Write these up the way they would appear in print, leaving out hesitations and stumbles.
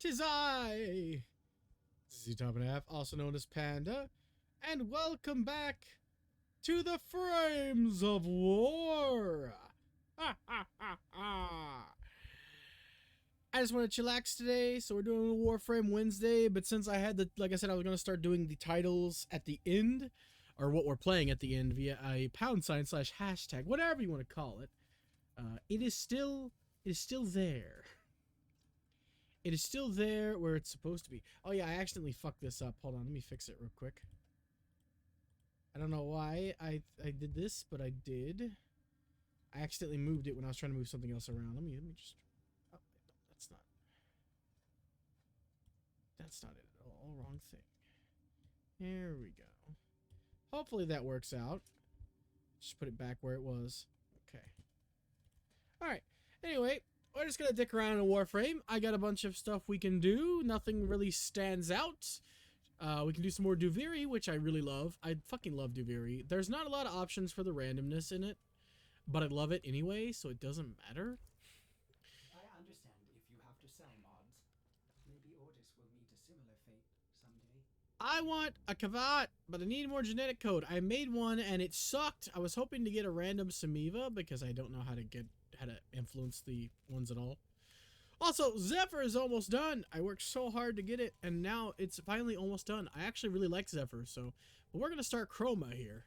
'Tis I, Z-Top-and-a-Half, also known as Panda, and welcome back to the Frames of War! Ha ha ha ha! I just want to chillax today, so we're doing a Warframe Wednesday, but since I had the, like I said, I was going to start doing the titles at the end, or what we're playing at the end via a #/ whatever you want to call it, it is still there. It is still there where it's supposed to be. Oh yeah, I accidentally fucked this up. Hold on, let me fix it real quick. I don't know why I did this, but I did. I accidentally moved it when I was trying to move something else around. Let me just... Oh, no, that's not it at all. Wrong thing. There we go. Hopefully that works out. Just put it back where it was. Okay. Alright. Anyway, we're just gonna dick around in Warframe. I got a bunch of stuff we can do. Nothing really stands out. We can do some more Duviri, which I really love. I fucking love Duviri. There's not a lot of options for the randomness in it, but I love it anyway, so it doesn't matter. I understand if you have to sell mods. Maybe Ordis will meet a similar fate someday. I want a Kavat, but I need more genetic code. I made one and it sucked. I was hoping to get a random Samiva because I don't know how to influence the ones at all. Also, Zephyr is almost done. I worked so hard to get it, and now it's finally almost done. I actually really like Zephyr, but we're gonna start Chroma here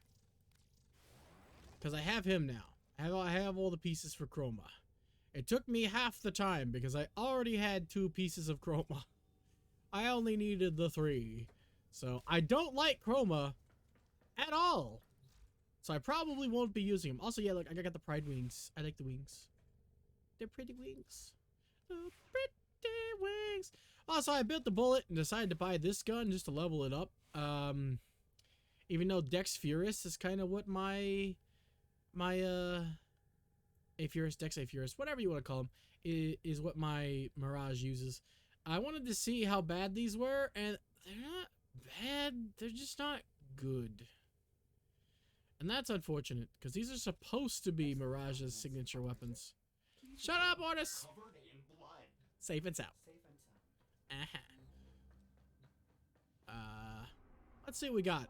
because I have him now. I have all the pieces for Chroma. It took me half the time because I already had 2 pieces of Chroma. I only needed the 3. So I don't like Chroma at all. So I probably won't be using them. Also, yeah, look, I got the Pride wings. I like the wings. They're pretty wings. The pretty wings. Also, I built the bullet and decided to buy this gun just to level it up. Even though Dex Furus is kind of what my Aphurus, Dex Aphurus, whatever you want to call them, is what my Mirage uses. I wanted to see how bad these were, and they're not bad. They're just not good. And that's unfortunate, because these are supposed to be Mirage's signature weapons. Shut up, Ordis! Safe and sound. Let's see what we got.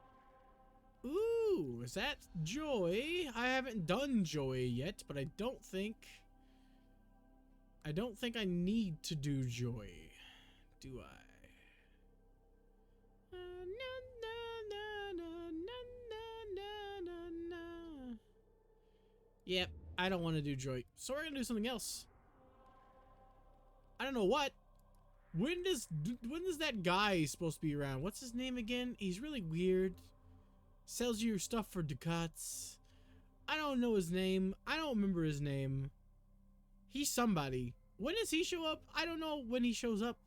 Ooh, is that Joy? I haven't done Joy yet, but I don't think I need to do Joy. Do I? Yep, I don't want to do Joy. So we're gonna do something else. I don't know what. When does that guy supposed to be around? What's his name again? He's really weird. Sells you your stuff for ducats. I don't know his name. I don't remember his name. He's somebody. When does he show up? I don't know when he shows up.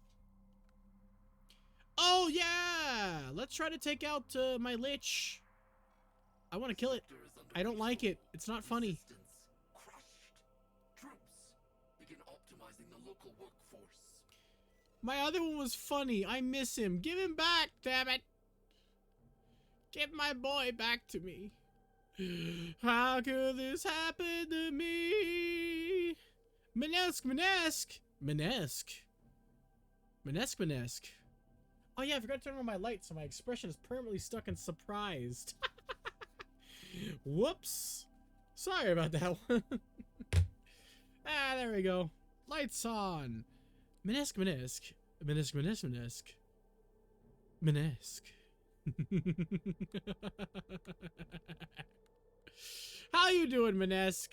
Oh, yeah! Let's try to take out my Lich. I want to kill it. I don't like it. It's not funny. Crushed. Troops begin optimizing the local workforce. My other one was funny. I miss him. Give him back, damn it. Give my boy back to me. How could this happen to me? Minesk. Oh yeah, I forgot to turn on my light, so my expression is permanently stuck in surprised. Whoops. Sorry about that one. There we go. Lights on. Minesk. How you doing, Minesk?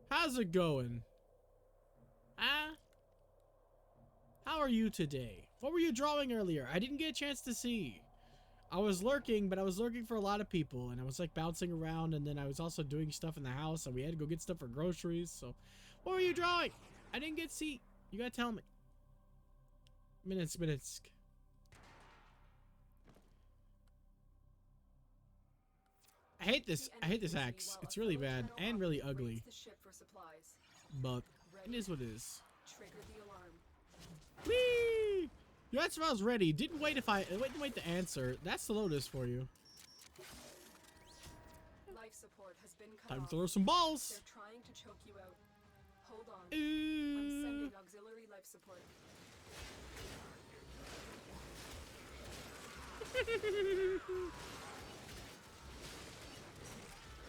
How's it going? Huh? How are you today? What were you drawing earlier? I didn't get a chance to see. I was lurking, but I was lurking for a lot of people, and I was like bouncing around, and then I was also doing stuff in the house, and we had to go get stuff for groceries, so... What were you drawing? I didn't get to see. You gotta tell me. Minutes. I hate this axe. It's really bad and really ugly. But it is what it is. Whee! Your answer was ready. Didn't wait to answer. That's the Lotus for you. Life support has been cut Time to off. throw some balls. They're trying to choke you out. Hold on. Ooh. I'm sending auxiliary life support.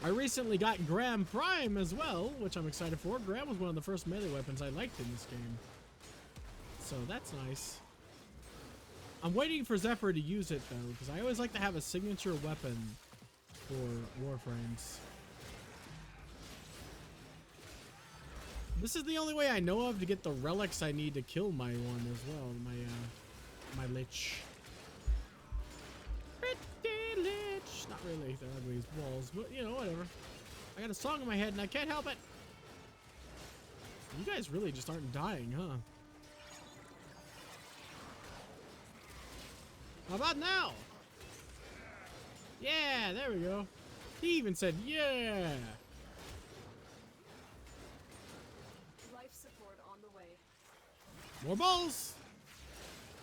I recently got Graham Prime as well, which I'm excited for. Graham was one of the first melee weapons I liked in this game. So that's nice. I'm waiting for Zephyr to use it though, because I always like to have a signature weapon for Warframes. This is the only way I know of to get the relics I need to kill my one as well, my Lich. Pretty Lich! Not really, they're ugly as balls, but you know, whatever. I got a song in my head and I can't help it. You guys really just aren't dying, huh? How about now? Yeah, there we go. He even said, yeah. Life support on the way. More balls.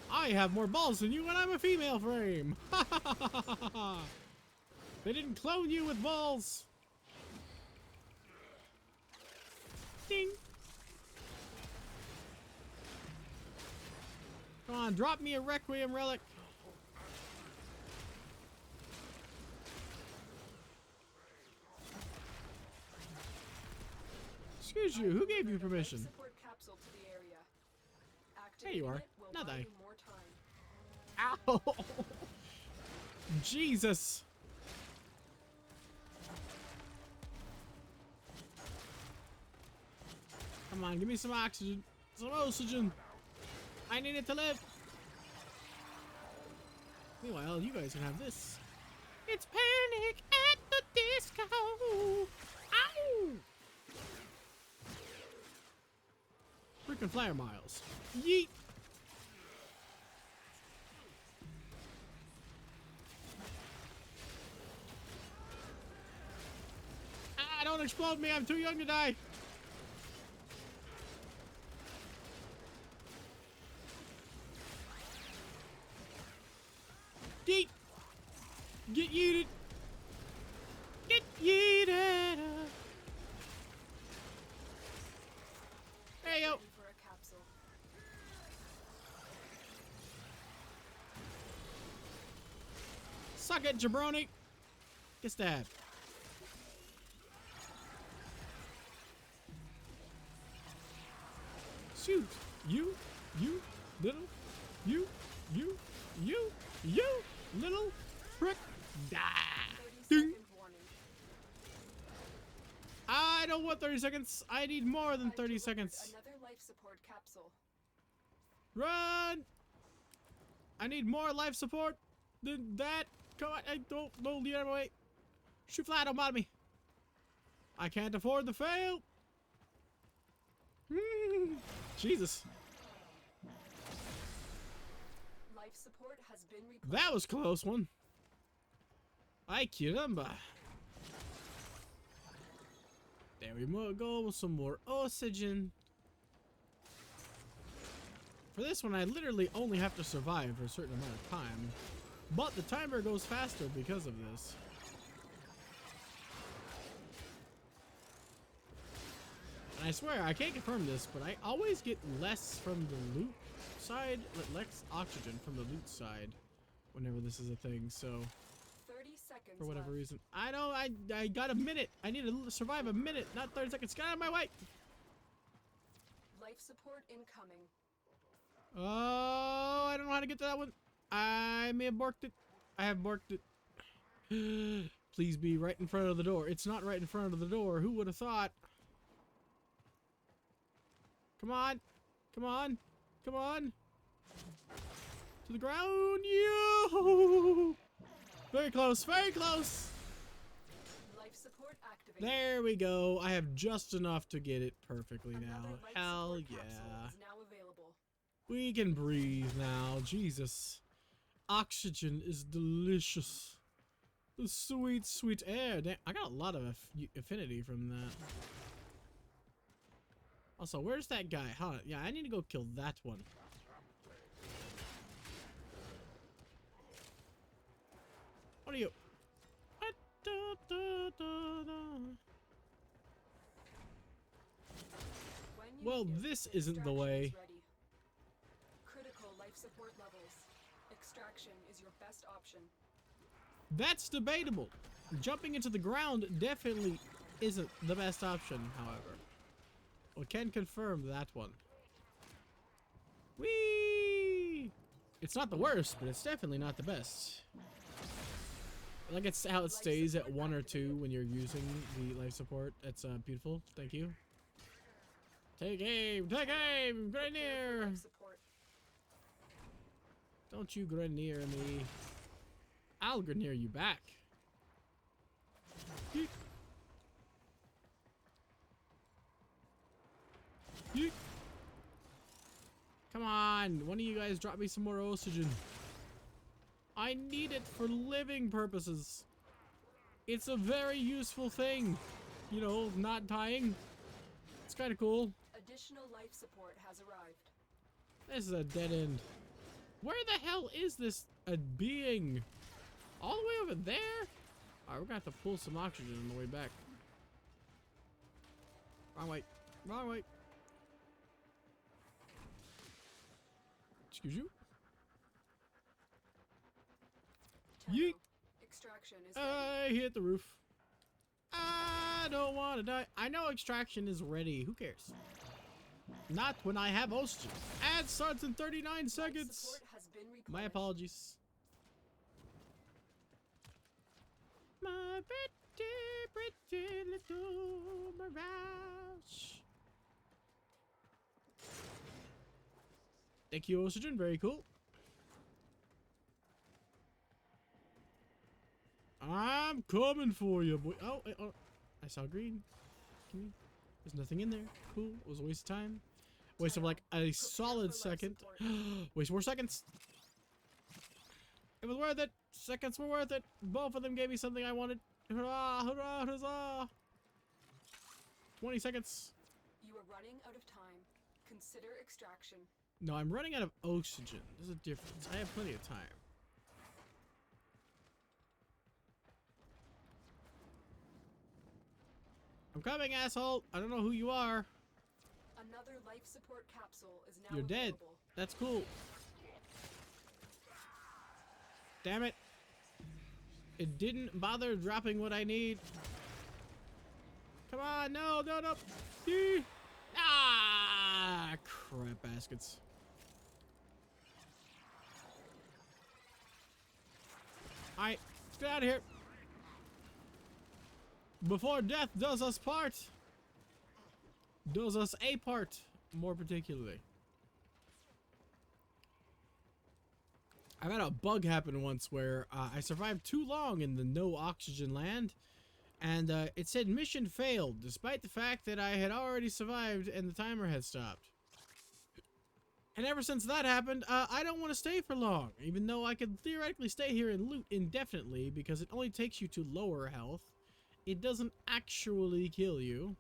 I have more balls than you and I'm a female frame. They didn't clone you with balls. Ding. Come on, drop me a Requiem relic. Excuse you, who gave you permission? Life support capsule to the area. There you are. Activating it will Not buy I. you more time. Ow! Jesus! Come on, give me some oxygen. Some oxygen. I need it to live. Meanwhile, you guys can have this. It's Panic at the Disco. Ow! Freaking flyer miles. Yeet! Ah, don't explode me. I'm too young to die. Yeet! Get yeeted! Get yeeted! Hey yo! Ready for a capsule. Suck it, jabroni! Get stabbed. Shoot! You little, you little prick! Die! 30 Ding! second warning. I don't want 30 seconds. I need more than I've 30 delivered seconds. Another life support capsule. Run! I need more life support than that. Come on, I don't get out of my way. Shoot flat, don't bother me. I can't afford the fail. Jesus. Life support has been replaced. That was a close one. Ay, caramba. There we go. Some more oxygen. For this one, I literally only have to survive for a certain amount of time. But the timer goes faster because of this. And I swear, I can't confirm this, but I always get less from the loot side, less oxygen from the loot side whenever this is a thing, so 30 seconds for whatever left. reason. I got a minute. I need to survive a minute, not 30 seconds. Get out of my way! Life support incoming. Oh, I don't know how to get to that one. I may have borked it. I have borked it. Please be right in front of the door. It's not right in front of the door. Who would have thought? Come on. Come on. Come on. To the ground. You. Very close. Very close. Life support activated. There we go. I have just enough to get it perfectly now. Another life Hell support yeah. capsule is now available. We can breathe now. Jesus. Oxygen is delicious. The sweet, sweet air. Damn, I got a lot of affinity from that. Also, where's that guy? Huh? Yeah, I need to go kill that one. What are you? When you Well, need it, this isn't the extraction way. is ready. Critical life support levels. Extraction is your best option. That's debatable. Jumping into the ground definitely isn't the best option, however. We can confirm that one. Whee! It's not the worst, but it's definitely not the best. I like it's how it stays at 1 or 2 when you're using the life support. That's beautiful. Thank you. Take aim! Take aim! Grenadier! Life support. Don't you Grenadier me. I'll Grenadier you back. Yeet. Yeet. Come on, one of you guys drop me some more oxygen. I need it for living purposes. It's a very useful thing. You know, not dying. It's kind of cool. Additional life support has arrived. This is a dead end. Where the hell is this being? All the way over there? Alright, we're gonna have to pull some oxygen on the way back. Wrong way. Wrong way. Excuse you? Yeet. Extraction is I hit the roof. I don't want to die. I know extraction is ready. Who cares? Not when I have oxygen. Ad starts in 39 Life seconds. support has been My replenished. apologies. My pretty little mirage. Thank you, oxygen. Very cool. I'm coming for you, boy. Oh, oh, I saw green. There's nothing in there. Cool. It was a waste of time. Waste of like a solid second. Waste 4 seconds. It was worth it. Seconds were worth it. Both of them gave me something I wanted. Hurrah, hurrah, huzzah. 20 seconds. You are running out of time. Consider extraction. No, I'm running out of oxygen. There's a difference. I have plenty of time. I'm coming, asshole. I don't know who you are. Another life support capsule is now You're dead. available. That's cool. Damn it. It didn't bother dropping what I need. Come on, no, no, no. Yee. Ah, crap baskets. Alright, let's get out of here. Before death does us part. Does us a part, more particularly. I've had a bug happen once where I survived too long in the no oxygen land, and it said mission failed, despite the fact that I had already survived and the timer had stopped. And ever since that happened, I don't want to stay for long, even though I could theoretically stay here and loot indefinitely because it only takes you to lower health. It doesn't actually kill you.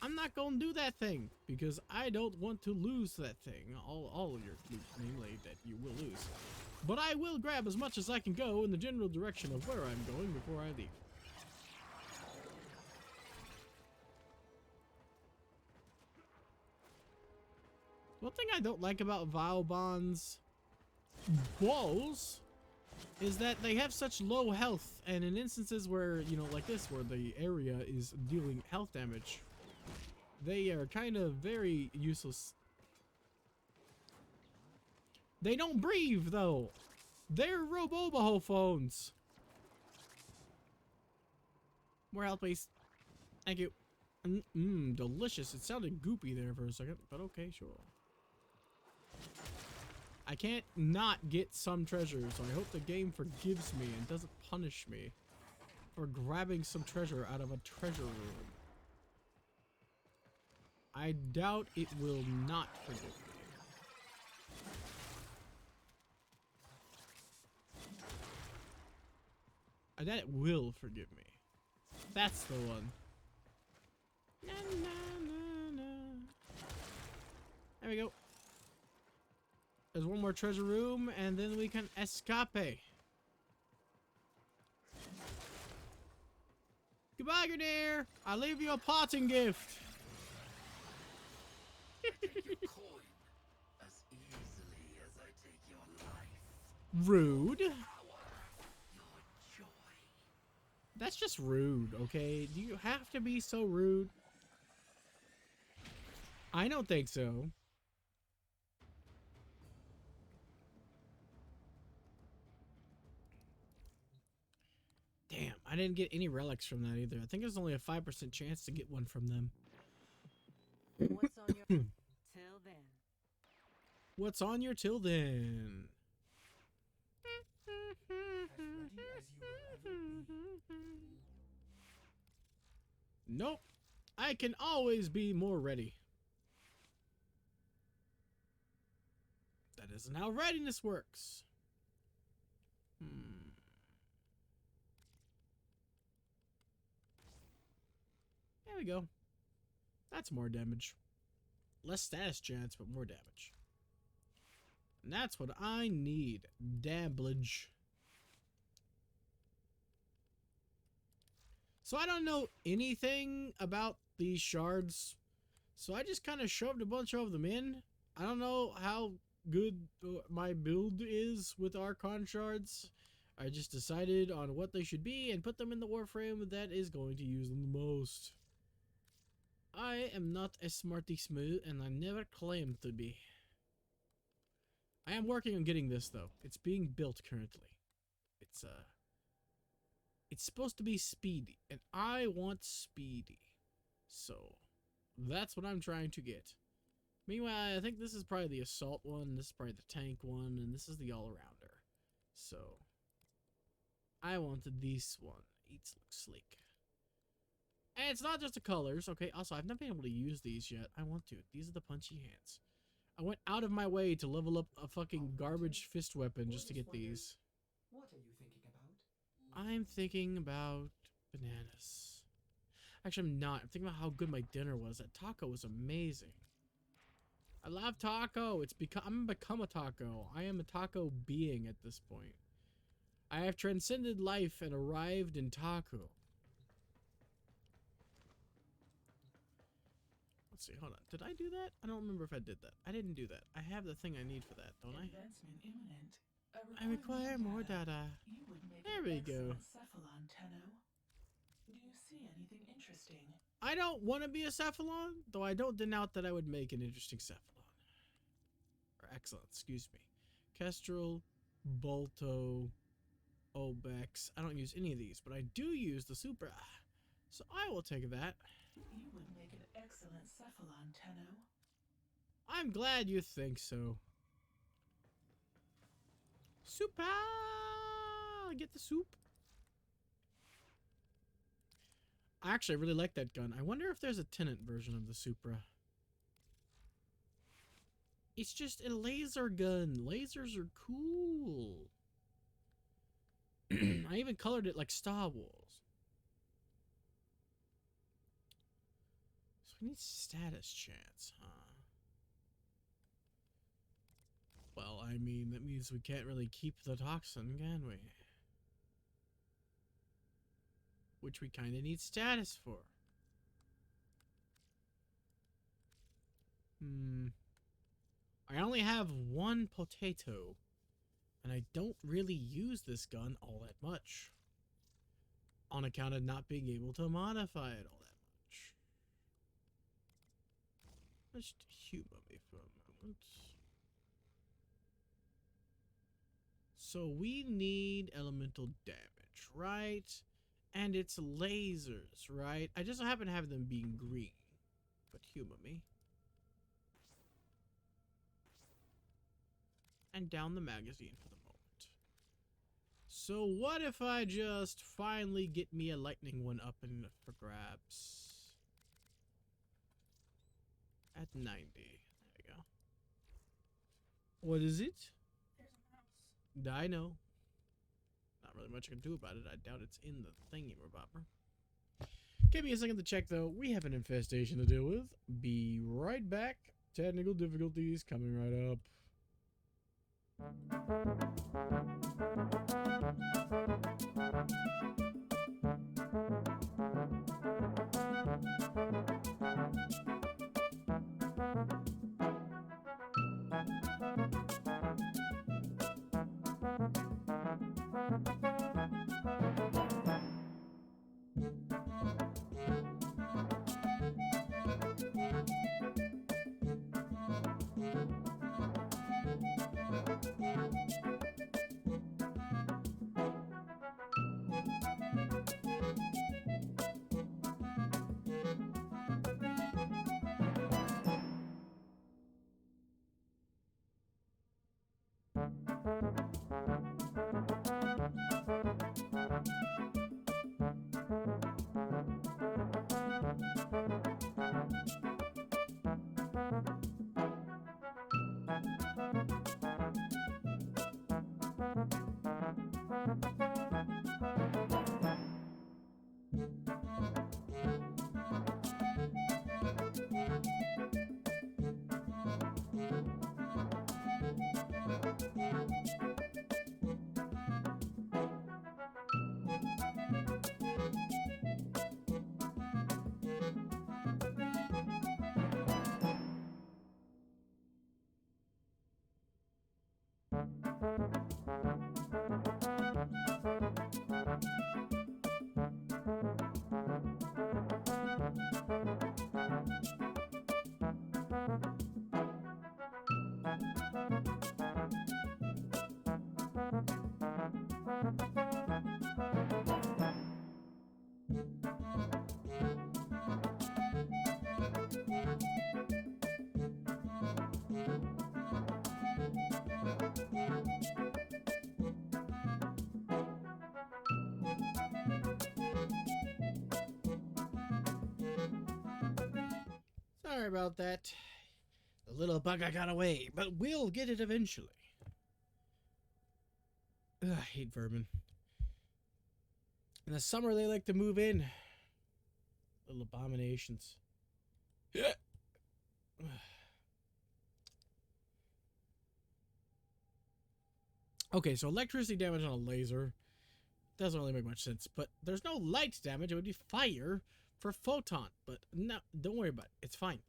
I'm not going to do that thing because I don't want to lose that thing. All of your loot, namely, that you will lose. But I will grab as much as I can go in the general direction of where I'm going before I leave. One thing I don't like about Vile-Bon's walls is that they have such low health, and in instances where, you know, like this, where the area is dealing health damage, they are kind of very useless. They don't breathe, though. They're robobaho phones. More health, please. Thank you. Delicious. It sounded goopy there for a second, but okay, sure. I can't not get some treasure, so I hope the game forgives me and doesn't punish me for grabbing some treasure out of a treasure room. I doubt it will not forgive me. I doubt it will forgive me. That's the one. Na, na, na, na. There we go. There's one more treasure room, and then we can escape. Goodbye, Grenadier. I leave you a parting gift. Take your coin as easily as I take your life. Rude. Your joy. That's just rude, okay? Do you have to be so rude? I don't think so. Damn, I didn't get any relics from that either. I think there's only a 5% chance to get one from them. What's on your till then? What's on your till then? As ready as you will ever be. Nope. I can always be more ready. That isn't how readiness works. There we go. That's more damage. Less status chance, but more damage. And that's what I need. Damage. So I don't know anything about these shards. So I just kind of shoved a bunch of them in. I don't know how good my build is with Archon shards. I just decided on what they should be and put them in the Warframe that is going to use them the most. I am not a smarty smooth, and I never claimed to be. I am working on getting this though. It's being built currently. It's supposed to be speedy, and I want speedy. So that's what I'm trying to get. Meanwhile, I think this is probably the assault one, this is probably the tank one, and this is the all-arounder. So I wanted this one. It looks sleek. And it's not just the colors, okay? Also, I've not been able to use these yet. I want to. These are the punchy hands. I went out of my way to level up a fucking garbage fist weapon just to get these. What are you thinking about? I'm thinking about bananas. Actually, I'm not. I'm thinking about how good my dinner was. That taco was amazing. I love taco. I'm become a taco. I am a taco being at this point. I have transcended life and arrived in taco. Let's see, hold on. Did I do that? I don't remember if I did that. I didn't do that. I have the thing I need for that, don't I? Advancement imminent. I require more data. You would make There an we go. excellent Cephalon, Tenno. Do you see anything interesting? I don't want to be a Cephalon, though I don't denounce that I would make an interesting Cephalon. Or excellent, excuse me. Kestrel, Bolto, Obex. I don't use any of these, but I do use the Supra. So I will take that. You would make an excellent Cephalon, Tenno. I'm glad you think so. Supra! Get the soup. I actually really like that gun. I wonder if there's a Tenant version of the Supra. It's just a laser gun. Lasers are cool. I even colored it like Star Wars. So we need status chance, huh? Well, I mean, that means we can't really keep the toxin, can we? Which we kind of need status for. I only have one potato, and I don't really use this gun all that much. On account of not being able to modify it all that much. Just humor me for a moment. So we need elemental damage, right? And it's lasers, right? I just happen to have them being green. But humor me. And down the magazine for the moment. So what if I just finally get me a lightning one up and for grabs? At 90. There you go. What is it? I know. Not really much I can do about it. I doubt it's in the thingy-mabobber. Give me a second to check, though. We have an infestation to deal with. Be right back. Technical difficulties coming right up. Sorry about that. The little bugger got away, but we'll get it eventually. Ugh, I hate vermin. In the summer, they like to move in. Little abominations. Yeah. Okay, so electricity damage on a laser doesn't really make much sense, but there's no light damage. It would be fire for photon, but no, don't worry about it. It's fine.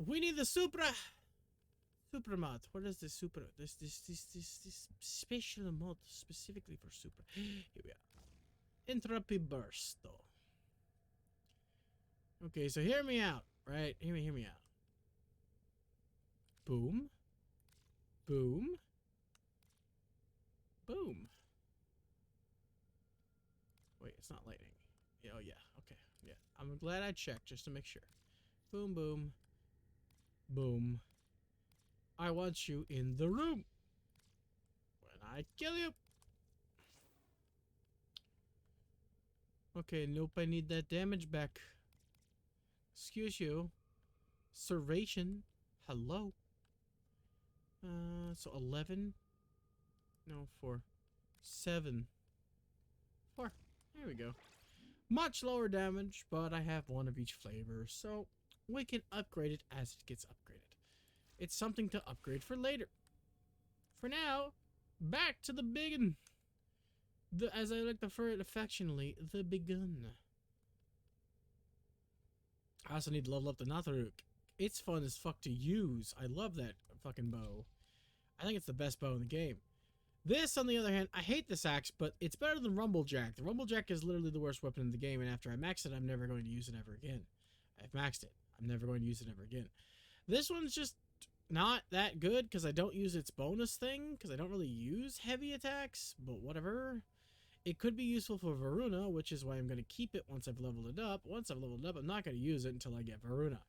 We need the Supra mod. What is the Supra? This special mod specifically for Supra. Here we are. Entropy burst, though. Okay, so hear me out, right? Hear me out. Boom. Boom. Boom. Wait, it's not lighting. Oh, yeah. Okay. Yeah. I'm glad I checked just to make sure. Boom, boom. Boom. I want you in the room when I kill you. Okay, nope, I need that damage back. Excuse you. Serration. Hello. So 11. No, 4. 7. 4. There we go. Much lower damage, but I have one of each flavor, so we can upgrade it as it gets upgraded. It's something to upgrade for later. For now, back to the biggin. As I like to refer it affectionately, the big gun. I also need to level up the Natharuk. It's fun as fuck to use. I love that fucking bow. I think it's the best bow in the game. This, on the other hand, I hate this axe, but it's better than Rumblejack. The Rumblejack is literally the worst weapon in the game, and after I max it, I'm never going to use it ever again. I've maxed it. I'm never going to use it ever again. This one's just not that good, because I don't use its bonus thing, because I don't really use heavy attacks, but whatever. It could be useful for Varuna, which is why I'm going to keep it once I've leveled it up. Once I've leveled it up, I'm not going to use it until I get Varuna.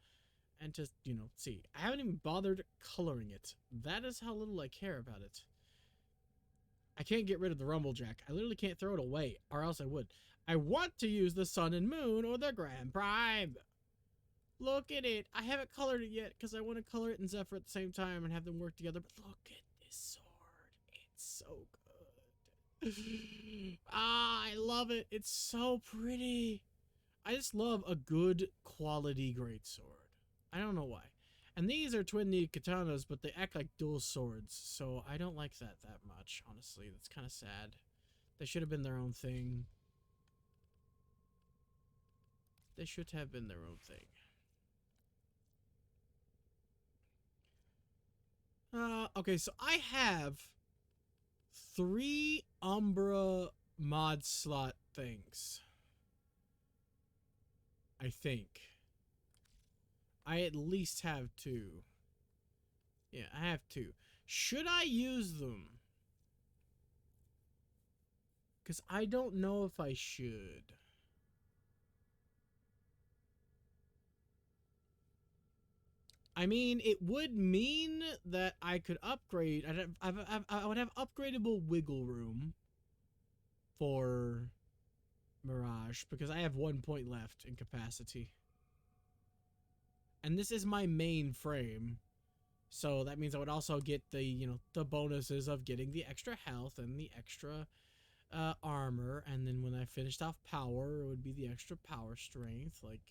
And just, you know, see. I haven't even bothered coloring it. That is how little I care about it. I can't get rid of the Rumblejack. I literally can't throw it away, or else I would. I want to use the Sun and Moon or the Grand Prime. Look at it. I haven't colored it yet because I want to color it and Zephyr at the same time and have them work together. But look at this sword. It's so good. Ah, I love it. It's so pretty. I just love a good quality greatsword. I don't know why. And these are twin-kneed katanas, but they act like dual swords, so I don't like that much, honestly. That's kind of sad. They should have been their own thing. They should have been their own thing. Okay, so I have 3 Umbra mod slot things. I think. I at least have 2. Yeah, I have 2. Should I use them? Because I don't know if I should. I mean, it would mean that I could upgrade. I would have upgradable wiggle room for Mirage because I have 1 point left in capacity. And this is my main frame. So that means I would also get the, you know, the bonuses of getting the extra health and the extra armor. And then when I finished off power, it would be the extra power strength. Like,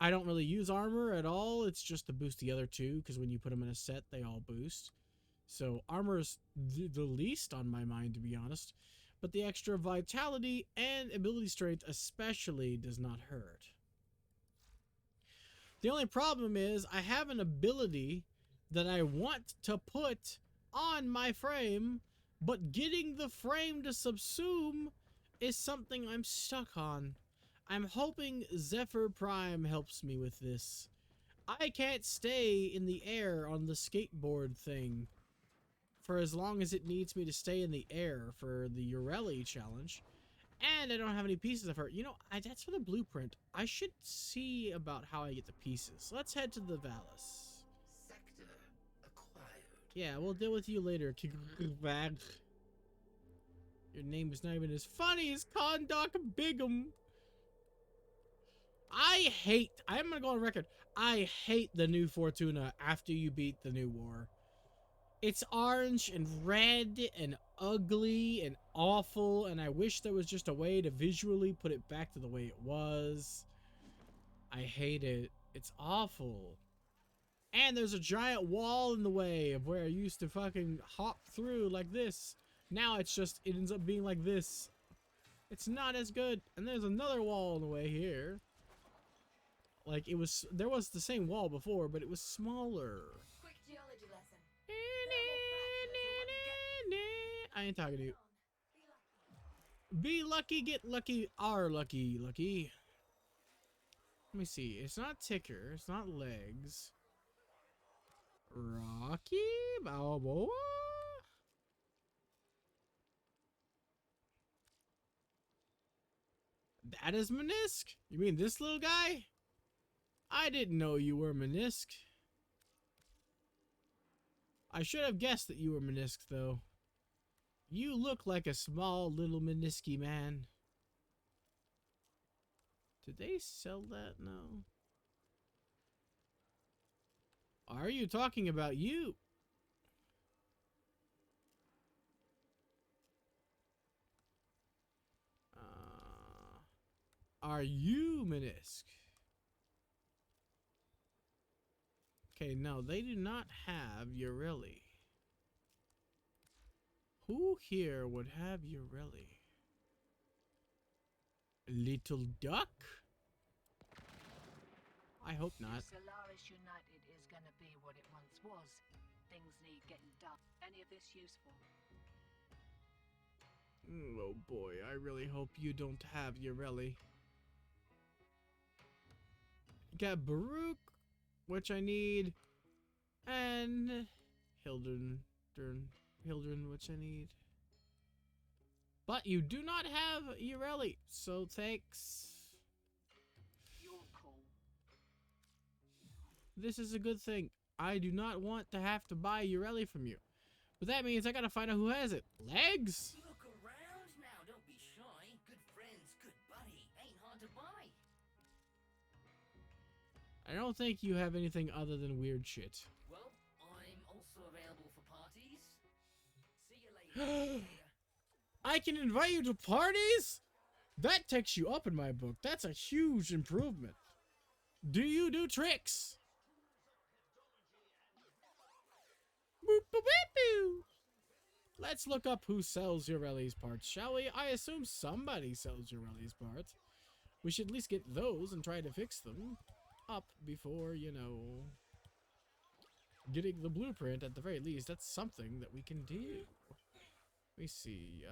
I don't really use armor at all. It's just to boost the other 2, because when you put them in a set, they all boost. So armor is the least on my mind, to be honest. But the extra vitality and ability strength especially does not hurt. The only problem is I have an ability that I want to put on my frame, but getting the frame to subsume is something I'm stuck on. I'm hoping Zephyr Prime helps me with this. I can't stay in the air on the skateboard thing for as long as it needs me to stay in the air for the Ureli challenge. And I don't have any pieces of her. You know, that's for the blueprint. I should see about how I get the pieces. Let's head to the Valis. Sector acquired. Yeah, we'll deal with you later. Your name is not even as funny as Kondak Bigum. I'm gonna go on record. I hate the new Fortuna after you beat the new war. It's orange and red and ugly and awful, and I wish there was just a way to visually put it back to the way it was. I hate it. It's awful. And there's a giant wall in the way of where I used to fucking hop through like this. Now it ends up being like this. It's not as good. And there's another wall in the way here. Like there was the same wall before, but it was smaller. Quick geology lesson. I ain't talking to you. Be lucky, get lucky, are lucky, lucky. Let me see. It's not ticker. It's not legs. Rocky Balboa? That is Menisk? You mean this little guy? I didn't know you were Menisk. I should have guessed that you were Menisk, though. You look like a small little Menisky man. Did they sell that? No. Are you talking about you? Are you Menisk? Okay, no, they do not have Urelli. Who here would have Urelli? Little duck? I hope not. Solaris United is gonna be what it once was. Things need getting done. Any of this useful? Oh boy, I really hope you don't have Urelli. Got Baruch, which I need, and Hildren, which I need. But you do not have Urelli, so thanks. You're cool. This is a good thing. I do not want to have to buy Urelli from you. But that means I gotta find out who has it. Legs? Look around now, don't be shy. Good friends, good buddy. Ain't hard to buy. I don't think you have anything other than weird shit. Well, I'm also available for parties. See you later. I can invite you to parties? That takes you up in my book. That's a huge improvement. Do you do tricks? Boop, boop, boop, boop. Let's look up who sells Urelli's parts, shall we? I assume somebody sells Urelli's parts. We should at least get those and try to fix them up before, you know, getting the blueprint at the very least. That's something that we can do. Let me see.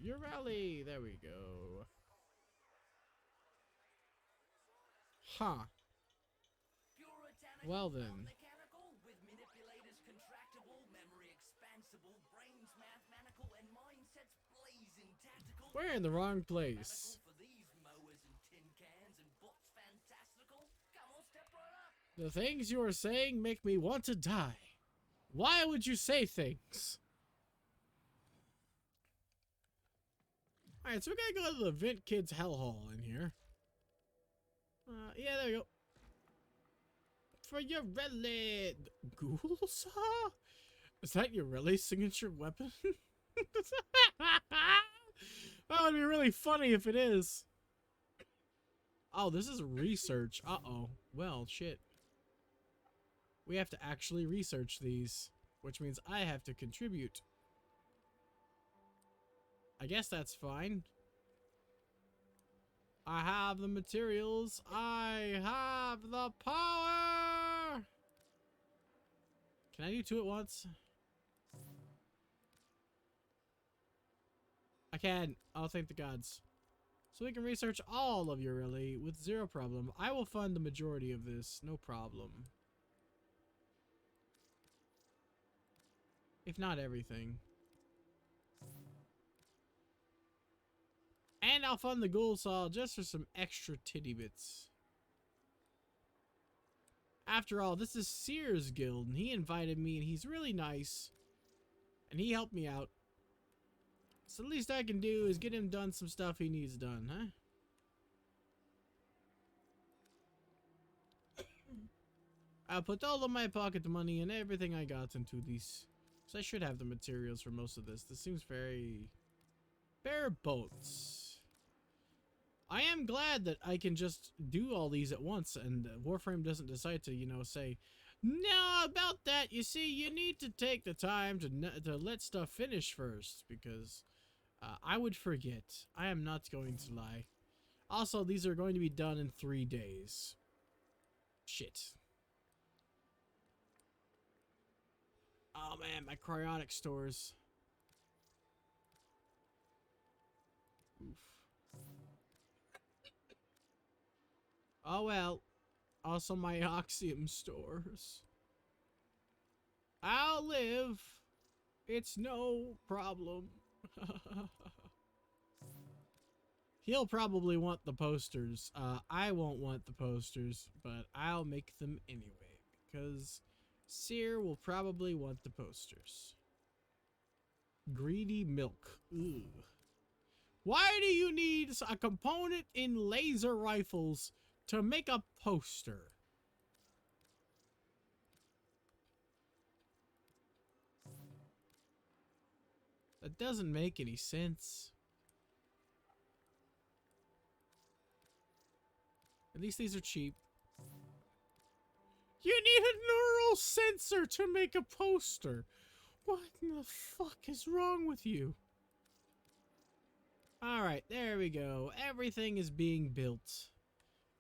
Urelli. There we go. Huh. Well then. With manipulators contractible, memory expansible, brains mathematical, and mindsets blazing tactical. We're in the wrong place. For these mowers and tin cans and bots fantastical. Come on, step right up. The things you are saying make me want to die. Why would you say things? Alright, so we gotta go to the Vent Kids Hellhole in here. Yeah, there we go. For Urelli. Ghoul Saw? Is that Urelli's signature weapon? That would be really funny if it is. Oh, this is research. Uh-oh. Well, shit. We have to actually research these, which means I have to contribute. I guess that's fine. I have the materials. I have the power. Can I do two at once? I can. I'll thank the gods. So we can research all of Urelli with zero problem. I will fund the majority of this. No problem. If not everything. And I'll fund the Ghoul Saw just for some extra titty bits. After all, this is Sears Guild, and he invited me, and he's really nice. And he helped me out. So the least I can do is get him done some stuff he needs done, huh? I put all of my pocket money and everything I got into these. So I should have the materials for most of this. This seems very bare bones. I am glad that I can just do all these at once and Warframe doesn't decide to, you know, say, no, about that, you see, you need to take the time to let stuff finish first, because I would forget. I am not going to lie. Also, these are going to be done in 3 days. Shit. Oh man, my cryonic stores. Oof. Oh well. Also my Oxium stores. I'll live. It's no problem. He'll probably want the posters. I won't want the posters, but I'll make them anyway, because Seer will probably want the posters. Greedy milk. Ugh. Why do you need a component in laser rifles to make a poster? That doesn't make any sense. At least these are cheap. You need a neural sensor to make a poster. What in the fuck is wrong with you? Alright, there we go. Everything is being built.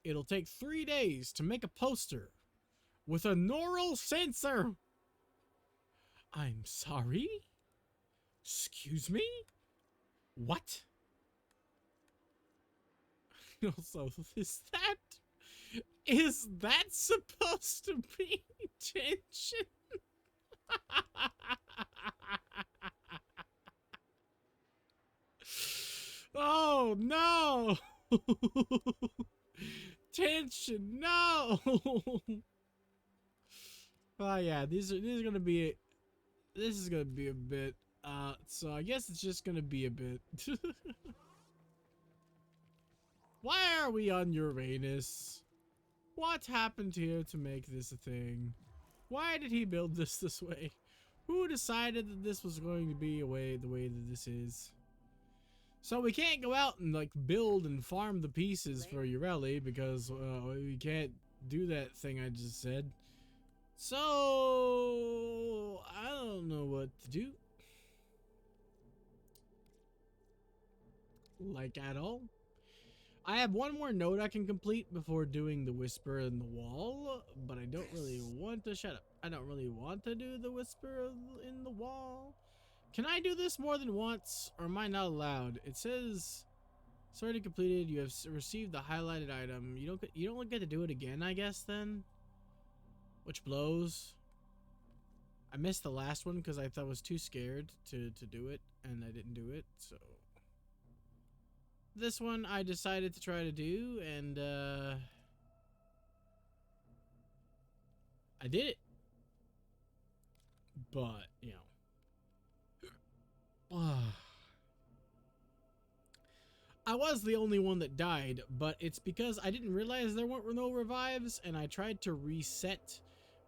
It'll take 3 days to make a poster with a neural sensor. I'm sorry? Excuse me? What? Also, is that supposed to be tension? Oh no! Tension, no! Oh yeah, this is gonna be a bit. So I guess it's just gonna be a bit. Why are we on Uranus? What happened here to make this a thing? Why did he build this way? Who decided that this was going to be the way that this is? So we can't go out and like build and farm the pieces for Ureli because we can't do that thing I just said. So I don't know what to do. Like at all. I have one more node I can complete before doing the whisper in the wall, but I don't really want to shut up. I don't really want to do the whisper in the wall. Can I do this more than once, or am I not allowed? It says, "It's already completed. You have received the highlighted item. You don't get to do it again, I guess then." Which blows. I missed the last one because I thought I was too scared to do it, and I didn't do it. So this one I decided to try to do, and I did it. But you know. I was the only one that died, but it's because I didn't realize there weren't no revives, and I tried to reset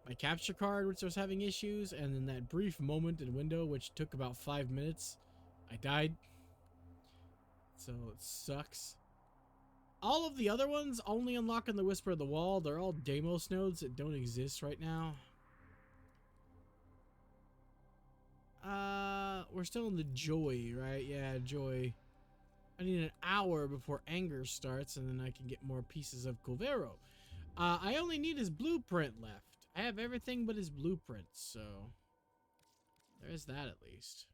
my capture card, which was having issues, and in that brief moment and window, which took about 5 minutes, I died. So it sucks. All of the other ones only unlock in the Whisper of the Wall. They're all Deimos nodes that don't exist right now. We're still in the Joy, right? Yeah, Joy. I need an hour before Anger starts, and then I can get more pieces of Culvero. I only need his blueprint left. I have everything but his blueprint, so there's that at least.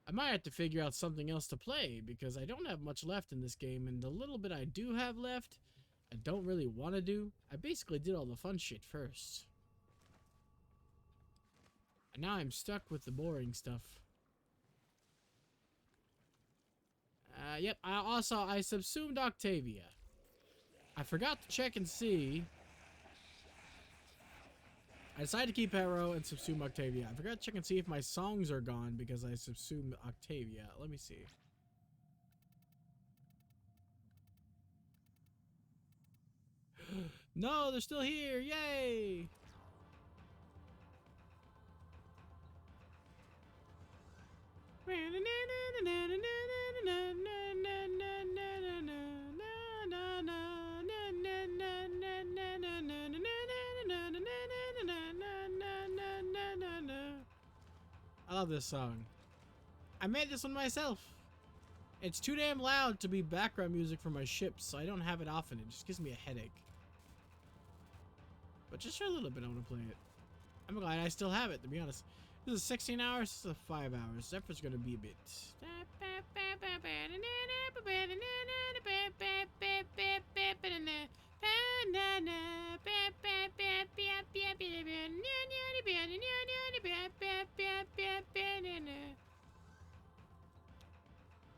I might have to figure out something else to play, because I don't have much left in this game, and the little bit I do have left, I don't really want to do. I basically did all the fun shit first. And now I'm stuck with the boring stuff. Yep, I subsumed Octavia. I forgot to check and see. I decided to keep Arrow and subsume Octavia. I forgot to check and see if my songs are gone because I subsumed Octavia. Let me see. No, they're still here. Yay! I love this song. I made this one myself. It's too damn loud to be background music for my ships, so I don't have it often. It just gives me a headache. But just for a little bit, I want to play it. I'm glad I still have it, to be honest. This is 16 hours, this is 5 hours. Zephyr's gonna be a bit.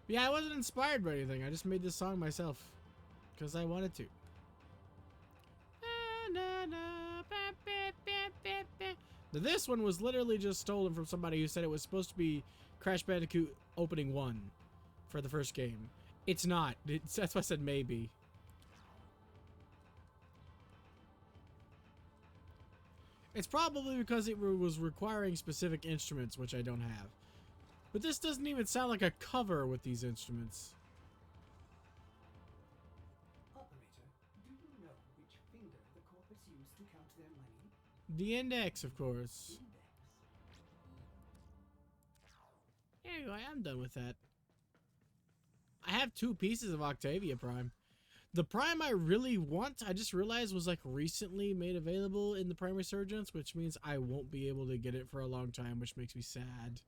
Yeah, I wasn't inspired by anything. I just made this song myself. Because I wanted to. Now, this one was literally just stolen from somebody who said it was supposed to be Crash Bandicoot Opening 1 for the first game. It's not. That's why I said maybe. It's probably because it was requiring specific instruments, which I don't have. But this doesn't even sound like a cover with these instruments. Operator, do you know which finger the corpus used to count their money? The index, of course. Index. Anyway, I'm done with that. I have 2 pieces of Octavia Prime. The Prime I really want, I just realized, was like recently made available in the Prime Resurgence, which means I won't be able to get it for a long time, which makes me sad.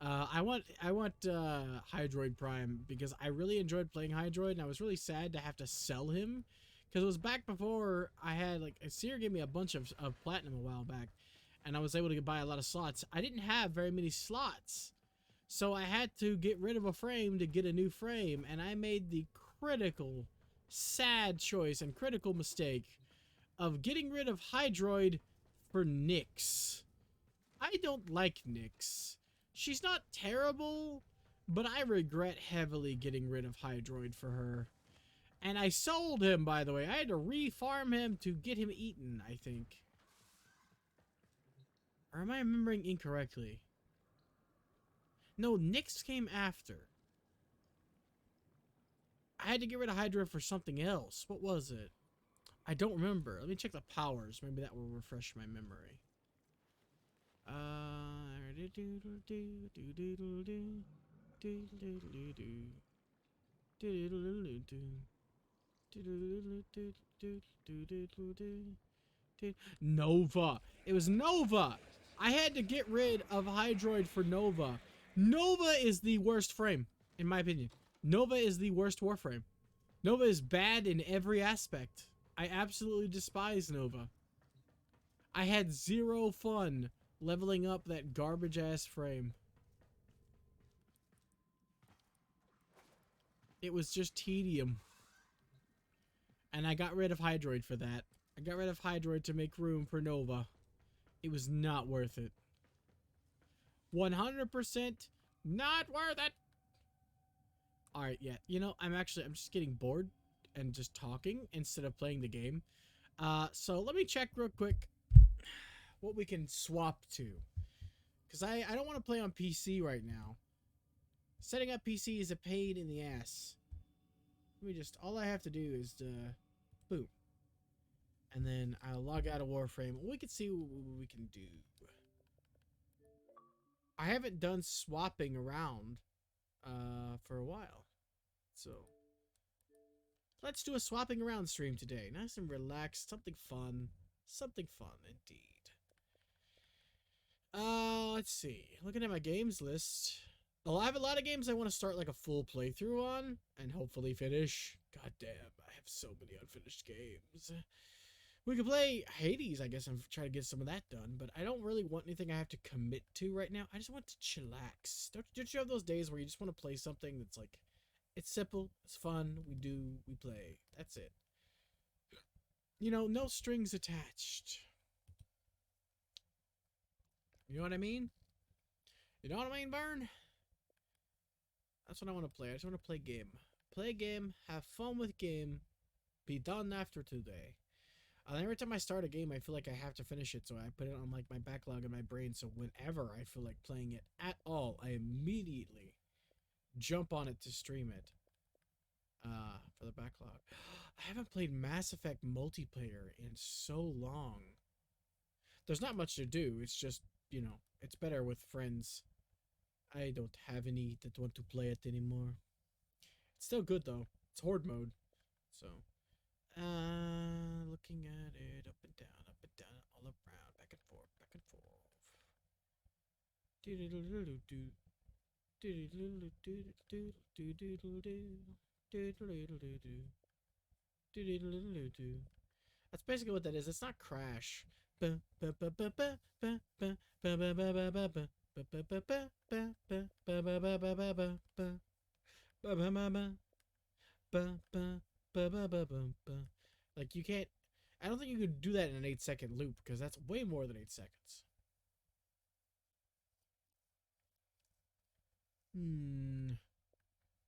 I want Hydroid Prime because I really enjoyed playing Hydroid, and I was really sad to have to sell him because it was back before I had, like, Seer gave me a bunch of platinum a while back, and I was able to buy a lot of slots. I didn't have very many slots, so I had to get rid of a frame to get a new frame, and I made the critical, sad choice and critical mistake of getting rid of Hydroid for Nyx. I don't like Nyx. She's not terrible, but I regret heavily getting rid of Hydroid for her. And I sold him, by the way. I had to re-farm him to get him eaten, I think. Or am I remembering incorrectly? No, Nyx came after. I had to get rid of Hydroid for something else. What was it? I don't remember. Let me check the powers. Maybe that will refresh my memory. Nova. It was Nova. I had to get rid of Hydroid for Nova. Nova is the worst frame, in my opinion. Nova is the worst warframe. Nova is bad in every aspect. I absolutely despise Nova. I had 0 fun leveling up that garbage ass frame. It was just tedium. And I got rid of Hydroid for that. I got rid of Hydroid to make room for Nova. It was not worth it. 100% not worth it. Alright, yeah. You know, I'm just getting bored and just talking instead of playing the game. So let me check real quick what we can swap to. Because I don't want to play on PC right now. Setting up PC is a pain in the ass. Let me just, all I have to do is, boom. And then I'll log out of Warframe. We can see what we can do. I haven't done swapping around for a while. So let's do a swapping around stream today. Nice and relaxed. Something fun. Something fun indeed. Let's see. Looking at my games list. Well, I have a lot of games I want to start like a full playthrough on and hopefully finish. God damn, I have so many unfinished games. We could play Hades, I guess, and try to get some of that done, but I don't really want anything I have to commit to right now. I just want to chillax. Don't you have those days where you just want to play something that's like, it's simple, it's fun, we play. That's it. You know, no strings attached. You know what I mean? You know what I mean, Burn? That's what I want to play. I just want to play game. Play game, have fun with game, be done after today. And every time I start a game, I feel like I have to finish it, so I put it on like my backlog in my brain. So whenever I feel like playing it at all, I immediately jump on it to stream it. For the backlog. I haven't played Mass Effect multiplayer in so long. There's not much to do. It's just, you know, it's better with friends. I don't have any that want to play it anymore. It's still good though. It's horde mode. So, looking at it up and down, all around, back and forth, back and forth. Do-do-do-do-do. Do-do-do-do-do. Do-do-do-do. Do-do-do-do-do. Do-do-do-do-do. That's basically what that is. It's not Crash. Like, you can't. I don't think you could do that in an 8-second loop because that's way more than 8 seconds.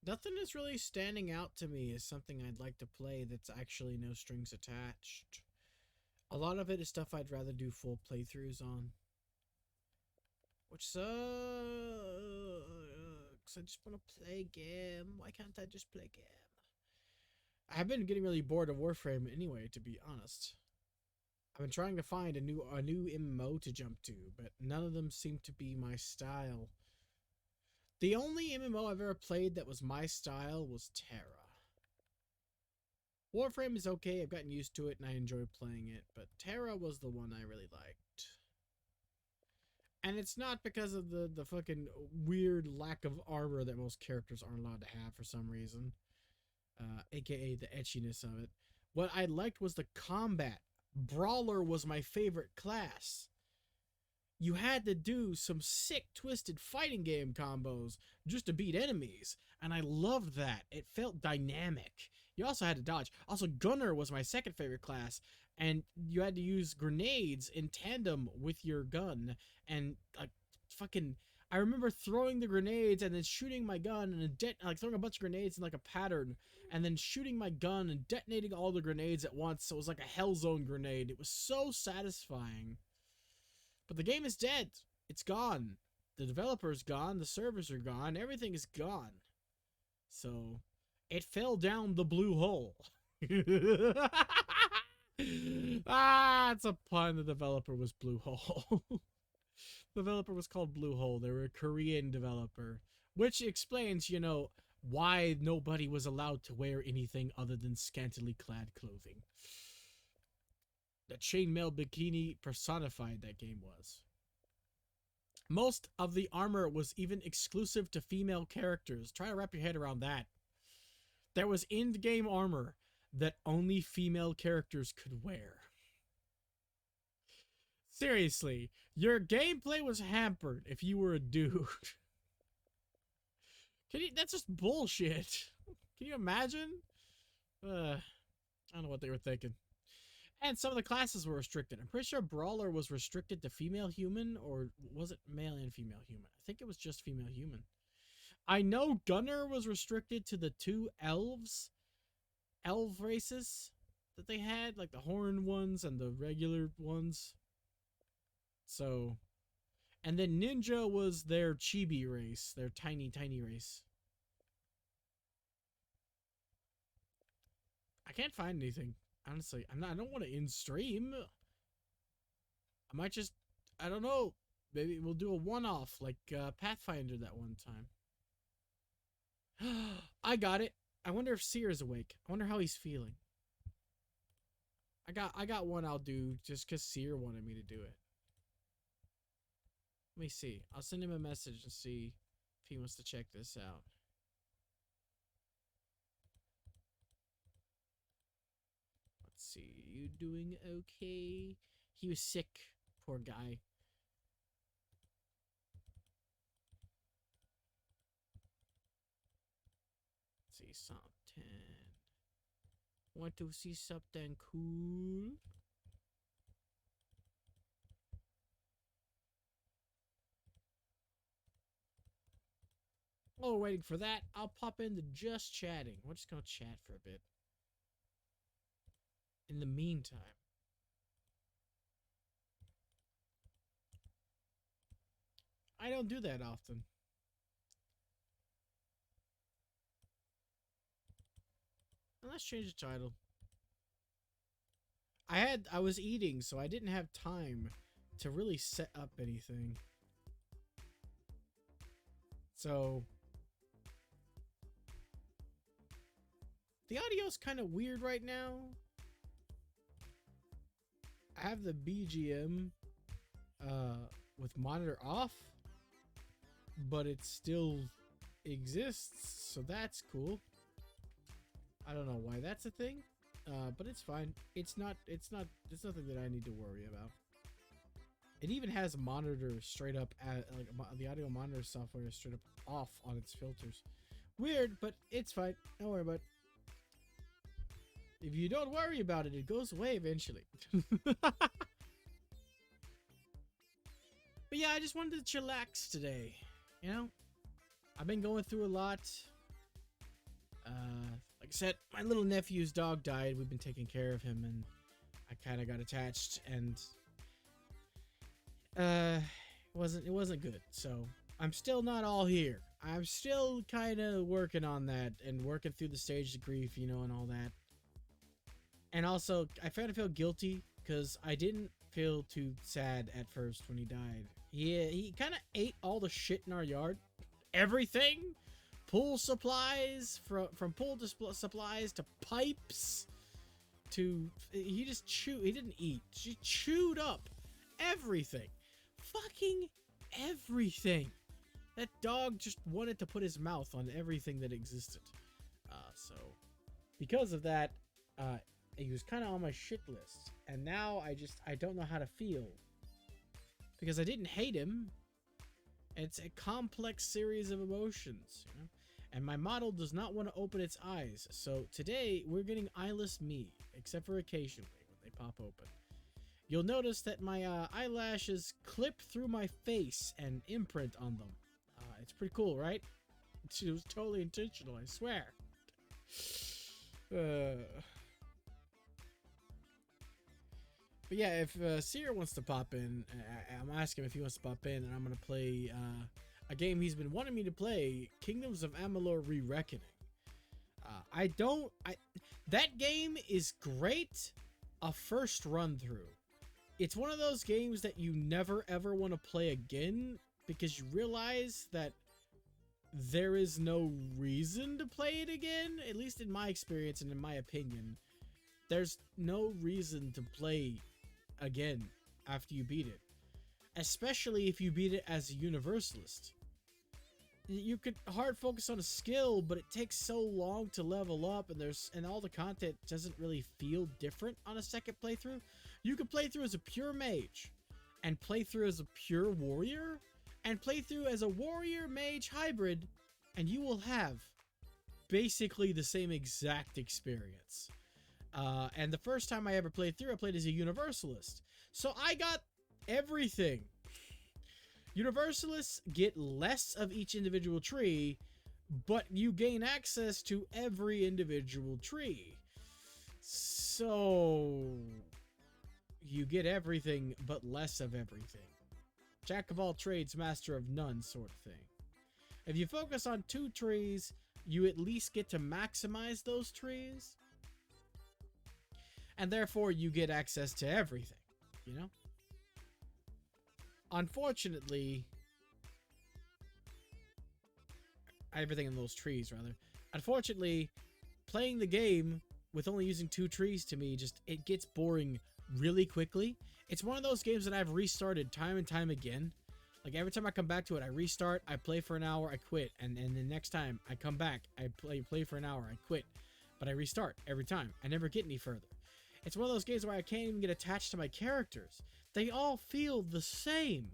Nothing is really standing out to me as something I'd like to play that's actually no strings attached. A lot of it is stuff I'd rather do full playthroughs on. Which sucks. I just want to play a game. Why can't I just play a game? I've been getting really bored of Warframe anyway, to be honest. I've been trying to find a new MMO to jump to, but none of them seem to be my style. The only MMO I've ever played that was my style was Terra. Warframe is okay, I've gotten used to it and I enjoy playing it, but Terra was the one I really liked. And it's not because of the fucking weird lack of armor that most characters aren't allowed to have for some reason. AKA the etchiness of it. What I liked was the combat. Brawler was my favorite class. You had to do some sick, twisted fighting game combos just to beat enemies. And I loved that. It felt dynamic. You also had to dodge. Also, Gunner was my second favorite class. And you had to use grenades in tandem with your gun. And, like, fucking... I remember throwing the grenades and then shooting my gun and like throwing a bunch of grenades in like a pattern and then shooting my gun and detonating all the grenades at once. So it was like a Hellzone grenade. It was so satisfying. But the game is dead. It's gone. The developer's gone. The servers are gone. Everything is gone. So it fell down the blue hole. It's a pun. The developer was Blue Hole. The developer was called Blue Hole. They were a Korean developer, which explains, you know, why nobody was allowed to wear anything other than scantily clad clothing. The chainmail bikini personified that game was. Most of the armor was even exclusive to female characters. Try to wrap your head around that. There was in-game armor that only female characters could wear. Seriously, your gameplay was hampered if you were a dude. That's just bullshit. Can you imagine? I don't know what they were thinking. And some of the classes were restricted. I'm pretty sure Brawler was restricted to female human, or was it male and female human? I think it was just female human. I know Gunner was restricted to the 2 elf races that they had, like the horn ones and the regular ones. So, and then Ninja was their chibi race, their tiny race. I can't find anything. Honestly, I don't want to end stream. I might just, I don't know. Maybe we'll do a one-off like Pathfinder that one time. I got it. I wonder if Seer's awake. I wonder how he's feeling. I got one I'll do just because Seer wanted me to do it. Let me see. I'll send him a message and see if he wants to check this out. Let's see. You doing okay? He was sick. Poor guy. Let's see something. Want to see something cool? While we're waiting for that, I'll pop into just chatting. We're just gonna chat for a bit. In the meantime, I don't do that often. Well, let's change the title. I was eating, so I didn't have time to really set up anything. So the audio's kind of weird right now. I have the BGM with monitor off, but it still exists, so that's cool. I don't know why that's a thing, but it's fine. It's nothing that I need to worry about. It even has a monitor straight up at the audio monitor software is straight up off on its filters. Weird, but it's fine. Don't worry about it. If you don't worry about it, it goes away eventually. But yeah, I just wanted to chillax today. You know, I've been going through a lot. Like I said, my little nephew's dog died. We've been taking care of him, and I kind of got attached, and it wasn't good. So I'm still not all here. I'm still kind of working on that and working through the stages of grief, you know, and all that. And also, I kind of feel guilty because I didn't feel too sad at first when he died. He kind of ate all the shit in our yard. Everything. Pool supplies, from pool supplies to pipes to... He just chewed... He didn't eat. She chewed up everything. Fucking everything. That dog just wanted to put his mouth on everything that existed. So, because of that, he was kind of on my shit list. And now I don't know how to feel. Because I didn't hate him. It's a complex series of emotions, you know? And my model does not want to open its eyes. So today, we're getting eyeless me. Except for occasionally, when they pop open. You'll notice that my eyelashes clip through my face and imprint on them. It's pretty cool, right? It was totally intentional, I swear. But yeah, if Seer wants to pop in, I'm asking him if he wants to pop in, and I'm going to play a game he's been wanting me to play, Kingdoms of Amalur Re-Reckoning. That game is great, a first run through. It's one of those games that you never ever want to play again, because you realize that there is no reason to play it again, at least in my experience and in my opinion. There's no reason to play again after you beat it, especially if you beat it as a universalist. You could hard focus on a skill, but it takes so long to level up, and all the content doesn't really feel different on a second playthrough. You could play through as a pure mage, and play through as a pure warrior, and play through as a warrior mage hybrid, and you will have basically the same exact experience. And the first time I ever played through, I played as a universalist. So I got everything. Universalists get less of each individual tree, but you gain access to every individual tree. So you get everything, but less of everything. Jack of all trades, master of none sort of thing. If you focus on 2 trees, you at least get to maximize those trees. And therefore, you get access to everything, you know? Unfortunately, everything in those trees, rather. Unfortunately, playing the game with only using 2 trees to me, it gets boring really quickly. It's one of those games that I've restarted time and time again. Like, every time I come back to it, I restart, I play for an hour, I quit. And the next time I come back, I play for an hour, I quit. But I restart every time. I never get any further. It's one of those games where I can't even get attached to my characters. They all feel the same.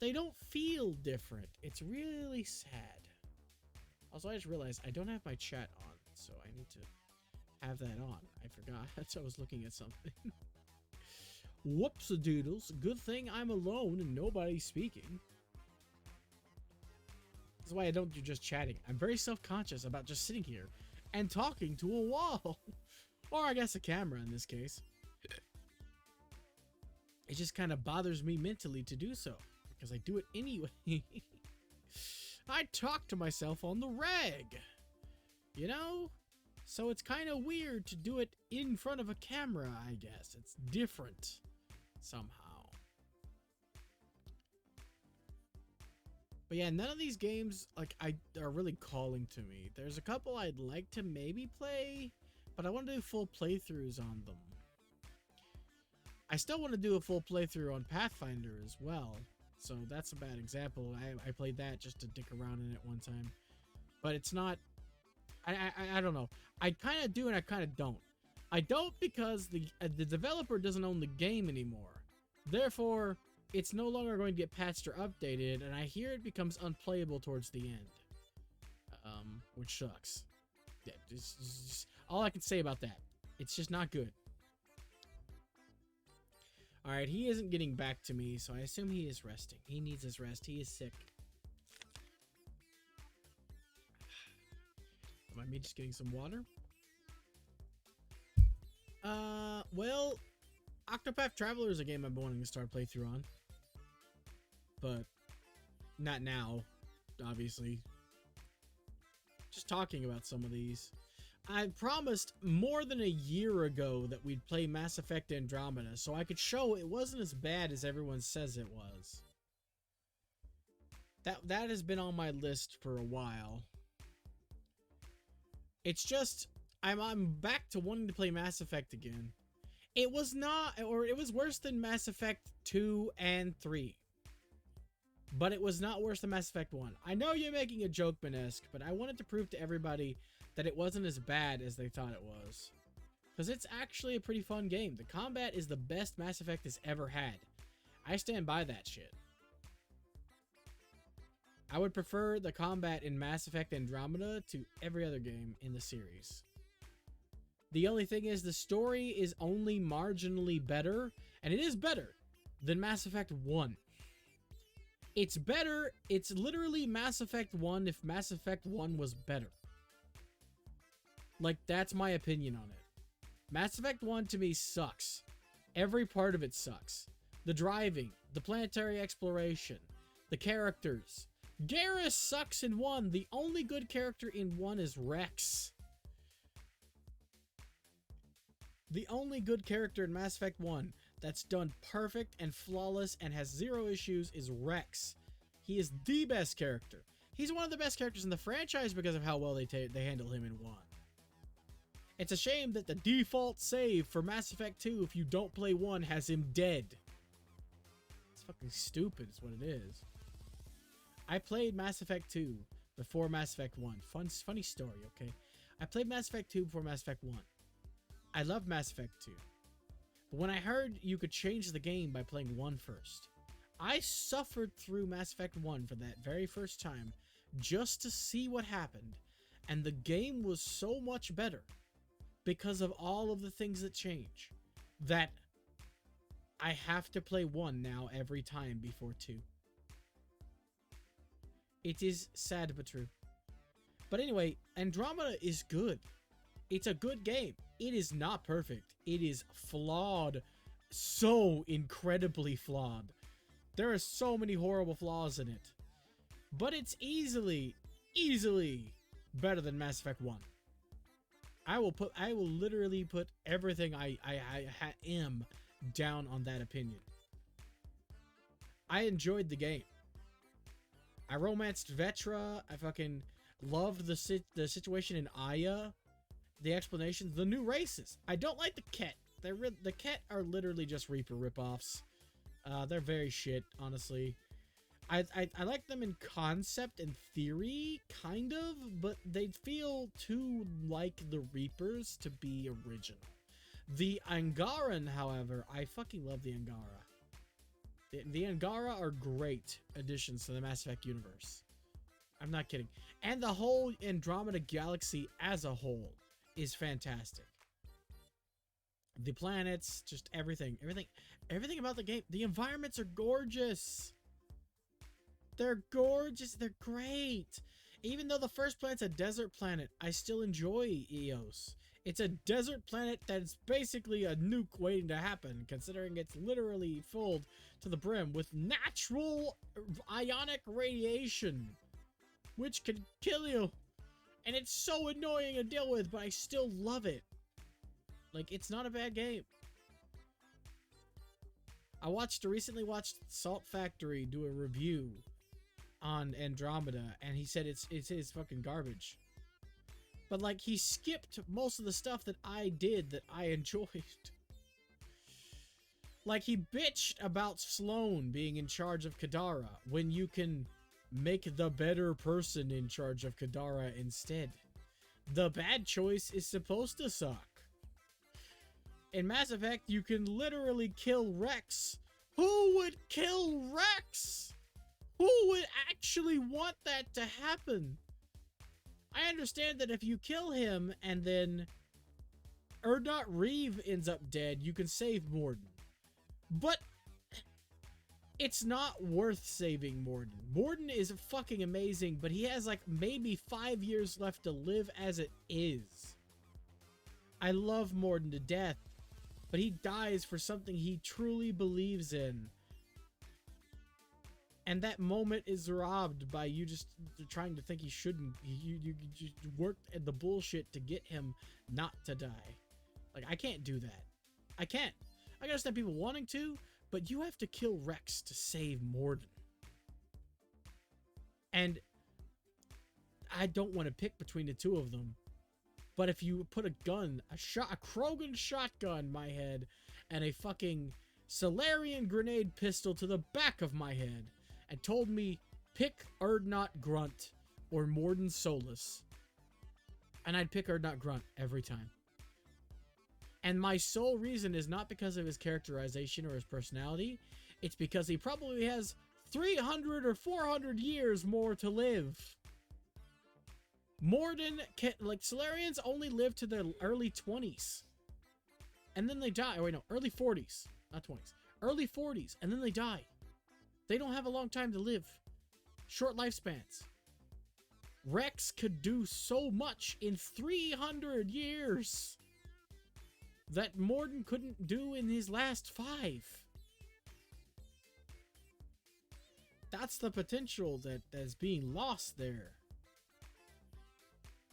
They don't feel different. It's really sad. Also, I just realized I don't have my chat on, so I need to have that on. I forgot. I was looking at something. Whoops-a-doodles. Good thing I'm alone and nobody's speaking. That's why I don't do just chatting. I'm very self-conscious about just sitting here and talking to a wall. Or I guess a camera in this case. It just kind of bothers me mentally to do so, because because I do it anyway. I talk to myself on the reg, you know? So it's kind of weird to do it in front of a camera, I guess. It's different somehow. But yeah, none of these games are really calling to me. There's a couple I'd like to maybe play, but I want to do full playthroughs on them. I still want to do a full playthrough on Pathfinder as well. So that's a bad example. I played that just to dick around in it one time. But it's not... I don't know. I kind of do and I kind of don't. I don't because the developer doesn't own the game anymore. Therefore, it's no longer going to get patched or updated, and I hear it becomes unplayable towards the end. Which sucks. Yeah, just all I can say about that. It's just not good. Alright, he isn't getting back to me, so I assume he is resting. He needs his rest. He is sick. Am I me just getting some water? Well, Octopath Traveler is a game I've been wanting to start a playthrough on. But not now, obviously. Just talking about some of these. I promised more than a year ago that we'd play Mass Effect Andromeda, so I could show it wasn't as bad as everyone says it was. That has been on my list for a while. It's just I'm back to wanting to play Mass Effect again. It was not, or it was worse than Mass Effect 2 and 3. But it was not worse than Mass Effect 1. I know you're making a joke, Benesque, but I wanted to prove to everybody that it wasn't as bad as they thought it was. Because it's actually a pretty fun game. The combat is the best Mass Effect has ever had. I stand by that shit. I would prefer the combat in Mass Effect Andromeda to every other game in the series. The only thing is the story is only marginally better, and it is better than Mass Effect 1. It's better, it's literally Mass Effect 1 if Mass Effect 1 was better. Like, that's my opinion on it. Mass Effect 1 to me sucks. Every part of it sucks. The driving, the planetary exploration, the characters. Garrus sucks in 1. The only good character in 1 is Rex. The only good character in Mass Effect 1 that's done perfect and flawless and has zero issues is Rex. He is the best character. He's one of the best characters in the franchise because of how well they handle him in 1. It's a shame that the default save for Mass Effect 2 if you don't play 1 has him dead. It's fucking stupid is what it is. I played Mass Effect 2 before Mass Effect 1. Funny story, okay? I played Mass Effect 2 before Mass Effect 1. I love Mass Effect 2. But when I heard you could change the game by playing 1 first, I suffered through Mass Effect 1 for that very first time just to see what happened, and the game was so much better because of all of the things that change that I have to play 1 now every time before 2. It is sad but true. But anyway, Andromeda is good. It's a good game. It is not perfect. It is flawed. So incredibly flawed. There are so many horrible flaws in it. But it's easily better than Mass Effect 1. I will literally put everything I am down on that opinion. I enjoyed the game. I romanced Vetra. I fucking loved the situation in Aya. The explanations, the new races. I don't like the Ket. The Ket are literally just Reaper ripoffs. They're very shit, honestly. I like them in concept and theory, kind of, but they feel too like the Reapers to be original. The Angaran, however, I fucking love the Angara. The Angara are great additions to the Mass Effect universe. I'm not kidding. And the whole Andromeda galaxy as a whole is fantastic. The planets, just everything about the game. The environments are gorgeous. They're gorgeous. They're great. Even though the first planet's a desert planet, I still enjoy Eos. It's a desert planet that's basically a nuke waiting to happen, considering it's literally filled to the brim with natural ionic radiation, which can kill you. And it's so annoying to deal with, but I still love it. Like, it's not a bad game. I recently watched Salt Factory do a review on Andromeda, and he said it's fucking garbage. But, like, he skipped most of the stuff that I did that I enjoyed. Like, he bitched about Sloane being in charge of Kadara when you can make the better person in charge of Kadara instead. The bad choice is supposed to suck. In Mass Effect, you can literally kill Rex. Who would kill Rex? Who would actually want that to happen? I understand that if you kill him and then Erdnot Reeve ends up dead, you can save Morden. But it's not worth saving Morden. Morden is fucking amazing, but he has like maybe 5 years left to live as it is. I love Morden to death, but he dies for something he truly believes in. And that moment is robbed by you just trying to think he shouldn't. You just worked at the bullshit to get him not to die. Like, I can't do that. I can't. I understand people wanting to, but you have to kill Rex to save Morden. And I don't want to pick between the two of them. But if you put a Krogan shotgun in my head and a fucking Solarian grenade pistol to the back of my head and told me, pick Erdnot Grunt or Morden Solus, and I'd pick Erdnot Grunt every time. And my sole reason is not because of his characterization or his personality. It's because he probably has 300 or 400 years more to live. Morden, like, Solarians only live to their early 20s. And then they die. Oh, wait, no. Early 40s. Not 20s. Early 40s. And then they die. They don't have a long time to live. Short lifespans. Rex could do so much in 300 years that Morden couldn't do in his last 5. That's the potential that is being lost there.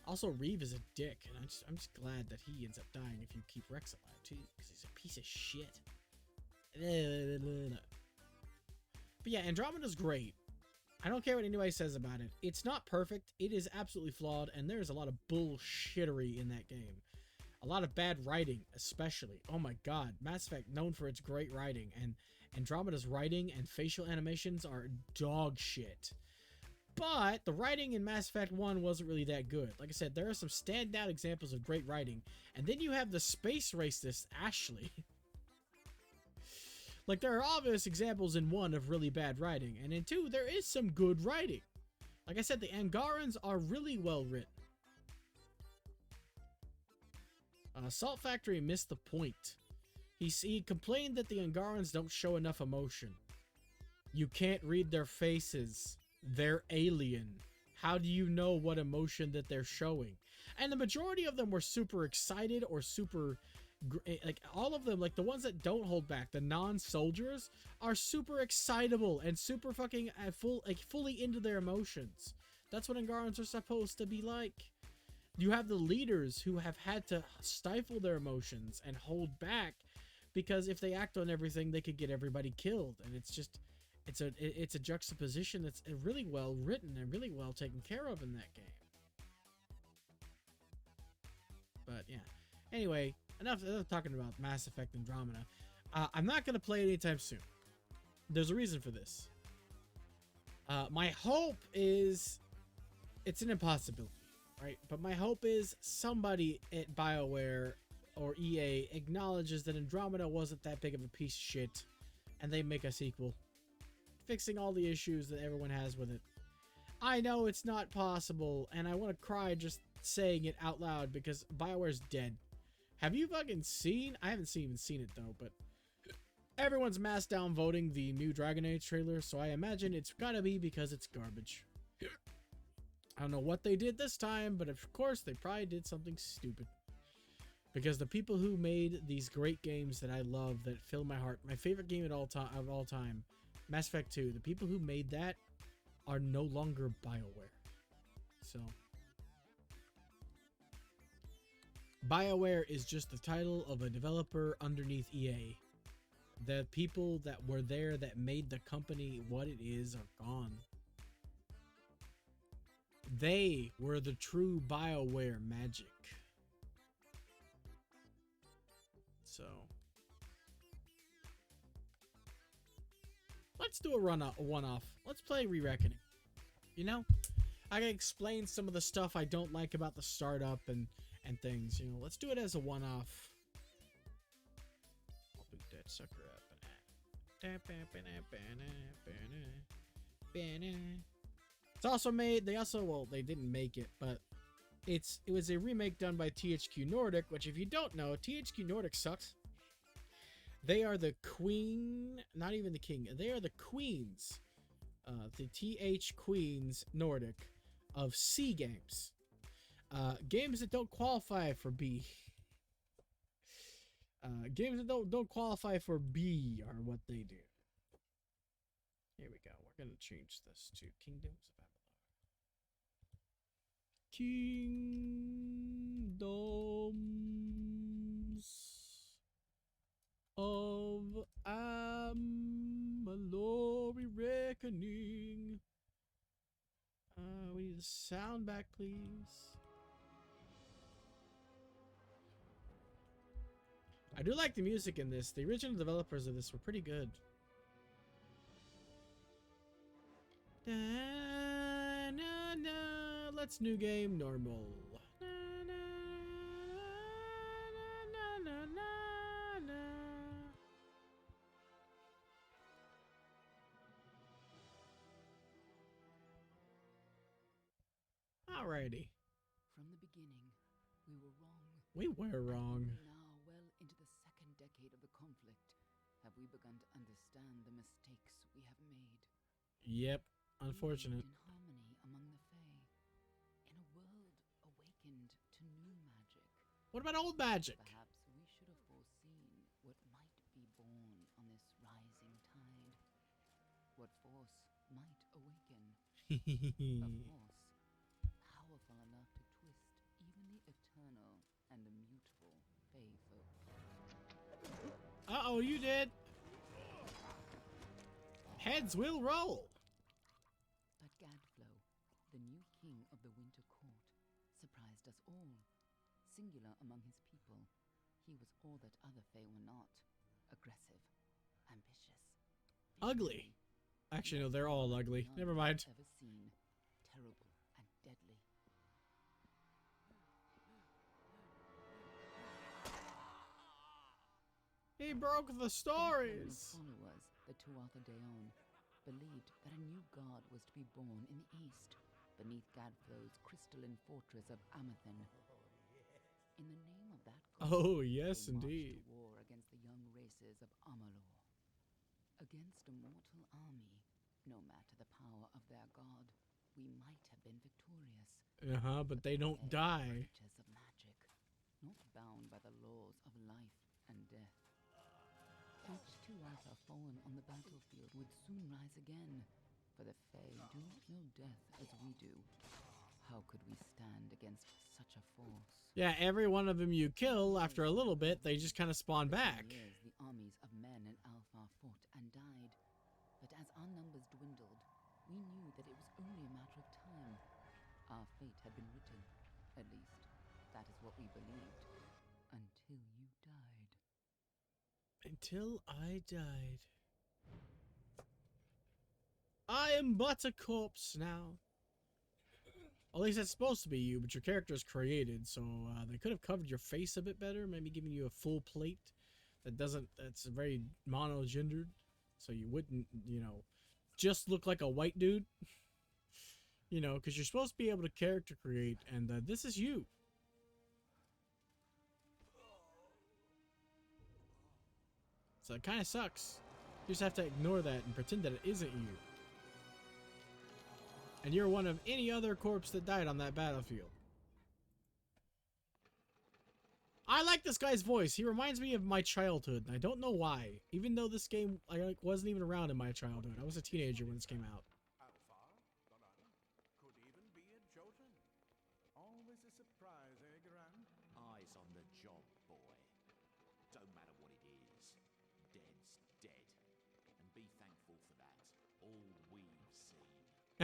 Also, Reeve is a dick, and I'm just glad that he ends up dying if you keep Rex alive too, because he's a piece of shit. But yeah, Andromeda's great. I don't care what anybody says about it. It's not perfect. It is absolutely flawed, and there's a lot of bullshittery in that game. A lot of bad writing, especially. Oh my god. Mass Effect, known for its great writing, and Andromeda's writing and facial animations are dog shit. But the writing in Mass Effect 1 wasn't really that good. Like I said, there are some standout examples of great writing, and then you have the space racist Ashley. Like, there are obvious examples in 1 of really bad writing, and in 2, there is some good writing. Like I said, the Angarans are really well written. Salt Factory missed the point. He complained that the Angarans don't show enough emotion. You can't read their faces. They're alien. How do you know what emotion that they're showing? And the majority of them were super excited or super... like, all of them, like, the ones that don't hold back, the non-soldiers, are super excitable and super fucking fully into their emotions. That's what Angarans are supposed to be like. You have the leaders who have had to stifle their emotions and hold back, because if they act on everything, they could get everybody killed. And it's just, it's a juxtaposition that's really well written and really well taken care of in that game. But yeah. Anyway, enough talking about Mass Effect Andromeda. I'm not going to play it anytime soon. There's a reason for this. My hope is... it's an impossibility, right? But my hope is somebody at BioWare or EA acknowledges that Andromeda wasn't that big of a piece of shit, and they make a sequel, fixing all the issues that everyone has with it. I know it's not possible, and I want to cry just saying it out loud, because BioWare's dead. Have you fucking seen... I haven't even seen it, though, but everyone's mass downvoting the new Dragon Age trailer, so I imagine it's gotta be because it's garbage. I don't know what they did this time, but of course they probably did something stupid. Because the people who made these great games that I love, that fill my heart, my favorite game of all time, Mass Effect 2, the people who made that are no longer BioWare. So, BioWare is just the title of a developer underneath EA. The people that were there that made the company what it is are gone. They were the true BioWare magic. So, let's do a one-off. Let's play Re-Reckoning. You know, I can explain some of the stuff I don't like about the startup and things. You know, let's do it as a one-off. I'll boot that sucker up. It's also made. They didn't make it, but it was a remake done by THQ Nordic. Which, if you don't know, THQ Nordic sucks. They are the queen, not even the king. They are the queens, the TH Queens Nordic of C games. Games that don't qualify for B. Games that don't qualify for B are what they do. Here we go. We're gonna change this to Kingdoms of Amalur Reckoning. We need the sound back, please. I do like the music in this. The original developers of this were pretty good. Na, na, na. Let's new game normal. Na, na, na, na, na, na. Alrighty. From the beginning, we were wrong. We were wrong. Now, well into the second decade of the conflict, have we begun to understand the mistakes we have made. Yep. We Unfortunate. lived in harmony among the Fae, in a world awakened to new magic. What about old magic? Perhaps we should have foreseen what might be born on this rising tide. What force might awaken. A force powerful enough to twist even the eternal and immutable Fae folk. Uh-oh, you did. Heads will roll. But Gadflow, the new king of the Winter Court, surprised us all. Singular among his people, he was all that other Fae were not. Aggressive, ambitious, Ugly. visionary, Actually, no, they're all ugly. beyond Never what mind. I've ever seen, terrible and deadly. He broke the Gadflow and stories. his followers, the Tuatha Deon, believed that a new god was to be born in the east, beneath Gadflow's crystalline fortress of Amathen. In the name of that god, Oh, yes, they marched indeed. to war against the young races of Amalur. Against a mortal army, no matter the power of their god, we might have been victorious. Uh-huh, but they don't die. Creatures of magic, not bound by the laws of life and death. Each Tuatha fallen on the battlefield would soon rise again, for the Fae do not know death as we do. How could we stand against such a force? Yeah, every one of them you kill, after a little bit, they just kind of spawn For back. years, the armies of men and Alpha fought and died. But as our numbers dwindled, we knew that it was only a matter of time. Our fate had been written. At least, that is what we believed. Until you died. Until I died. I am but a corpse now. At least that's supposed to be you, but your character is created, so they could have covered your face a bit better, maybe giving you a full plate that's very mono-gendered, so you wouldn't, you know, just look like a white dude. You know, because you're supposed to be able to character create, and this is you. So it kind of sucks. You just have to ignore that and pretend that it isn't you. And you're one of any other corpse that died on that battlefield. I like this guy's voice. He reminds me of my childhood, and I don't know why. Even though this game wasn't even around in my childhood. I was a teenager when this came out. Could even be a Jotun. Always a surprise, eh, Gran? Eyes on the job, boy. Don't matter what it is. Dead's dead. And be thankful for that. All we've seen.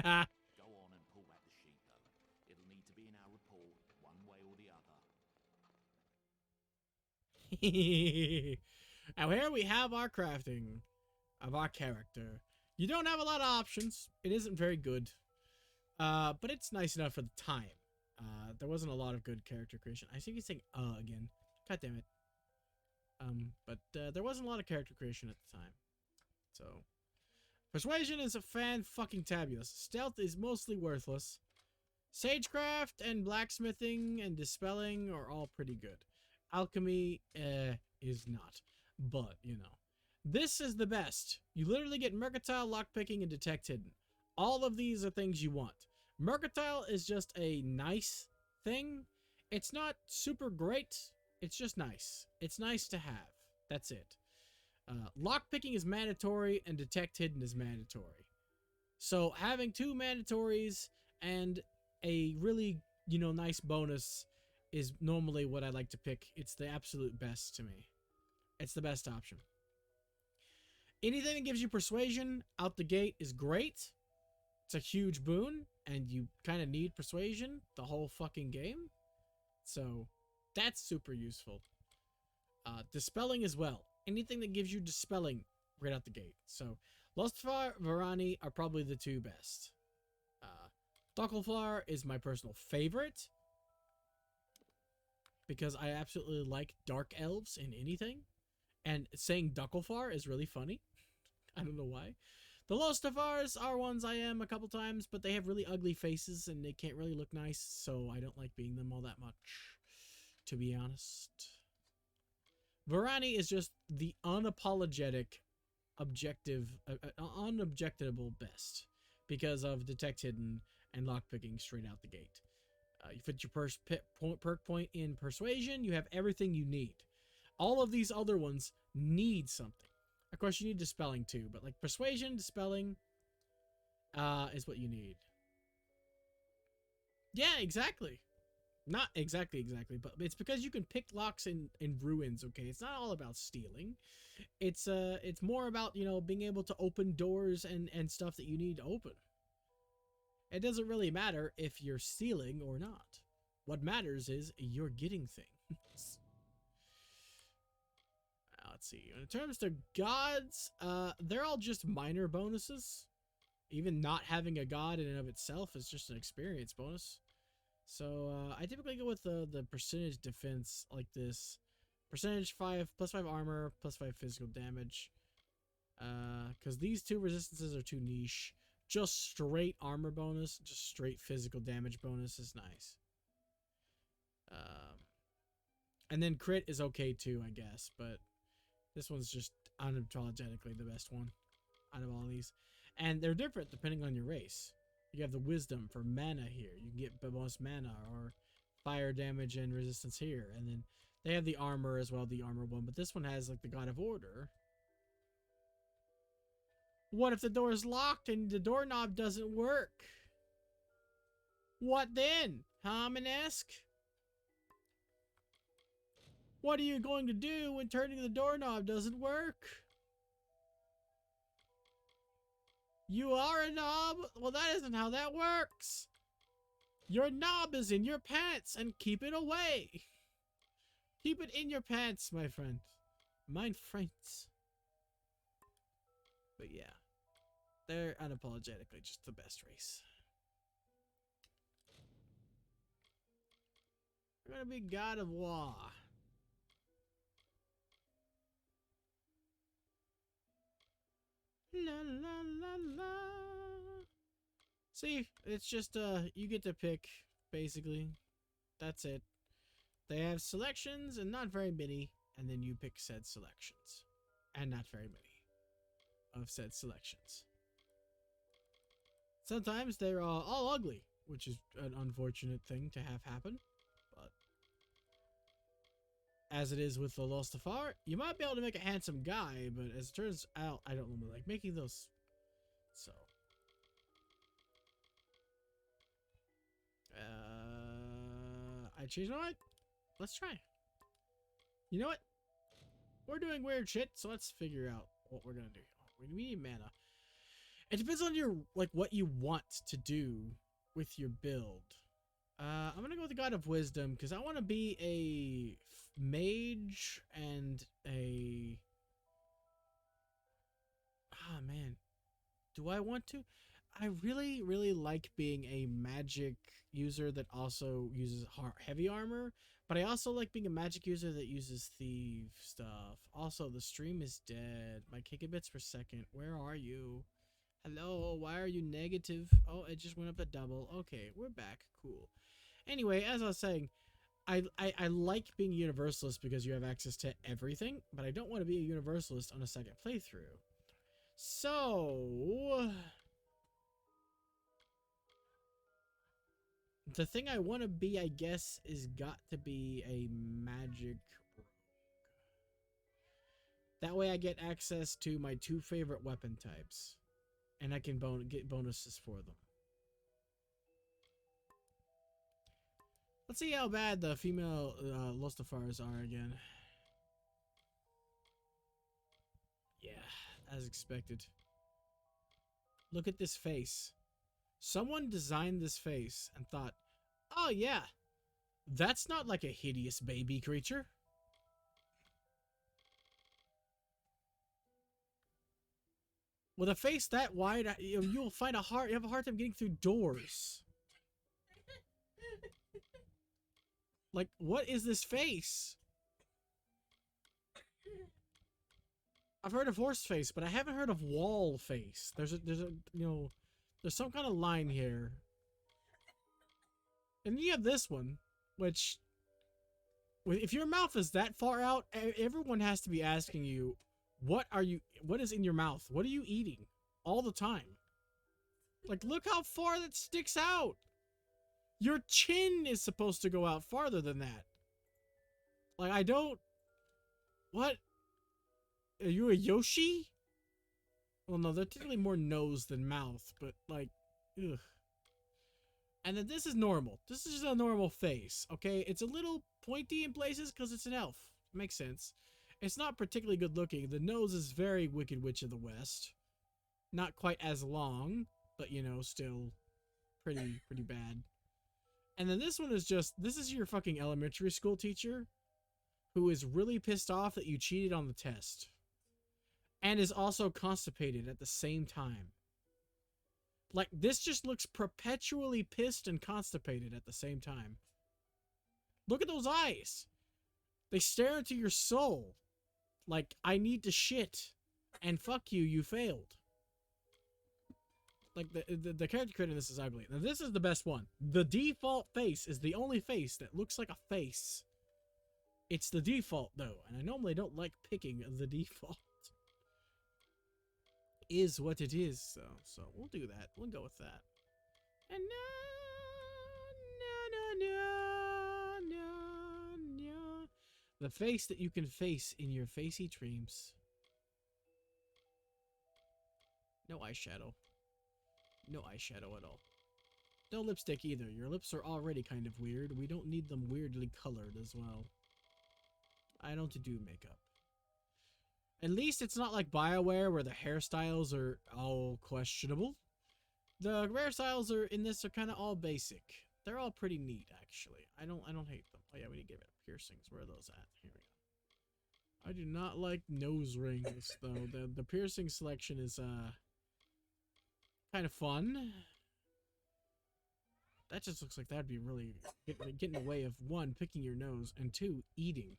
Go on and pull back the sheet, though. It'll need to be in our report, one way or the other. Now here we have our crafting of our character. You don't have a lot of options. It isn't very good. But it's nice enough for the time. There wasn't a lot of good character creation. I see you saying again. God damn it. But there wasn't a lot of character creation at the time. So persuasion is a fan-fucking-tabulous. Stealth is mostly worthless. Sagecraft and blacksmithing and dispelling are all pretty good. Alchemy is not. But, you know. This is the best. You literally get mercantile, lockpicking, and detect hidden. All of these are things you want. Mercantile is just a nice thing. It's not super great. It's just nice. It's nice to have. That's it. Lockpicking is mandatory and detect hidden is mandatory. So having two mandatories and a really, you know, nice bonus is normally what I like to pick. It's the absolute best to me. It's the best option. Anything that gives you persuasion out the gate is great. It's a huge boon, and you kind of need persuasion the whole fucking game. So that's super useful. Dispelling as well. Anything that gives you dispelling right out the gate. So Lustfar, Varani are probably the two best. Duckleflar is my personal favorite, because I absolutely like dark elves in anything. And saying Ducklefar is really funny. I don't know why. The Lostafars are ones I am a couple times, but they have really ugly faces and they can't really look nice, so I don't like being them all that much, to be honest. Varani is just the unapologetic, unobjectable best because of detect hidden and lockpicking straight out the gate. You fit your perk point in persuasion, you have everything you need. All of these other ones need something. Of course, you need dispelling too, but like persuasion, dispelling is what you need. Yeah, exactly. Not exactly, but it's because you can pick locks in ruins, okay? It's not all about stealing. It's more about, you know, being able to open doors and stuff that you need to open. It doesn't really matter if you're stealing or not. What matters is you're getting things. Let's see. In terms of gods, they're all just minor bonuses. Even not having a god in and of itself is just an experience bonus. So I typically go with the percentage defense like this. Percentage 5, +5 armor, +5 physical damage. Because these two resistances are too niche. Just straight armor bonus, just straight physical damage bonus is nice. And then crit is okay too, I guess, but this one's just unapologetically the best one out of all of these. And they're different depending on your race. You have the wisdom for mana here. You can get bonus mana or fire damage and resistance here. And then they have the armor as well, the armor one. But this one has like the God of Order. What if the door is locked and the doorknob doesn't work? What then? Haminesque? What are you going to do when turning the doorknob doesn't work? You are a knob? Well, that isn't how that works. Your knob is in your pants and keep it away. Keep it in your pants, my friend. My friends. But yeah. They're unapologetically just the best race. We're gonna be God of War. La la la la. See, it's just you get to pick, basically. That's it. They have selections and not very many, and then you pick said selections. And not very many of said selections. Sometimes they're all ugly, which is an unfortunate thing to have happen, but as it is with the Lostafar, you might be able to make a handsome guy, but as it turns out, I don't normally like making those. So, I changed my mind. Let's try. You know what? We're doing weird shit, so let's figure out what we're gonna do. We need mana. It depends on your, like, what you want to do with your build. I'm gonna go with the God of Wisdom, because I want to be a mage and a... Ah, man. Do I want to? I really, really like being a magic user that also uses heavy armor, but I also like being a magic user that uses thief stuff. Also, the stream is dead. My gigabits per second. Where are you? Hello? Why are you negative? Oh, it just went up a double. Okay, we're back. Cool. Anyway, as I was saying, I like being a universalist because you have access to everything, but I don't want to be a universalist on a second playthrough. So... the thing I want to be, I guess, is got to be a magic rogue. That way I get access to my 2 favorite weapon types. And I can get bonuses for them. Let's see how bad the female Lostafars are again. Yeah, as expected. Look at this face. Someone designed this face and thought, oh yeah, that's not like a hideous baby creature. With a face that wide, you'll find you have a hard time getting through doors. Like, what is this face? I've heard of horse face, but I haven't heard of wall face. There's some kind of line here. And you have this one, which, if your mouth is that far out, everyone has to be asking you, what is in your mouth? What are you eating? All the time. Like, look how far that sticks out. Your chin is supposed to go out farther than that. Like, what? Are you a Yoshi? Well, no, they're typically more nose than mouth, but, like, ugh. And then this is normal. This is just a normal face, okay? It's a little pointy in places because it's an elf. Makes sense. It's not particularly good looking. The nose is very Wicked Witch of the West. Not quite as long, but, still pretty bad. And then this one is this is your fucking elementary school teacher who is really pissed off that you cheated on the test. And is also constipated at the same time. Like, this just looks perpetually pissed and constipated at the same time. Look at those eyes. They stare into your soul. Like, I need to shit. And fuck you, you failed. Like, the character creator in this is ugly. Now, this is the best one. The default face is the only face that looks like a face. It's the default, though. And I normally don't like picking the default. Is what it is, so we'll do that. We'll go with that. And no. The face that you can face in your facey dreams. No eyeshadow. No eyeshadow at all. No lipstick either. Your lips are already kind of weird. We don't need them weirdly colored as well. I don't do makeup. At least it's not like BioWare where the hairstyles are all questionable. The hairstyles in this are kind of all basic. They're all pretty neat, actually. I don't hate them. Oh yeah, we need to get rid of piercings. Where are those at? Here we go. I do not like nose rings though. The piercing selection is kind of fun. That just looks like that'd be really get in the way of 1, picking your nose, and 2, eating.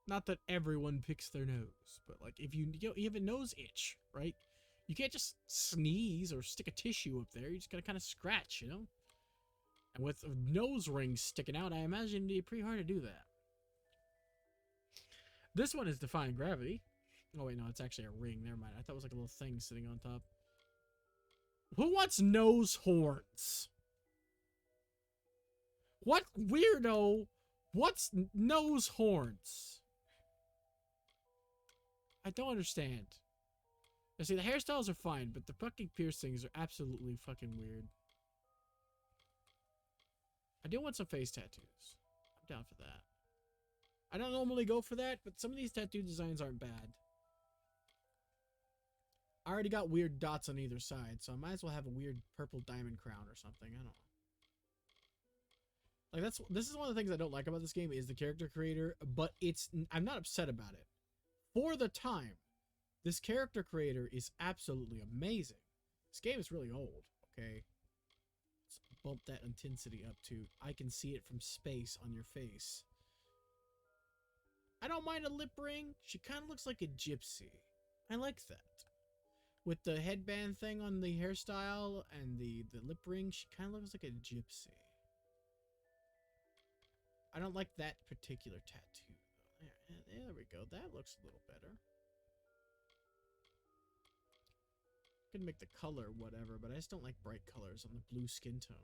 Not that everyone picks their nose, but like if you have a nose itch, right? You can't just sneeze or stick a tissue up there. You just gotta kind of scratch, And with nose rings sticking out, I imagine it'd be pretty hard to do that. This one is Defying Gravity. Oh wait, no, it's actually a ring. Never mind. I thought it was like a little thing sitting on top. Who wants nose horns? What weirdo? What's nose horns? I don't understand. Now see, the hairstyles are fine, but the fucking piercings are absolutely fucking weird. I do want some face tattoos. I'm down for that. I don't normally go for that, but some of these tattoo designs aren't bad. I already got weird dots on either side, so I might as well have a weird purple diamond crown or something. I don't know. Like, this is one of the things I don't like about this game is the character creator, but I'm not upset about it. For the time, this character creator is absolutely amazing. This game is really old, okay? Let's bump that intensity up to I can see it from space on your face. I don't mind a lip ring. She kind of looks like a gypsy. I like that. With the headband thing on the hairstyle and the lip ring, she kind of looks like a gypsy. I don't like that particular tattoo, though. There we go. That looks a little better. Could make the color whatever, but I just don't like bright colors on the blue skin tone.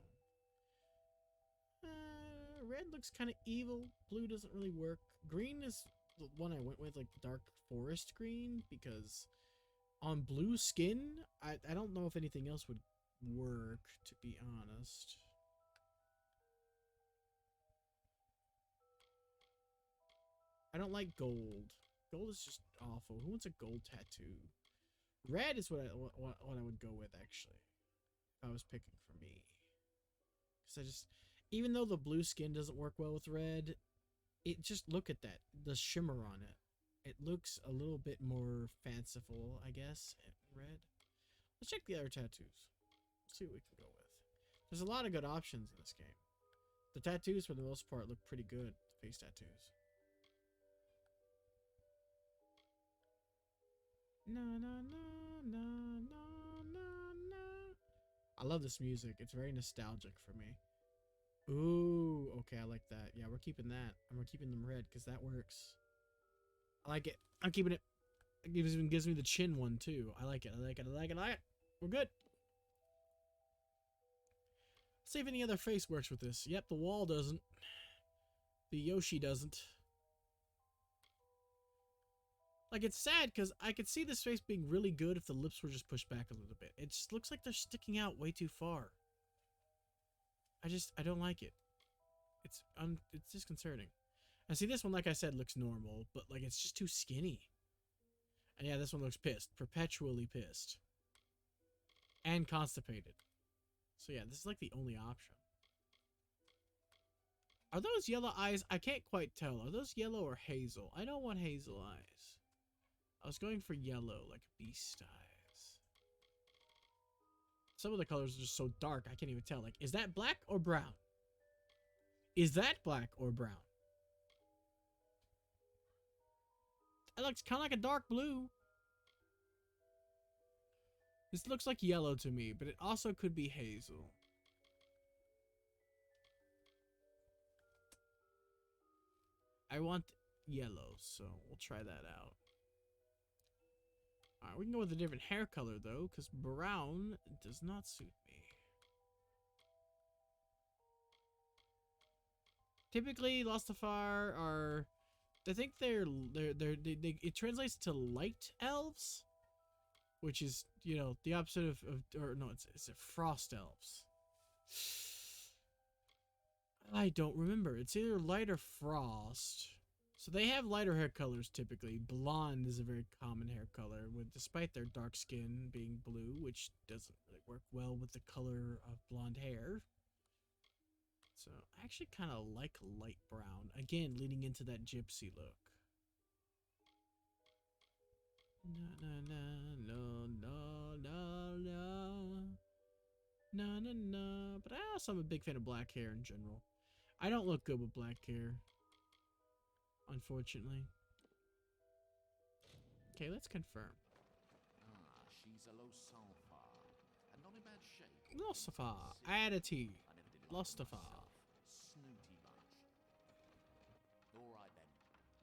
Red looks kind of evil. Blue doesn't really work. Green is the one I went with, like dark forest green, because on blue skin, I don't know if anything else would work, to be honest. I don't like gold. Gold is just awful. Who wants a gold tattoo? Red is what I would go with, actually, if I was picking for me. Because even though the blue skin doesn't work well with red, look at that, the shimmer on it. It looks a little bit more fanciful, I guess, red. Let's check the other tattoos. Let's see what we can go with. There's a lot of good options in this game. The tattoos, for the most part, look pretty good, the face tattoos. Na na na na na na na. I love this music. It's very nostalgic for me. Ooh, okay, I like that. Yeah, we're keeping that. And we're keeping them red because that works. I like it. I'm keeping it. It even gives me the chin one too. I like it. I like it. I like it. I like it. We're good. Let's see if any other face works with this. Yep, the wall doesn't. The Yoshi doesn't. Like, it's sad because I could see this face being really good if the lips were just pushed back a little bit. It just looks like they're sticking out way too far. I don't like it. It's disconcerting. And see, this one, like I said, looks normal, but like it's just too skinny. And yeah, this one looks pissed. Perpetually pissed. And constipated. So yeah, this is like the only option. Are those yellow eyes? I can't quite tell. Are those yellow or hazel? I don't want hazel eyes. I was going for yellow, like beast eyes. Some of the colors are just so dark, I can't even tell. Like, is that black or brown? Is that black or brown? It looks kind of like a dark blue. This looks like yellow to me, but it also could be hazel. I want yellow, so we'll try that out. Alright, we can go with a different hair color, though, because brown does not suit me. Typically, Lostafar are... I think it translates to light elves, which is, you know, the opposite of or no, it's frost elves. I don't remember. It's either light or frost. So they have lighter hair colors typically. Blonde is a very common hair color, despite their dark skin being blue, which doesn't really work well with the color of blonde hair. So I actually kind of like light brown. Again, leading into that gypsy look. Na na na no no no no na na na. But I also am a big fan of black hair in general. I don't look good with black hair, unfortunately. Okay, let's confirm. Ah, she's a Lostafar, and not in bad shape. Lostafar, add a T. I never did like Lostafar. myself. Snooty bunch. All right then,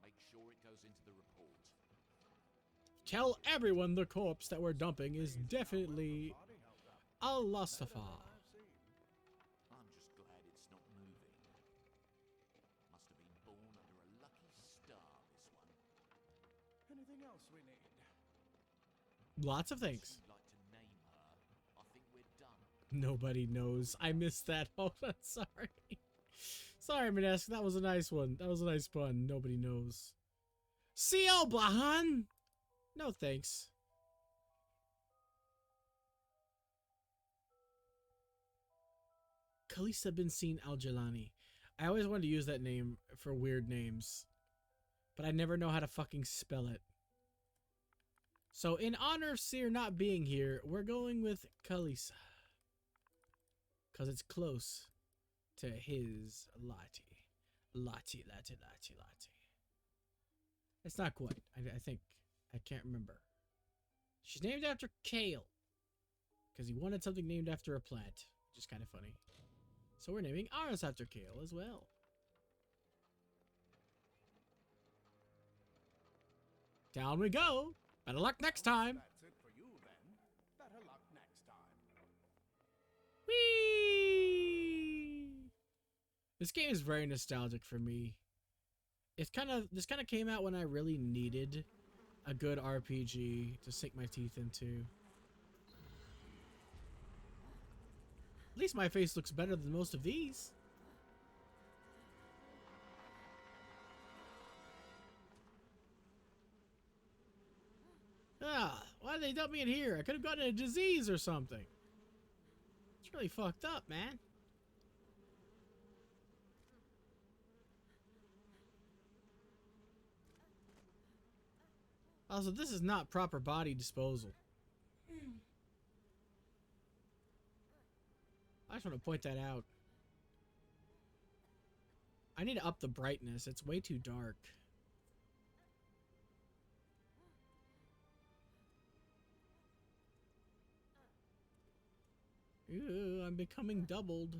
make sure it goes into the report. Tell everyone the corpse that we're dumping is definitely a Lostafar. I'm just glad it's not moving. Lots of things. Would you like to name her? I think we're done. Nobody knows. I missed that. Hold on, sorry. Sorry, Minesk. That was a nice one. That was a nice pun. Nobody knows. C.O. Blahan? No thanks. Khalisa bin Seen Al-Jalani. I always wanted to use that name for weird names, but I never know how to fucking spell it. So in honor of Seer not being here, we're going with Khalisa. Because it's close to his Lati. Lati. It's not quite. I think. I can't remember. She's named after Kale. Because he wanted something named after a plant. Which is kind of funny. So we're naming ours after Kale as well. Down we go. Better luck next time. That's it for you then. Better luck next time. Whee! This game is very nostalgic for me. This kind of came out when I really needed a good RPG to sink my teeth into. At least my face looks better than most of these. Ah, why did they dump me in here? I could have gotten a disease or something. It's really fucked up, man. Also, this is not proper body disposal. I just want to point that out. I need to up the brightness. It's way too dark. Ew, I'm becoming doubled.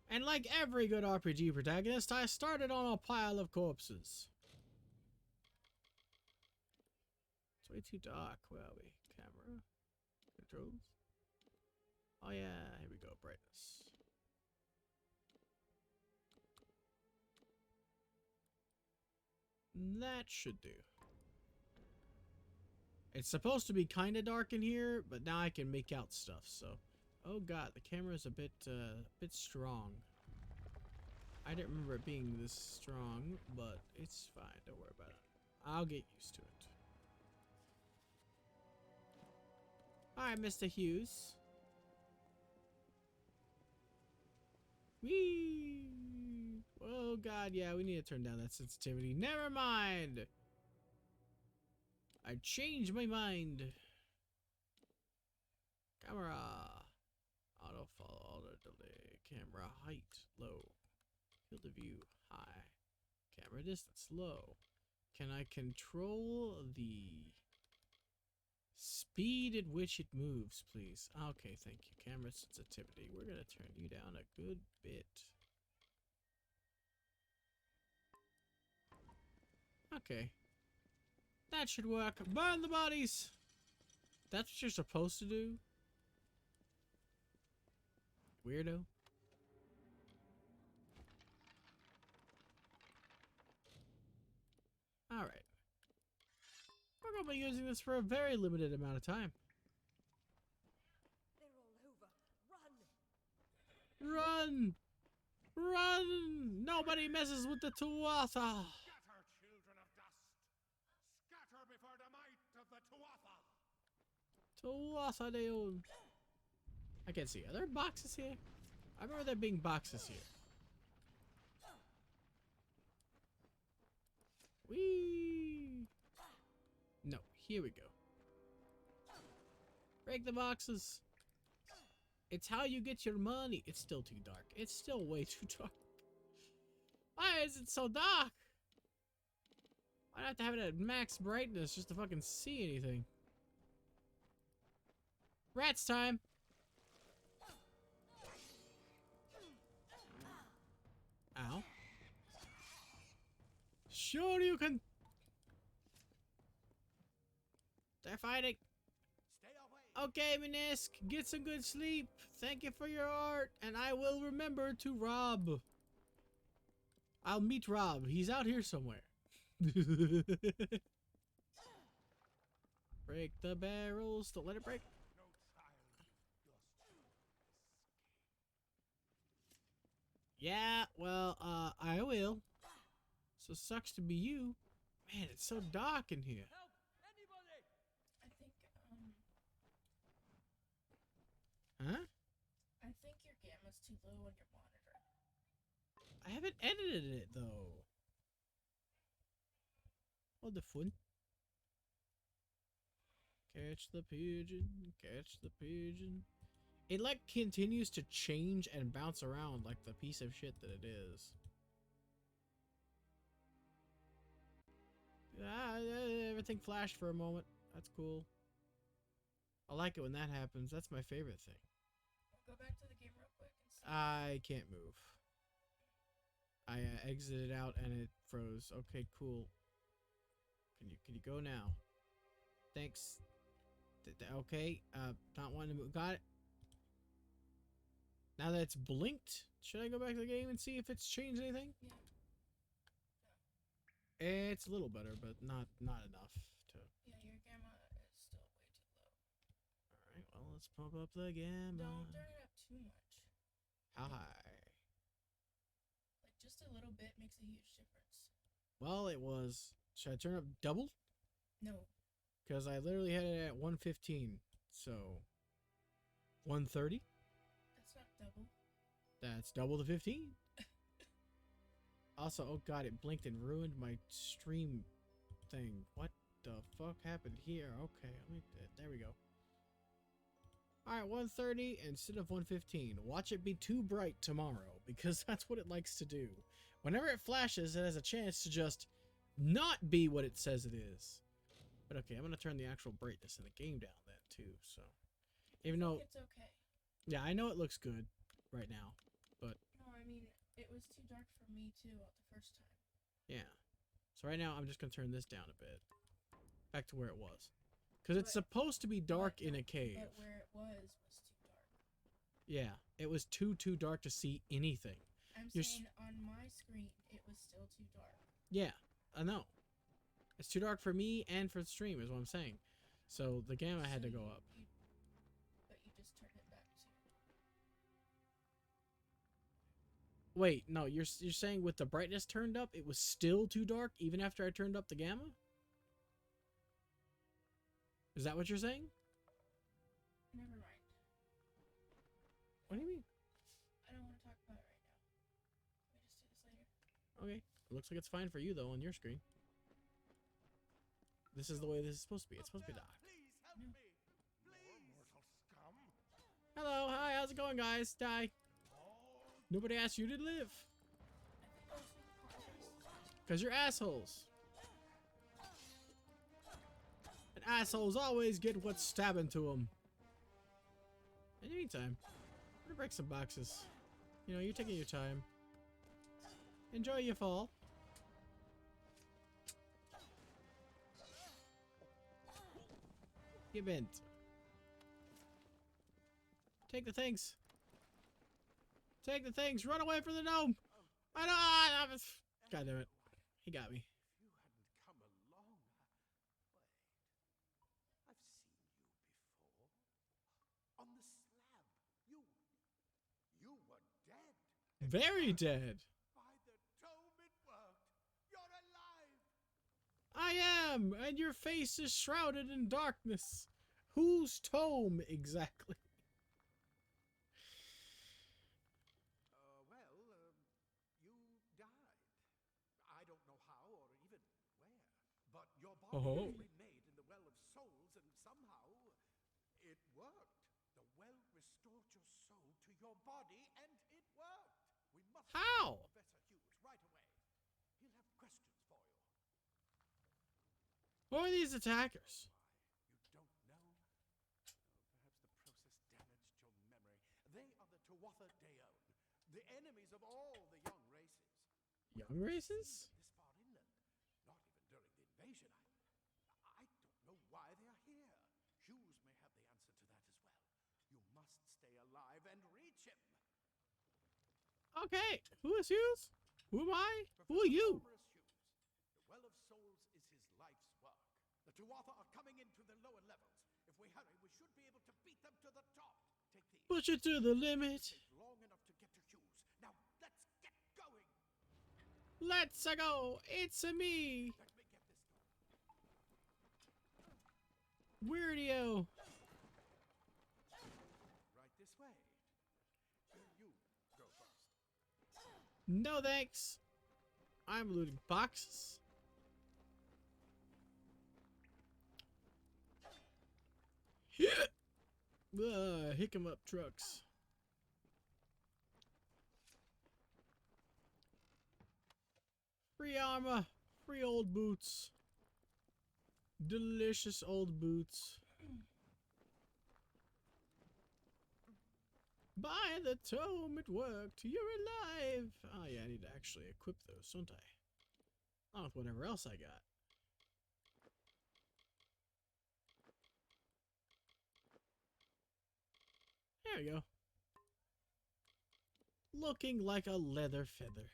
And like every good RPG protagonist, I started on a pile of corpses. It's way too dark. Where are we? Camera? Controls? Oh yeah, here we go. Brightness. That should do. It's supposed to be kind of dark in here, but now I can make out stuff, so... Oh god, the camera's a bit strong. I didn't remember it being this strong, but it's fine. Don't worry about it. I'll get used to it. Alright, Mr. Hughes. Whee! Oh god, yeah, we need to turn down that sensitivity. Never mind! I changed my mind. Camera. Auto follow, auto delay. Camera height, low. Field of view, high. Camera distance, low. Can I control the speed at which it moves, please? Okay, thank you. Camera sensitivity. We're gonna turn you down a good bit. Okay. That should work. Burn the bodies! That's what you're supposed to do? Weirdo. Alright. We're gonna be using this for a very limited amount of time. They're all over. Run! Run! Run! Nobody messes with the Tuatha! Scatter, children of dust! Scatter before the might of the Tuatha! Tuatha de un. I can't see. Are there boxes here? I remember there being boxes here. Whee! No, here we go. Break the boxes. It's how you get your money. It's still too dark. It's still way too dark. Why is it so dark? I have to have it at max brightness just to fucking see anything. Rats time. Ow. Sure you can. They're fighting. Stay away! Okay, Minisk, get some good sleep. Thank you for your art, and I will remember to rob. I'll meet Rob. He's out here somewhere. Break the barrels. Don't let it break. Yeah, well, I will. So sucks to be you. Man, it's so dark in here. I think, Huh? I think your gamma's too low on your monitor. I haven't edited it, though. What the fun? Catch the pigeon, catch the pigeon. It, like, continues to change and bounce around like the piece of shit that it is. Everything flashed for a moment. That's cool. I like it when that happens. That's my favorite thing. We'll go back to the game real quick and see. I can't move. I exited out and it froze. Okay, cool. Can you go now? Thanks. Okay. Not wanting to move. Got it. Now that it's blinked, should I go back to the game and see if it's changed anything? Yeah. It's a little better, but not enough to. Yeah, your gamma is still way too low. All right. Well, let's pump up the gamma. Don't turn it up too much. How high? Like just a little bit makes a huge difference. Well, it was. Should I turn up double? No. Because I literally had it at 115. So 130. That's not double. That's double the 15. Also, oh god, it blinked and ruined my stream thing. What the fuck happened here? Okay, there we go. Alright, 130 instead of 115. Watch it be too bright tomorrow, because that's what it likes to do. Whenever it flashes, it has a chance to just not be what it says it is. But okay, I'm going to turn the actual brightness in the game down then, too, so. Even though, It's okay. yeah, I know it looks good right now, but. No, I mean, it was too dark for me too the first time. Yeah. So right now, I'm just going to turn this down a bit. Back to where it was. Because it's supposed to be dark in a cave. But where it was too dark. Yeah. It was too dark to see anything. I'm saying on my screen, it was still too dark. Yeah, I know. It's too dark for me and for the stream is what I'm saying. So the gamma had to go up. But you just turned it back to. Wait, no, you're saying with the brightness turned up, it was still too dark even after I turned up the gamma? Is that what you're saying? Never mind. What do you mean? I don't want to talk about it right now. Let me just do this later. Okay. It looks like it's fine for you though on your screen. This is the way this is supposed to be. It's supposed to be dark. Please help me. Please. Mortal scum. Hello, hi, how's it going, guys? Die. Nobody asked you to live. Because you're assholes. And assholes always get what's stabbing to them. In the meantime, I'm gonna break some boxes. You know, you're taking your time. Enjoy your fall. Get bent. Take the things. Take the things. Run away from the gnome. I know. God damn it. He got me. If you hadn't come along. Wait. I've seen you before. On the slab. You were dead. Very dead. By the tome it worked. You're alive. I am, and your face is shrouded in darkness. Whose tome exactly? You died. I don't know how or even where, but your body Oh. was remade in the Well of Souls, and somehow it worked. The well restored your soul to your body, and it worked. We must How? see Professor Hughes right away. He'll have questions for you. Who are these attackers? You don't know? Perhaps the process damaged your memory. They are the Tuatha Deon, the enemies of all the young races. Young races? This far inland, not even during the invasion. I don't know why they are here. Hughes may have the answer to that as well. You must stay alive and reach him. Okay, who is Hughes? Who am I? Who are you? Horace Hughes, the Well of Souls are coming into the lower levels. If we hurry, we should be able to beat them to the top. Take these. Push it to the limit. Take long enough to get to Hughes. Now, let's get going. Let's go. It's a me. Let me get this going. Weirdio. Right this way. You go first. No thanks. I'm looting boxes. Hick 'em up trucks. Free armor. Free old boots. Delicious old boots. By the tome, it worked. You're alive. Oh yeah, I need to actually equip those, don't I? Along with whatever else I got. There we go. Looking like a leather feather.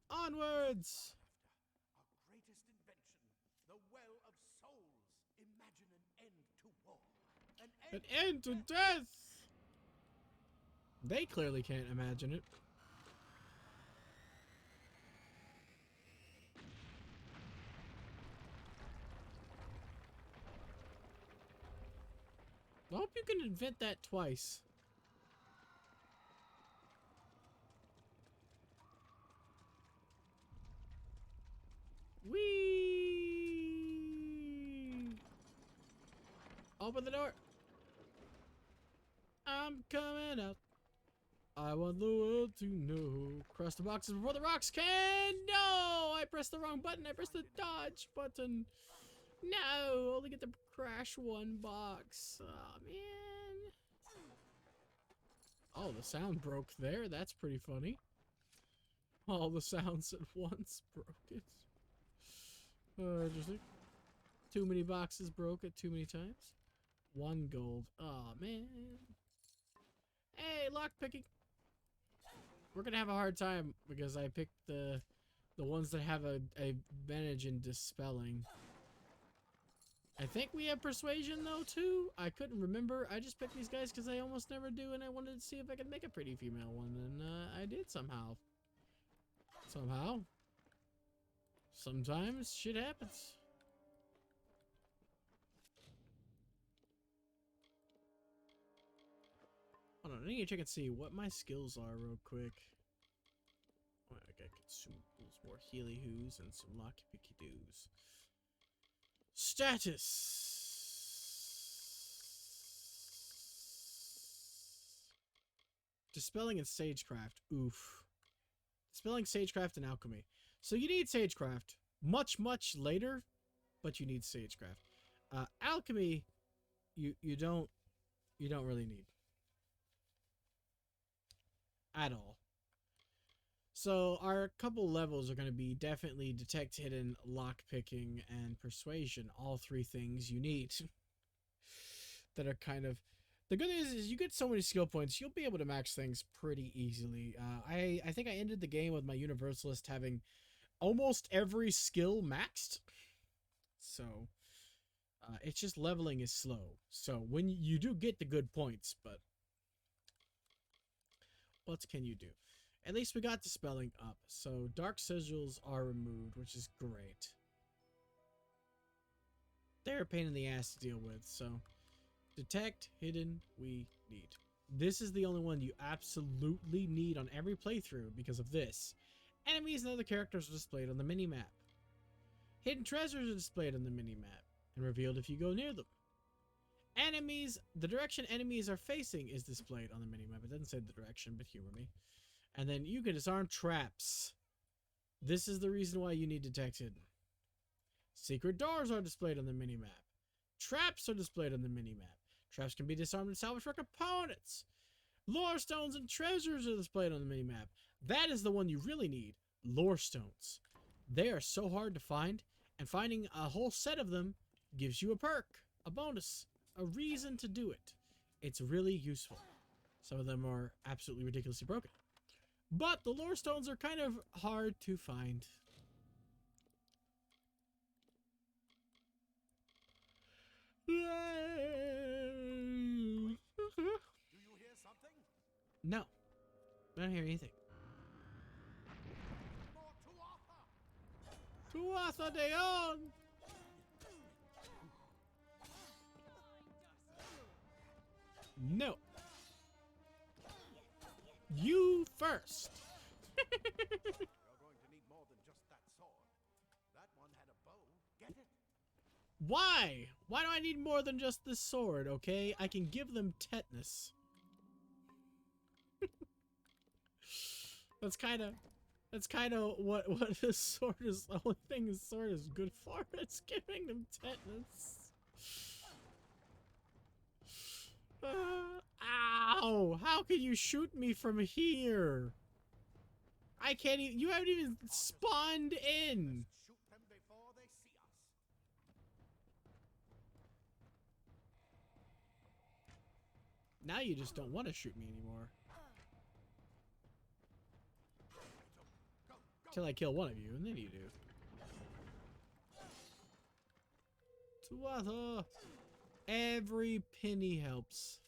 Onwards! Our greatest invention, the Well of Souls. Imagine an end to war. An end to death! They clearly can't imagine it. I hope you can invent that twice. Whee! Open the door. I'm coming out. I want the world to know. Cross the boxes before the rocks can. No! I pressed the wrong button. I pressed the dodge button. No! Only get to crash one box. Oh, man. Oh, the sound broke there. That's pretty funny. All the sounds at once broke it. Interesting. Too many boxes broke it too many times. 1 gold. Oh man. Hey, lock picking. We're gonna have a hard time because I picked the ones that have a advantage in dispelling. I think we have persuasion though too. I couldn't remember. I just picked these guys because I almost never do, and I wanted to see if I could make a pretty female one, and I did somehow. Sometimes shit happens. Hold on, I need to check and see what my skills are real quick. Oh, I got consumables, more healy-hoos, and some locky-picky-doos. Status! Dispelling and Sagecraft. Oof. Dispelling, Sagecraft, and Alchemy. So you need Sagecraft much, much later, but you need Sagecraft. Alchemy, you don't really need at all. So our couple levels are going to be definitely Detect Hidden, Lockpicking, and Persuasion. All 3 things you need that are kind of... The good news is you get so many skill points, you'll be able to max things pretty easily. I think I ended the game with my Universalist having almost every skill maxed. So, it's just leveling is slow. So, when you do get the good points, but what can you do? At least we got Dispelling up. So, Dark Sigils are removed, which is great. They're a pain in the ass to deal with, so... Detect, Hidden, we need. This is the only one you absolutely need on every playthrough because of this. Enemies and other characters are displayed on the minimap. Hidden treasures are displayed on the minimap and revealed if you go near them. Enemies, the direction enemies are facing is displayed on the minimap. It doesn't say the direction, but humor me. And then you can disarm traps. This is the reason why you need Detect Hidden. Secret doors are displayed on the minimap. Traps are displayed on the minimap. Traps can be disarmed and salvaged for components. Lore stones and treasures are displayed on the minimap. That is the one you really need. Lore stones. They are so hard to find, and finding a whole set of them gives you a perk, a bonus, a reason to do it. It's really useful. Some of them are absolutely ridiculously broken. But the lore stones are kind of hard to find. I don't hear anything. More to Arthur! To Arthur Deon! No. You first. You're going to need more than just that sword. That one had a bow. Get it? Why? Why do I need more than just this sword, okay? I can give them tetanus. That's kind of what this sword is. The only thing this sword is good for. It's giving them tetanus. Ow! How can you shoot me from here? I can't even. You haven't even spawned in. Shoot them before they see us. Now you just don't want to shoot me anymore. Till I kill one of you, and then you do. Tuatha! Every penny helps.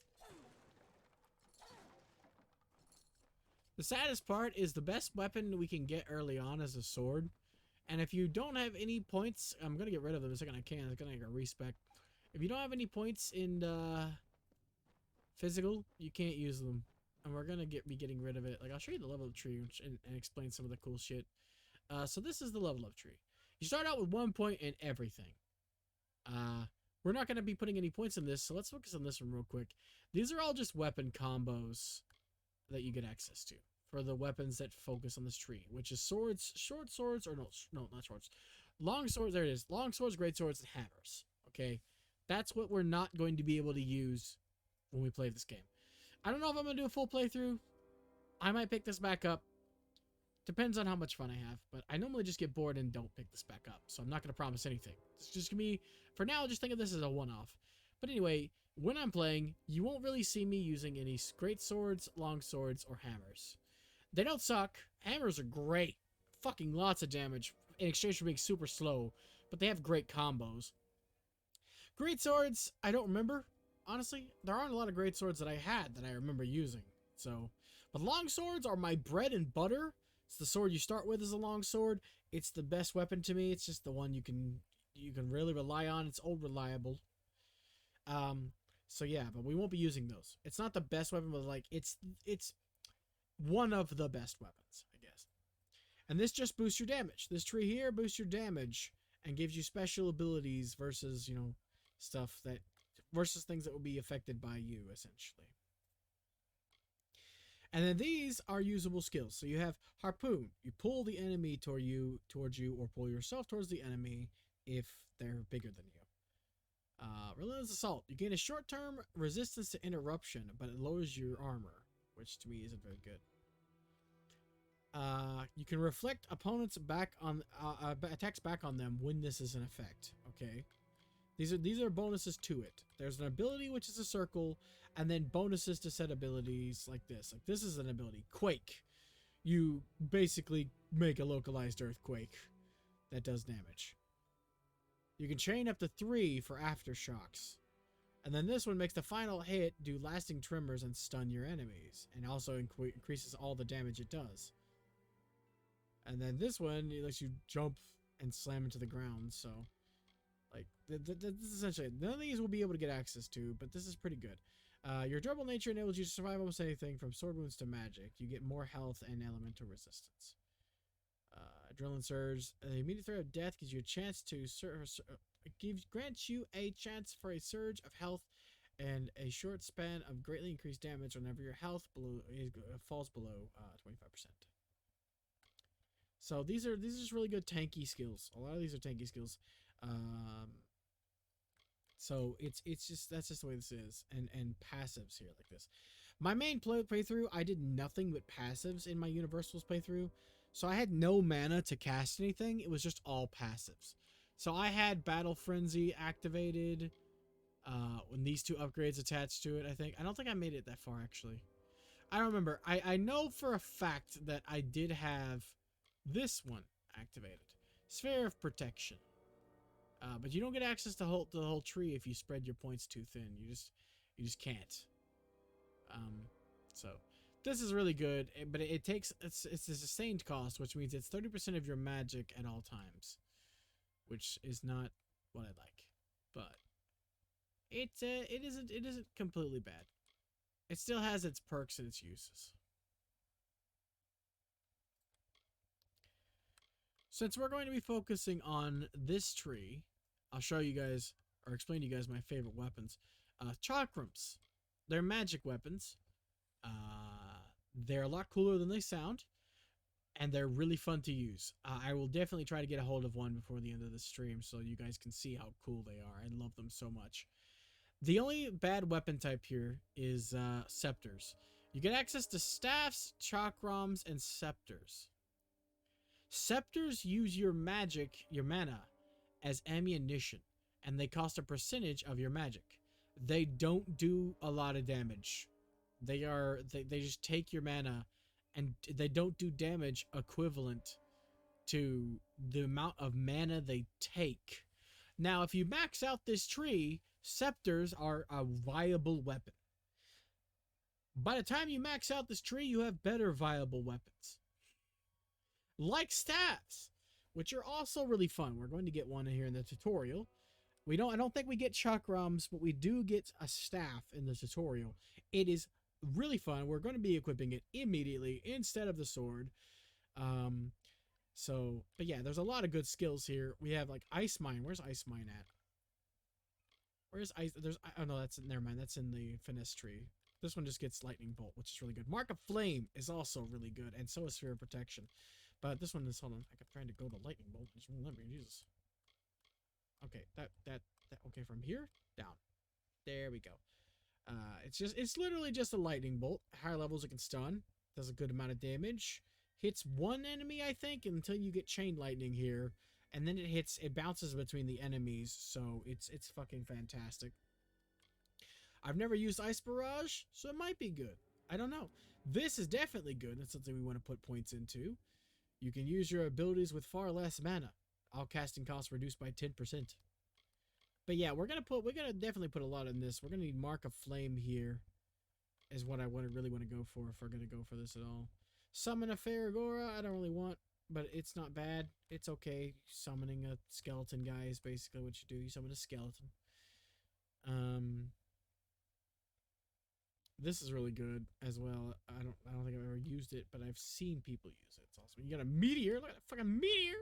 The saddest part is the best weapon we can get early on is a sword. And if you don't have any points, I'm going to get rid of them the second I can. It's going to get a respec. If you don't have any points in physical, you can't use them. And we're going to be getting rid of it. Like, I'll show you the level up tree and explain some of the cool shit. So this is the level up tree. You start out with 1 point in everything. We're not going to be putting any points in this, so let's focus on this one real quick. These are all just weapon combos that you get access to for the weapons that focus on this tree, which is swords, short swords, or no, not swords. Long swords, there it is. Long swords, great swords, and hammers. Okay? That's what we're not going to be able to use when we play this game. I don't know if I'm going to do a full playthrough. I might pick this back up. Depends on how much fun I have, but I normally just get bored and don't pick this back up, so I'm not going to promise anything. It's just going to be, for now, just think of this as a one-off. But anyway, when I'm playing, you won't really see me using any great swords, long swords, or hammers. They don't suck. Hammers are great. Fucking lots of damage in exchange for being super slow, but they have great combos. Great swords, I don't remember. Honestly, there aren't a lot of great swords that I had that I remember using. So, but long swords are my bread and butter. It's the sword you start with as a long sword. It's the best weapon to me. It's just the one you can really rely on. It's old reliable. So yeah, but we won't be using those. It's not the best weapon, but like it's one of the best weapons, I guess. And this just boosts your damage. This tree here boosts your damage and gives you special abilities versus, you know, stuff that versus things that will be affected by you essentially. And then these are usable skills. So you have Harpoon. You pull the enemy towards you, or pull yourself towards the enemy if they're bigger than you. Relentless Assault. You gain a short-term resistance to interruption, but it lowers your armor, which to me isn't very good. You can reflect opponents back on attacks back on them when this is in effect. Okay. These are bonuses to it. There's an ability which is a circle, and then bonuses to set abilities like this. Like this is an ability, Quake. You basically make a localized earthquake that does damage. You can chain up to 3 for aftershocks. And then this one makes the final hit do lasting tremors and stun your enemies, and also increases all the damage it does. And then this one, it lets you jump and slam into the ground, so like, this is essentially it. None of these will be able to get access to, but this is pretty good. Your durable nature enables you to survive almost anything from sword wounds to magic. You get more health and elemental resistance. Adrenaline surge. The immediate threat of death gives you a chance to grants you a chance for a surge of health and a short span of greatly increased damage whenever your health falls below 25%. So these are just really good tanky skills. A lot of these are tanky skills. So it's just, that's just the way this is, and passives here like this. My main playthrough, I did nothing but passives in my Universals playthrough, so I had no mana to cast anything. It was just all passives. So I had Battle Frenzy activated when these 2 upgrades attached to it. I don't think I made it that far actually. I don't remember. I know for a fact that I did have this one activated, Sphere of Protection. But you don't get access to the whole tree if you spread your points too thin. You just can't. So This is really good, but it takes it's a sustained cost, which means it's 30% of your magic at all times, which is not what I like, but it isn't completely bad. It still has its perks and its uses. Since we're going to be focusing on this tree, I'll show you guys or explain to you guys my favorite weapons. Chakrams, they're magic weapons. They're a lot cooler than they sound, and they're really fun to use. I will definitely try to get a hold of one before the end of the stream so you guys can see how cool they are. I love them so much. The only bad weapon type here is scepters. You get access to staffs, chakrams, and scepters. Scepters use your magic, your mana, as ammunition, and they cost a percentage of your magic. They don't do a lot of damage. They just take your mana, and they don't do damage equivalent to the amount of mana they take. Now, if you max out this tree, scepters are a viable weapon. By the time you max out this tree, you have better viable weapons. Like staffs, which are also really fun. We're going to get one here in the tutorial. I don't think we get chakrams, but we do get a staff in the tutorial. It is really fun. We're going to be equipping it immediately instead of the sword. But yeah, there's a lot of good skills here. We have like Ice Mine. Where's Ice Mine at? Where's Ice? Oh no, never mind. That's in the finesse tree. This one just gets Lightning Bolt, which is really good. Mark of Flame is also really good, and so is Sphere of Protection. But this one is, hold on, I kept trying to go to Lightning Bolt. Just won't let me, Jesus. Okay, okay, from here, down. There we go. It's literally just a Lightning Bolt. Higher levels it can stun. Does a good amount of damage. Hits one enemy, I think, until you get Chain Lightning here. And then it bounces between the enemies, so it's fucking fantastic. I've never used Ice Barrage, so it might be good. I don't know. This is definitely good. That's something we want to put points into. You can use your abilities with far less mana. All casting costs reduced by 10%. But yeah, we're gonna definitely put a lot in this. We're gonna need Mark of Flame here, is what I really want to go for if we're gonna go for this at all. Summon a Faragora, I don't really want, but it's not bad. It's okay. Summoning a skeleton guy is basically what you do. You summon a skeleton. This is really good as well. I don't think I've ever used it, but I've seen people use it. It's awesome. You got a meteor. Look at that fucking meteor.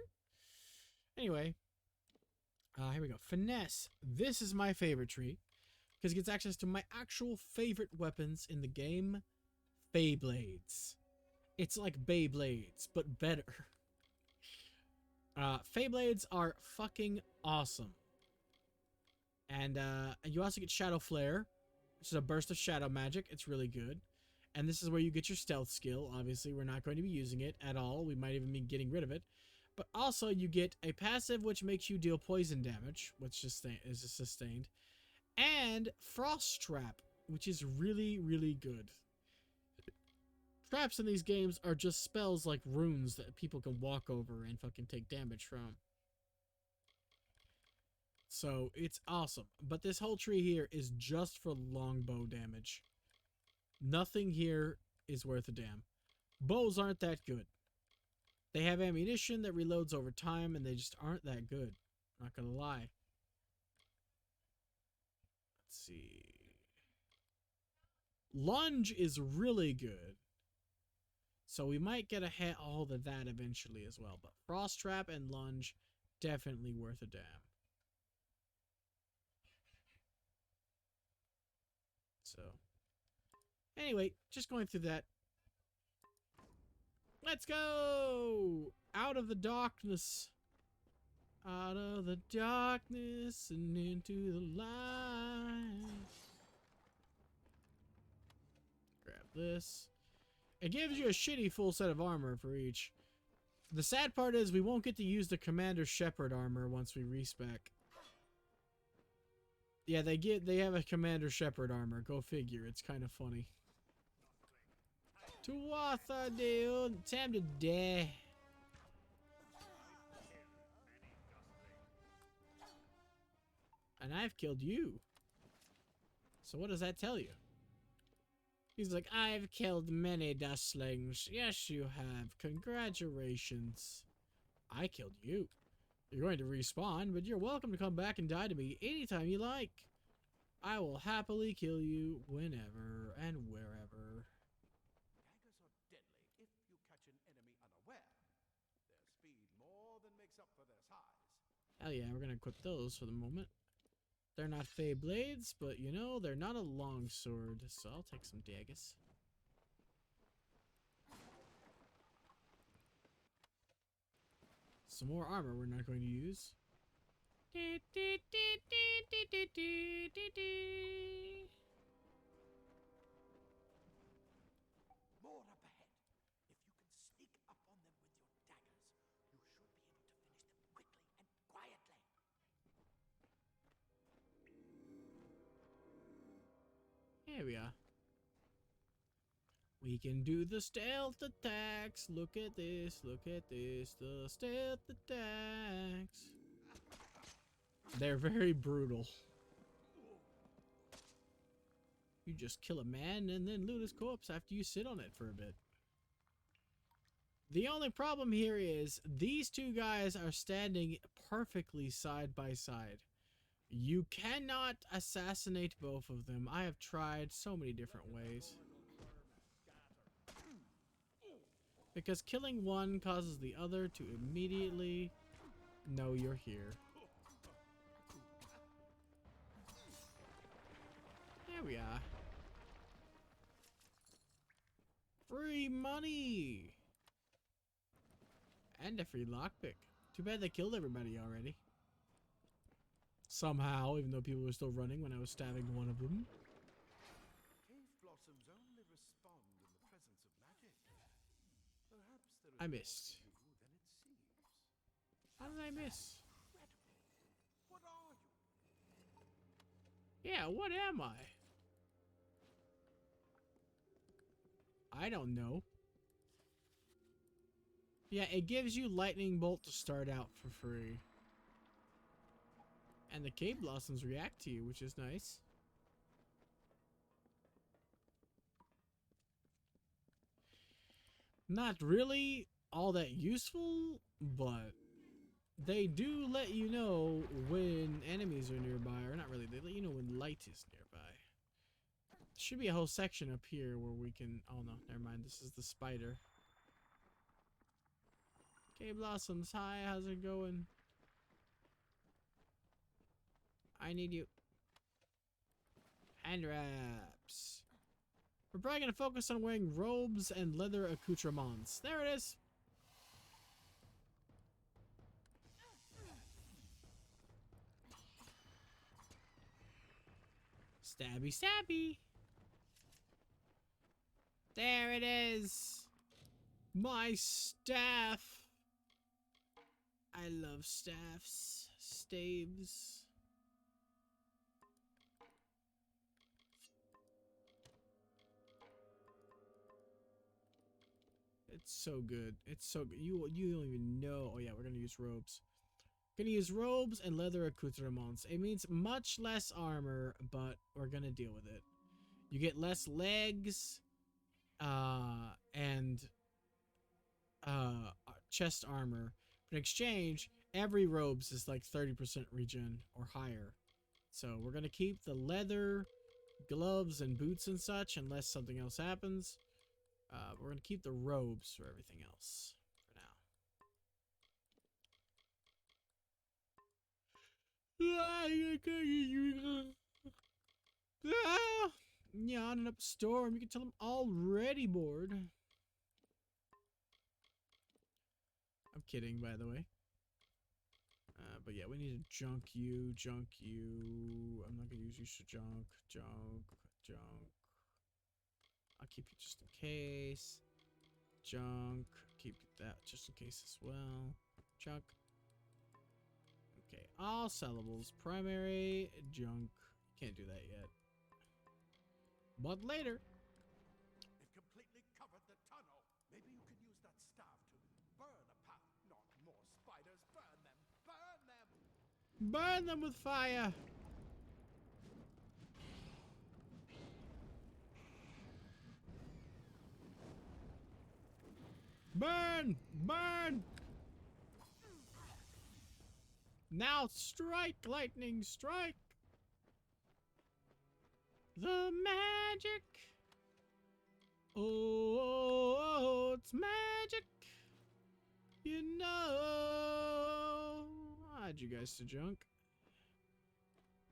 Anyway, here we go. Finesse. This is my favorite tree because it gets access to my actual favorite weapons in the game, Beyblades. It's like Beyblades, but better. Beyblades are fucking awesome. And you also get Shadow Flare, which is a burst of shadow magic. It's really good. And this is where you get your stealth skill. Obviously, we're not going to be using it at all. We might even be getting rid of it. But also, you get a passive which makes you deal poison damage, which is sustained. And Frost Trap, which is really, really good. Traps in these games are just spells like runes that people can walk over and fucking take damage from. So, it's awesome. But this whole tree here is just for longbow damage. Nothing here is worth a damn. Bows aren't that good. They have ammunition that reloads over time, and they just aren't that good. Not gonna lie. Let's see. Lunge is really good. So we might get a hold of that eventually as well. But Frost Trap and Lunge, definitely worth a damn. So, anyway, just going through that. Let's go! Out of the darkness. Out of the darkness and into the light. Grab this. It gives you a shitty full set of armor for each. The sad part is we won't get to use the Commander Shepard armor once we respec. Yeah, they have a Commander Shepard armor. Go figure. It's kind of funny. To what I do? Time to die. And I've killed you. So what does that tell you? He's like, I've killed many dustlings. Yes, you have. Congratulations. I killed you. You're going to respawn, but you're welcome to come back and die to me anytime you like. I will happily kill you whenever and wherever. Daggers are deadly if you catch an enemy unaware. Their speed more than makes up for their size. Hell yeah, we're gonna equip those for the moment. They're not Fey Blades, but you know, they're not a longsword, so I'll take some daggers. Some more armor we're not going to use. More up ahead. If you can sneak up on them with your daggers, you should be able to finish them quickly and quietly. Here we are. We can do the stealth attacks. Look at this, look at this. The stealth attacks. They're very brutal. You just kill a man and then loot his corpse after you sit on it for a bit. The only problem here is these two guys are standing perfectly side by side. You cannot assassinate both of them. I have tried so many different ways. Because killing one causes the other to immediately know you're here. There we are. Free money! And a free lockpick. Too bad they killed everybody already. Somehow, even though people were still running when I was stabbing one of them. Cave blossoms only respond in the presence of magic. Perhaps there is I more missed. to you than it seems. How did I miss? Incredible. What are you? Yeah, what am I? I don't know. Yeah, it gives you lightning bolt to start out for free. And the cave blossoms react to you, which is nice. Not really all that useful, but they do let you know when enemies are nearby. Or not really, they let you know when light is nearby. Should be a whole section up here where we can... Oh no, never mind. This is the spider. Okay, Blossoms. Hi, how's it going? I need you. Hand wraps. We're probably going to focus on wearing robes and leather accoutrements. There it is. Stabby, stabby. There it is. My staff. I love staffs. Staves. It's so good. It's so good. You don't even know. Oh yeah, we're gonna use robes. Gonna use robes and leather accoutrements. It means much less armor, but we're gonna deal with it. You get less legs, and chest armor. But in exchange, every robes is like 30% regen or higher. So we're gonna keep the leather, gloves, and boots and such unless something else happens. We're gonna keep the robes for everything else for now. Yawning up a storm. You can tell I'm already bored. I'm kidding, by the way. But yeah, we need to junk you. I'm not gonna use you for junk. I'll keep you just in case. Junk. Keep that just in case as well. Junk. Okay, all sellables. Primary, junk. Can't do that yet. But later. It completely covered the tunnel. Maybe you can use that staff to burn a path. Not more spiders. Burn them. Burn them. Burn them with fire. Burn! Burn! Now strike, lightning, strike! The magic! Oh, it's magic! You know! How'd you guys to junk?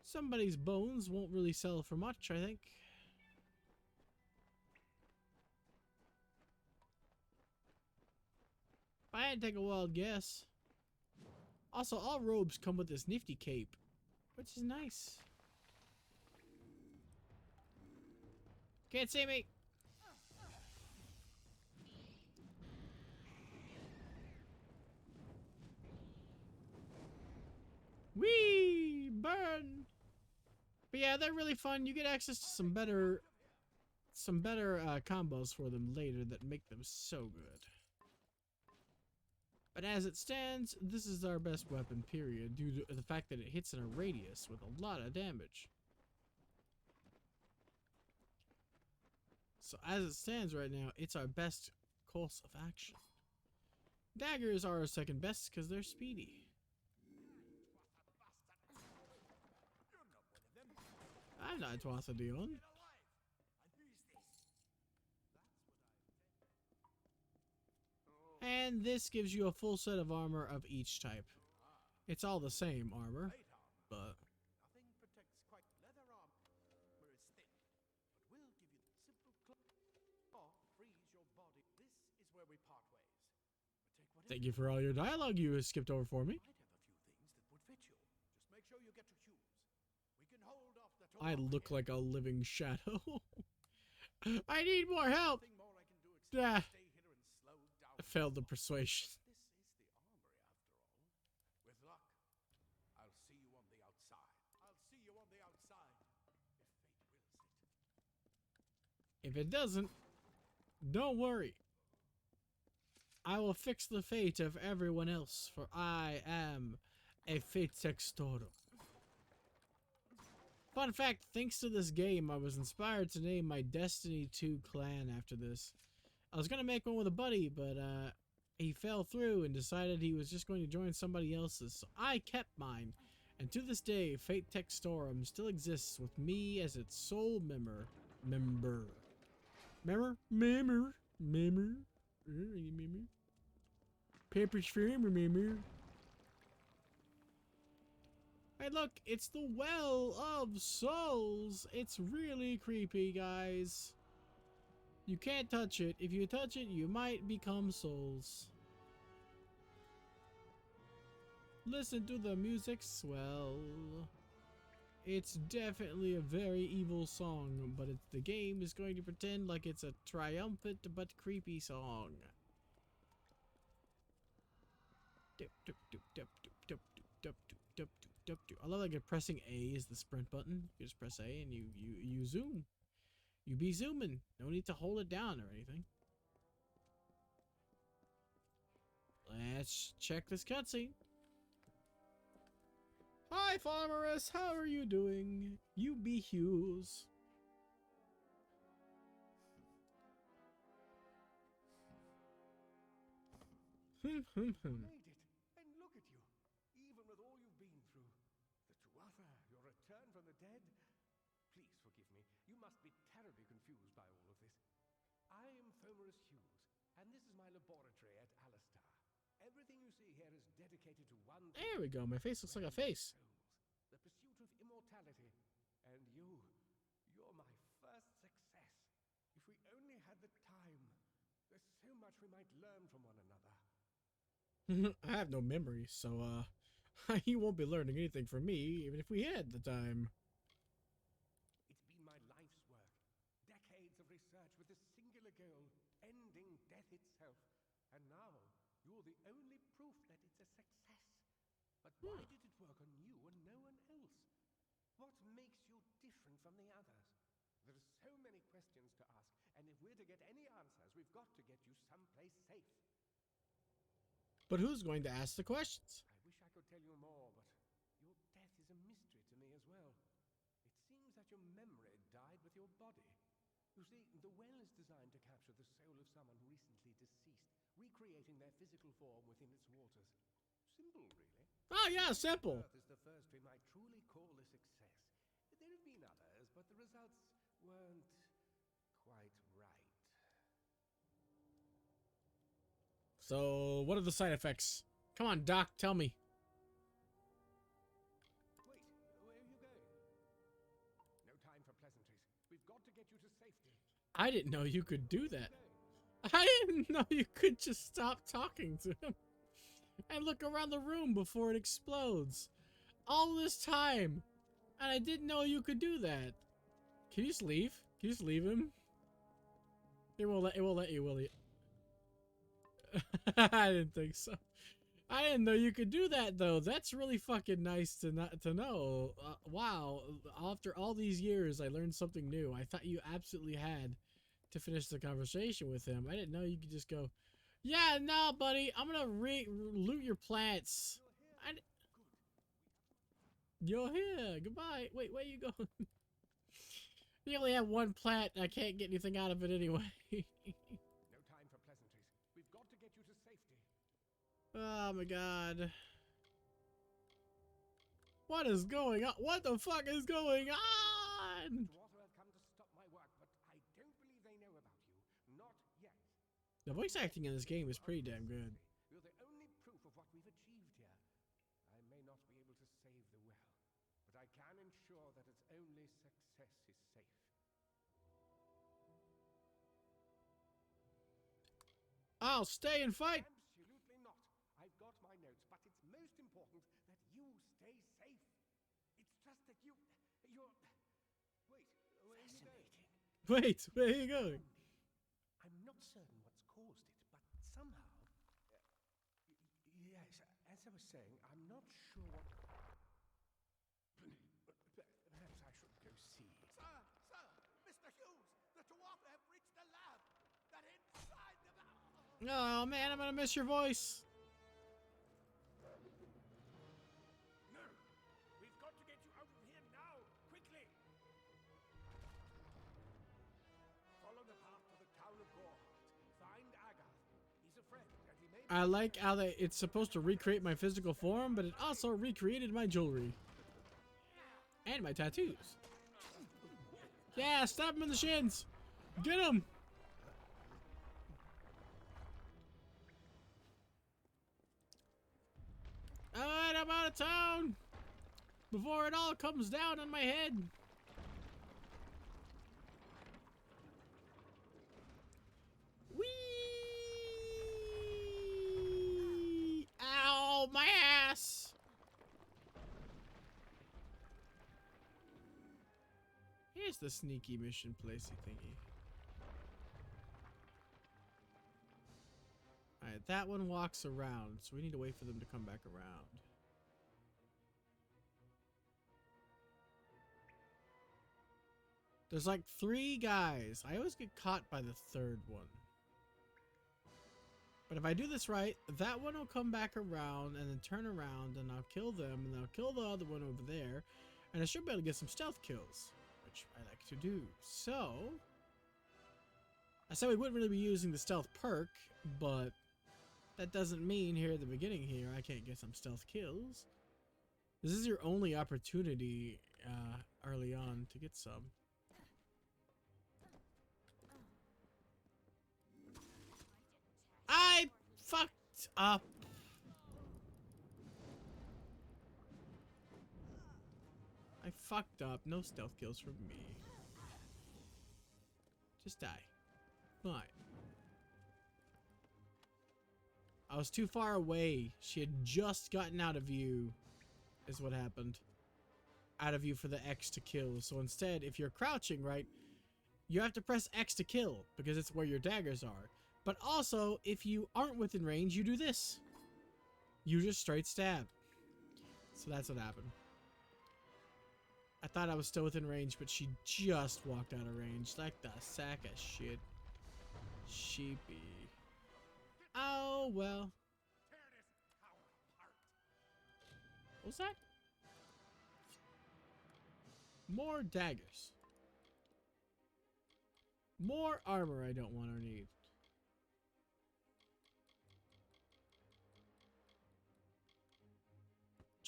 Somebody's bones won't really sell for much, I think. I had to take a wild guess. Also, all robes come with this nifty cape, which is nice. Can't see me. Whee! Burn! But yeah, they're really fun. You get access to some better combos for them later that make them so good. But as it stands, this is our best weapon, period, due to the fact that it hits in a radius with a lot of damage. So as it stands right now, it's our best course of action. Daggers are our second best because they're speedy. I'm not Twassa Dion. And this gives you a full set of armor of each type. It's all the same armor, but Nothing protects quite leather armor where it's thin, but will give you the simple or freeze your body. This is where we part ways. But take thank you for all your dialogue you skipped over for me. might have a few things that would fit you. Just make sure you get to choose. We can hold off the I look like a living shadow. I need more help. Nothing more I can do except Ah, stay here and slow down. I failed the persuasion. This is the armory after all. With luck, I'll see you on the outside. I'll see you on the outside, if fate wills it. If it doesn't, don't worry. I will fix the fate of everyone else, for I am a fate textoro. Fun fact, thanks to this game, I was inspired to name my Destiny 2 clan after this. I was going to make one with a buddy, but he fell through and decided he was just going to join somebody else's, so I kept mine. And to this day, Fate Textorum still exists with me as its sole member. Pepper's Farmer member. Hey look, it's the Well of Souls. It's really creepy, guys. You can't touch it. If you touch it, you might become souls. Listen to the music swell. It's definitely a very evil song, but the game is going to pretend like it's a triumphant but creepy song. I love like pressing A is the sprint button. You just press A and you zoom. You be zooming. No need to hold it down or anything. Let's check this cutscene. Hi, Farmeress. How are you doing? You be Hughes. Made it, and look at you. Even with all you've been through, the Tuatha, your return from the dead. Please forgive me. You must be terribly confused by all of this. I am Fomerus Hughes, and this is my laboratory at Alistar. Everything you see here is dedicated to one thing. There we go. My face looks like a face. Souls, the pursuit of immortality. And you're my first success. If we only had the time, there's so much we might learn from one another. I have no memory, so you won't be learning anything from me, even if we had the time. It's been my life's work. Decades of research with a singular goal, ending death itself. And now, you're the only proof that it's a success. But why did it work on you and no one else? What makes you different from the others? There are so many questions to ask, and if we're to get any answers, we've got to get you someplace safe. But who's going to ask the questions? I wish I could tell you more, but your death is a mystery to me as well. It seems that your memory died with your body. You see, the well is designed to capture the soul of someone recently deceased, recreating their physical form within its waters. Simple, really. Oh yeah, simple. Earth is the first we might truly call a success. There have been others, but the results weren't quite right. So, what are the side effects? Come on, Doc, tell me. Wait, where are you going? No time for pleasantries. We've got to get you to safety. I didn't know you could do that. Going. I didn't know you could just stop talking to him and look around the room before it explodes. All this time, and I didn't know you could do that. Can you just leave? Can you just leave him? It won't let you, will it? I didn't think so. I didn't know you could do that though. That's really fucking nice to know. Wow, after all these years, I learned something new. I thought you absolutely had to finish the conversation with him. I didn't know you could just go, yeah, no, buddy, I'm gonna loot your plants. You're here. Goodbye. Wait, where you going? You only have one plant, and I can't get anything out of it anyway. No time for pleasantries. We've got to get you to safety. Oh my god. What is going on? What the fuck is going on? Water have come to stop my work, but I don't believe they know about you. Not yet. The voice acting in this game is pretty damn good. You're the only proof of what we've achieved here. I may not be able to save the well, but I can ensure that its only success is safe. I'll stay and fight. Absolutely not. I've got my notes, but it's most important that you stay safe. It's just that you're... Wait, where are you going? Wait, where are you going? I'm not certain what's caused it, but somehow... yes, as I was saying, I'm not sure what... Perhaps I should go see. Sir! Sir! Mr. Hughes! The dwarf have reached the lab! They're inside the... Oh man, I'm gonna miss your voice. No! We've got to get you out of here now! Quickly! Follow the path to the town of Gorhart. Find Agath. He's a friend, and he may... I like how it's supposed to recreate my physical form, but it also recreated my jewelry. And my tattoos. Yeah, stab him in the shins. Get him. Alright, I'm out of town. Before it all comes down on my head. Whee! Ow, my ass. Here's the sneaky mission placey thingy. Alright, that one walks around, so we need to wait for them to come back around. There's like 3 guys. I always get caught by the 3rd one. But if I do this right, that one will come back around and then turn around and I'll kill them and I'll kill the other one over there. And I should be able to get some stealth kills, which I like to do. So, I said we wouldn't really be using the stealth perk, but that doesn't mean here at the beginning here I can't get some stealth kills. This is your only opportunity early on to get some. I fucked up. I fucked up. No stealth kills from me. Just die. Fine. I was too far away. She had just gotten out of view, is what happened. Out of view for the X to kill. So instead, if you're crouching, right, you have to press X to kill, because it's where your daggers are. But also, if you aren't within range, you do this. You just straight stab. So that's what happened. I thought I was still within range, but she just walked out of range. Like the sack of shit. Sheepy. Oh, well. Tear this tower apart! What's that? More daggers. More armor I don't want or need.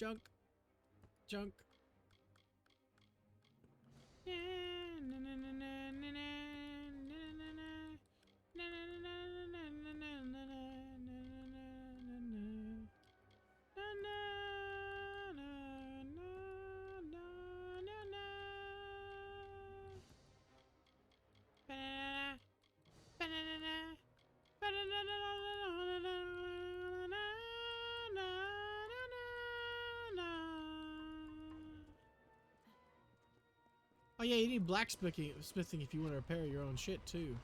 Junk. Junk. Oh yeah, you need blacksmithing if you want to repair your own shit too.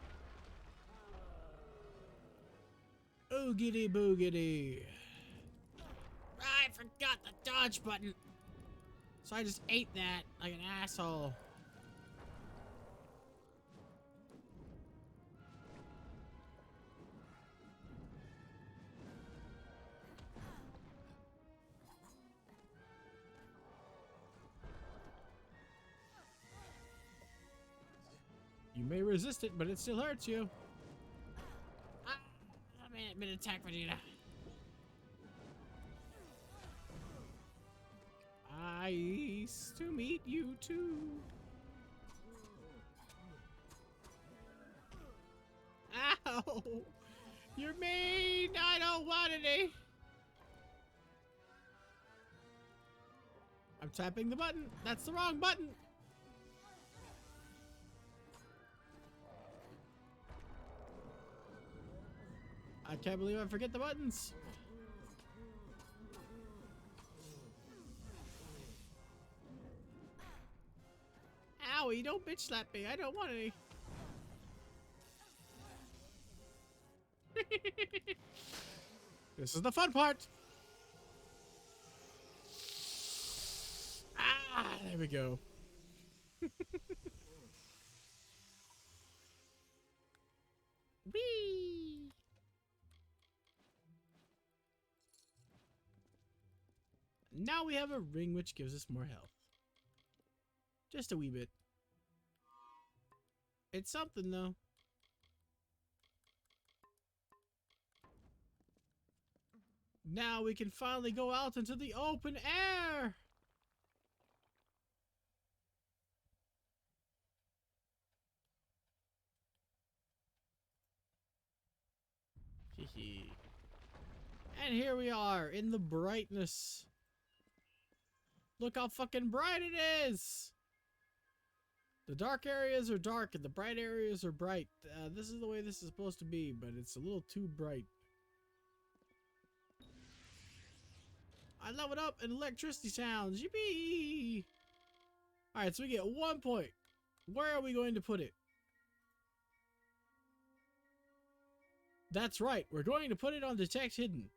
Oogity boogity. I forgot the dodge button. So I just ate that like an asshole. You may resist it, but it still hurts you. Ah, I'm in attack, Vegeta. Nice to meet you too. Ow! You're mean! I don't want any! I'm tapping the button. That's the wrong button. I can't believe I forget the buttons. Owie, don't bitch slap me. I don't want any. This is the fun part. Ah, there we go. Whee! Now we have a ring which gives us more health. Just a wee bit. It's something though. Now we can finally go out into the open air! Hehe. And here we are in the brightness. Look how fucking bright it is! The dark areas are dark and the bright areas are bright. This is the way this is supposed to be, but it's a little too bright. I leveled up in electricity sounds. Yippee! Alright, so we get 1 point. Where are we going to put it? That's right. We're going to put it on Detect Hidden.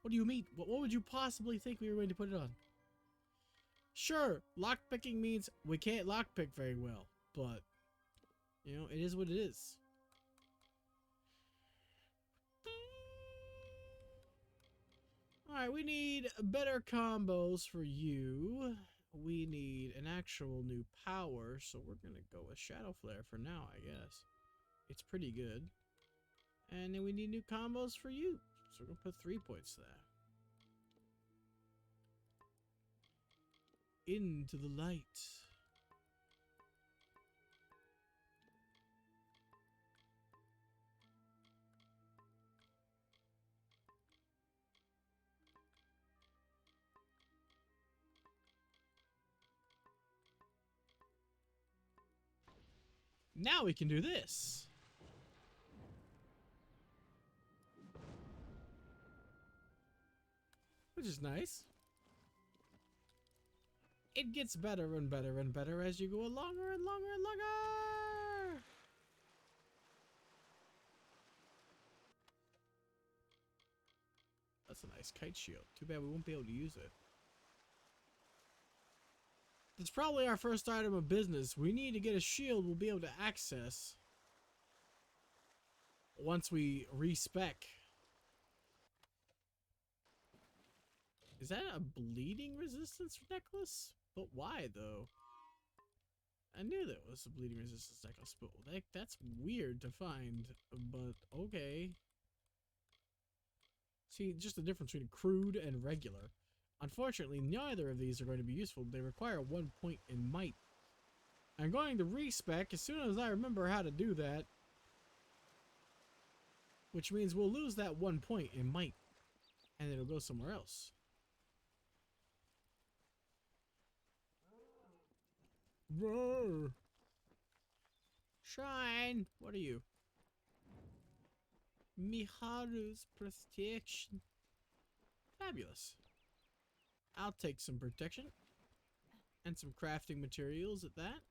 What do you mean? What would you possibly think we were going to put it on? Sure, lockpicking means we can't lockpick very well, but, you know, it is what it is. Alright, we need better combos for you. We need an actual new power, so we're gonna go with Shadow Flare for now, I guess. It's pretty good. And then we need new combos for you. So we're gonna put 3 points there. Into the light. Now we can do this. Which is nice. It gets better and better and better as you go longer and longer and longer. That's a nice kite shield. Too bad we won't be able to use it. It's probably our first item of business. We need to get a shield we'll be able to access once we respec. Is that a bleeding resistance necklace? But why though? I knew that was a bleeding resistance necklace, but that's weird to find, but okay. See, just the difference between crude and regular. Unfortunately, neither of these are going to be useful. They require 1 point in might. I'm going to respec as soon as I remember how to do that. Which means we'll lose that 1 point in might. And it'll go somewhere else. Roar! Shine! What are you? Miharu's protection. Fabulous. I'll take some protection. And some crafting materials at that.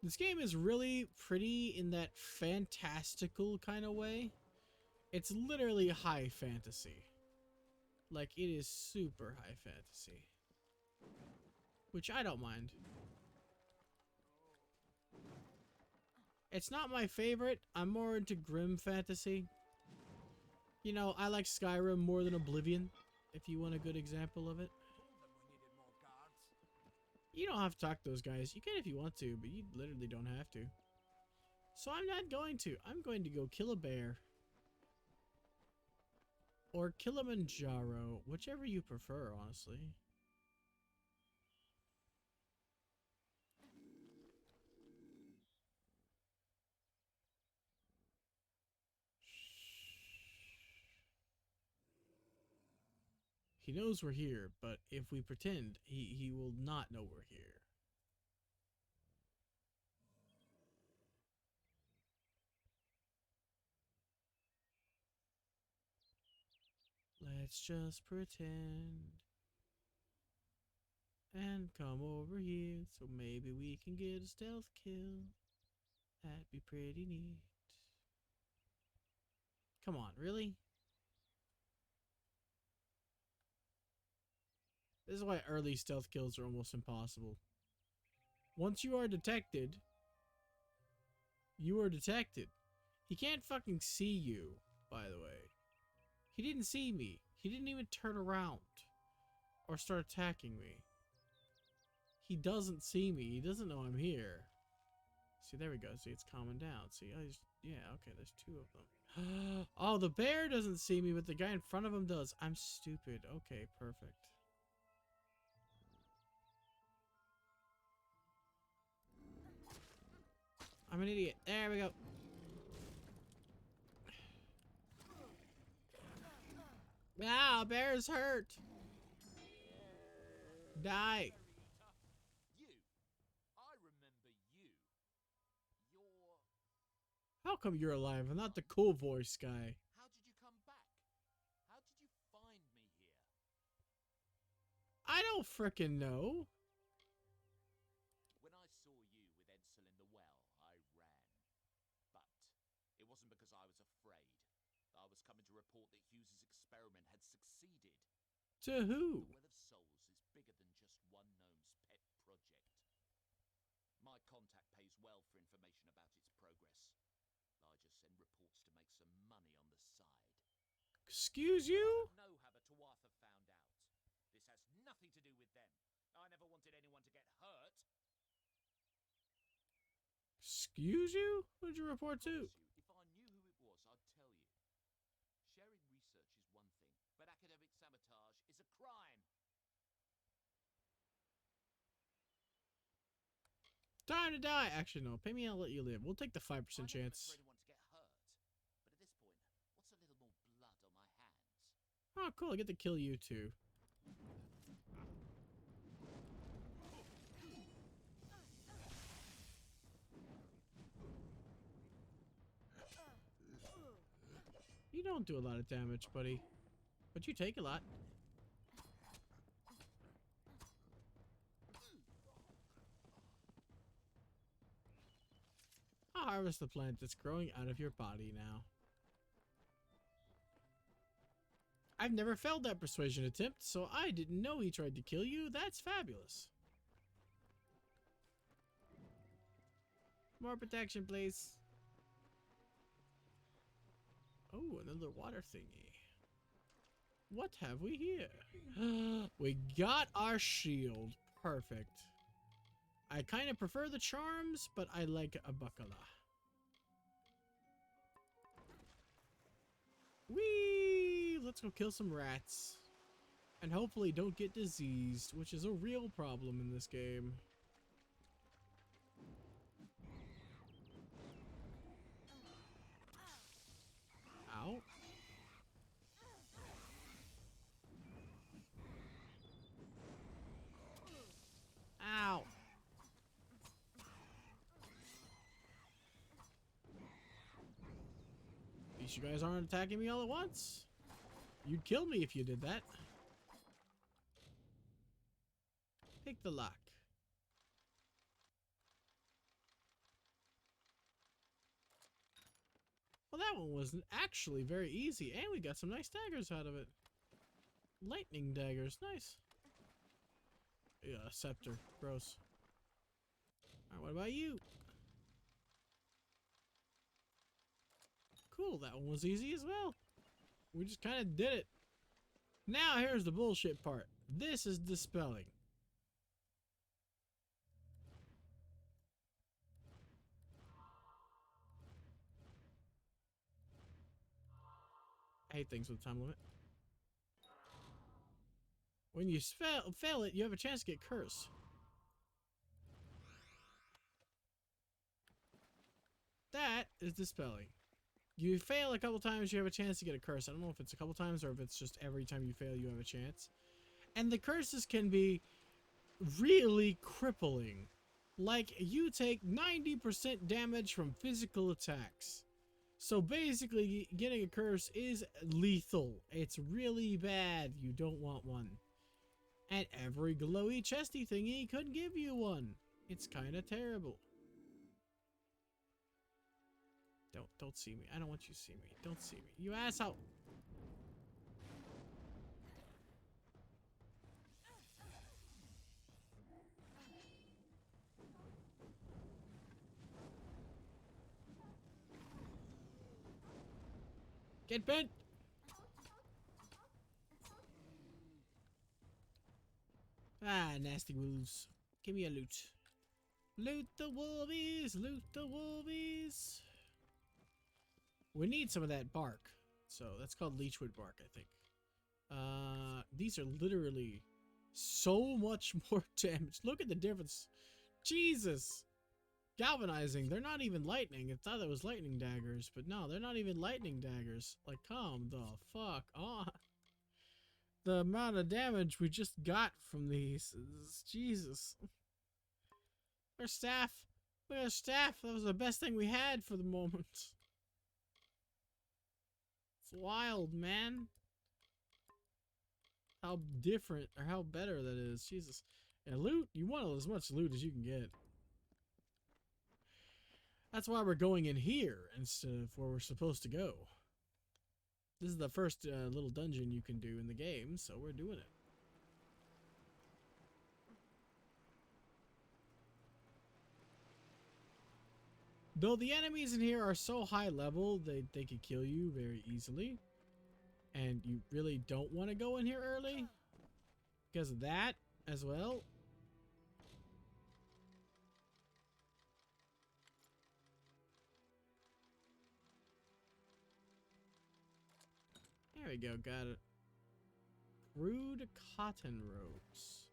This game is really pretty in that fantastical kind of way. It's literally high fantasy. Like, it is super high fantasy. Which I don't mind. It's not my favorite. I'm more into grim fantasy. You know, I like Skyrim more than Oblivion, if you want a good example of it. You don't have to talk to those guys. You can if you want to, but you literally don't have to. So I'm not going to. I'm going to go kill a bear. Or Kilimanjaro, whichever you prefer, honestly. He knows we're here, but if we pretend, he will not know we're here. Let's just pretend. And come over here, so maybe we can get a stealth kill. That'd be pretty neat. Come on, really? This is why early stealth kills are almost impossible. Once you are detected, you are detected. He can't fucking see you, by the way. He didn't see me. He didn't even turn around or start attacking me. He doesn't see me. He doesn't know I'm here. See, there we go. See, it's calming down. See, yeah, okay, there's two of them. Oh, the bear doesn't see me, but the guy in front of him does. I'm stupid. Okay, perfect. I'm an idiot. There we go. Ah, bear's hurt. Die. You. I remember you. You're... How come you're alive? I'm not the cool voice guy. How did you come back? How did you find me here? I don't frickin' know. When I saw you with Edsel in the well, I ran. But it wasn't because I was afraid. I was coming to report that Hughes's experiment had succeeded. To who? The Well of Souls is bigger than just one gnome's pet project. My contact pays well for information about its progress. I just send reports to make some money on the side. Excuse you? I know how the Tuatha found out. This has nothing to do with them. I never wanted anyone to get hurt. Excuse you? Who'd you report to? If I knew who it was, I'd tell you. Sharing research is one thing, but academic sabotage is a crime. Time to die. Actually, no. Pay me, I'll let you live. We'll take the 5% I never meant chance. for anyone to get hurt. But at this point, what's a little more blood on my hands? Oh, cool. I get to kill you too. You don't do a lot of damage, buddy. But you take a lot. I'll harvest the plant that's growing out of your body now. I've never failed that persuasion attempt, so I didn't know he tried to kill you. That's fabulous. More protection, please. Oh, another water thingy. What have we here? We got our shield. Perfect. I kind of prefer the charms, but I like a bacala. Whee! let's go kill some rats. And hopefully don't get diseased, which is a real problem in this game. Ow. Ow. At least you guys aren't attacking me all at once. You'd kill me if you did that. Pick the lock. Well, that one was actually very easy, and we got some nice daggers out of it. Lightning daggers, nice. Yeah, scepter, gross. Alright, what about you? Cool, that one was easy as well. We just kind of did it. Now here's the bullshit part. This is dispelling. I hate things with time limit. When you fail it, you have a chance to get cursed. That is dispelling. You fail a couple times, you have a chance to get a curse. I don't know if it's a couple times or if it's just every time you fail, you have a chance. And the curses can be really crippling. Like, you take 90% damage from physical attacks. So basically, getting a curse is lethal. It's really bad. You don't want one. And every glowy chesty thingy could give you one. It's kind of terrible. Don't see me. I don't want you to see me. Don't see me. You asshole. Get bent. Ah, nasty wolves. Give me a loot. Loot the wolvies. Loot the wolvies. We need some of that bark. So that's called leechwood bark, I think. These are literally so much more damage. Look at the difference. Jesus. Galvanizing. They're not even lightning. I thought it was lightning daggers, but no, they're not even lightning daggers. Like, come the fuck on. The amount of damage we just got from these is Jesus. Our staff. Look at our staff. That was the best thing we had for the moment. It's wild, man. How different, or how better that is. Jesus. And loot, you want as much loot as you can get. That's why we're going in here instead of where we're supposed to go. This is the first little dungeon you can do in the game, so we're doing it. Though the enemies in here are so high level, they could kill you very easily. And you really don't want to go in here early because of that as well. There we go, got it. Crude cotton robes.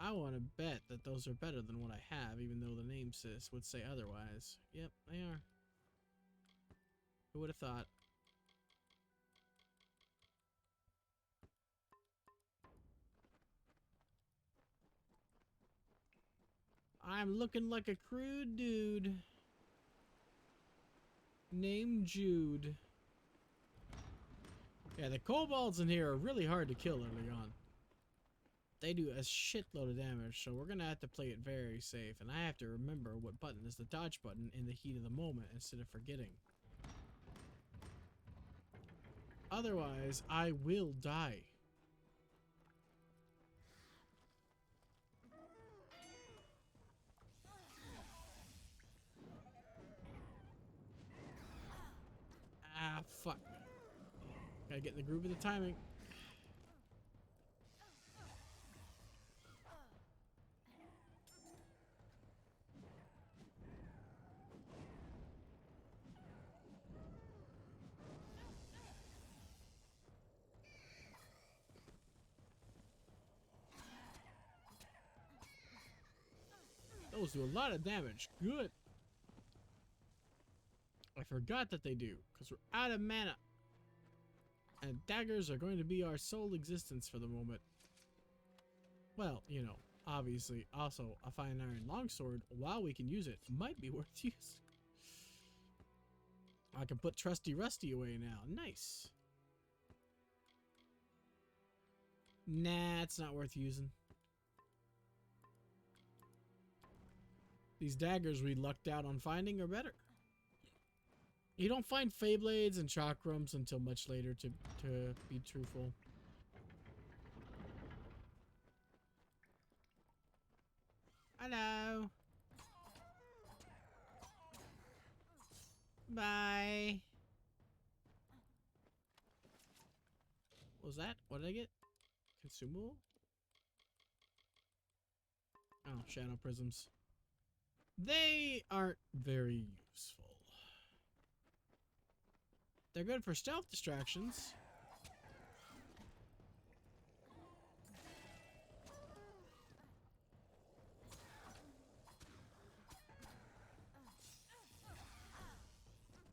I want to bet that those are better than what I have, even though the name would say otherwise. Yep, they are. Who would have thought? I'm looking like a crude dude named Jude. Yeah, the kobolds in here are really hard to kill early on. They do a shitload of damage, so we're gonna have to play it very safe. And I have to remember what button is the dodge button in the heat of the moment instead of forgetting. Otherwise, I will die. Ah, fuck. Gotta get in the groove of the timing. Those do a lot of damage. Good. I forgot that they do, because we're out of mana. And daggers are going to be our sole existence for the moment. Well, you know, obviously, also a fine iron longsword, while we can use it, might be worth using. I can put Trusty Rusty away now. Nice. Nah, it's not worth using. These daggers we lucked out on finding are better. You don't find Feyblades and Chakrams until much later, to be truthful. Hello. Bye. What was that? What did I get? Consumable? Oh, shadow prisms. They aren't very useful. They're good for stealth distractions.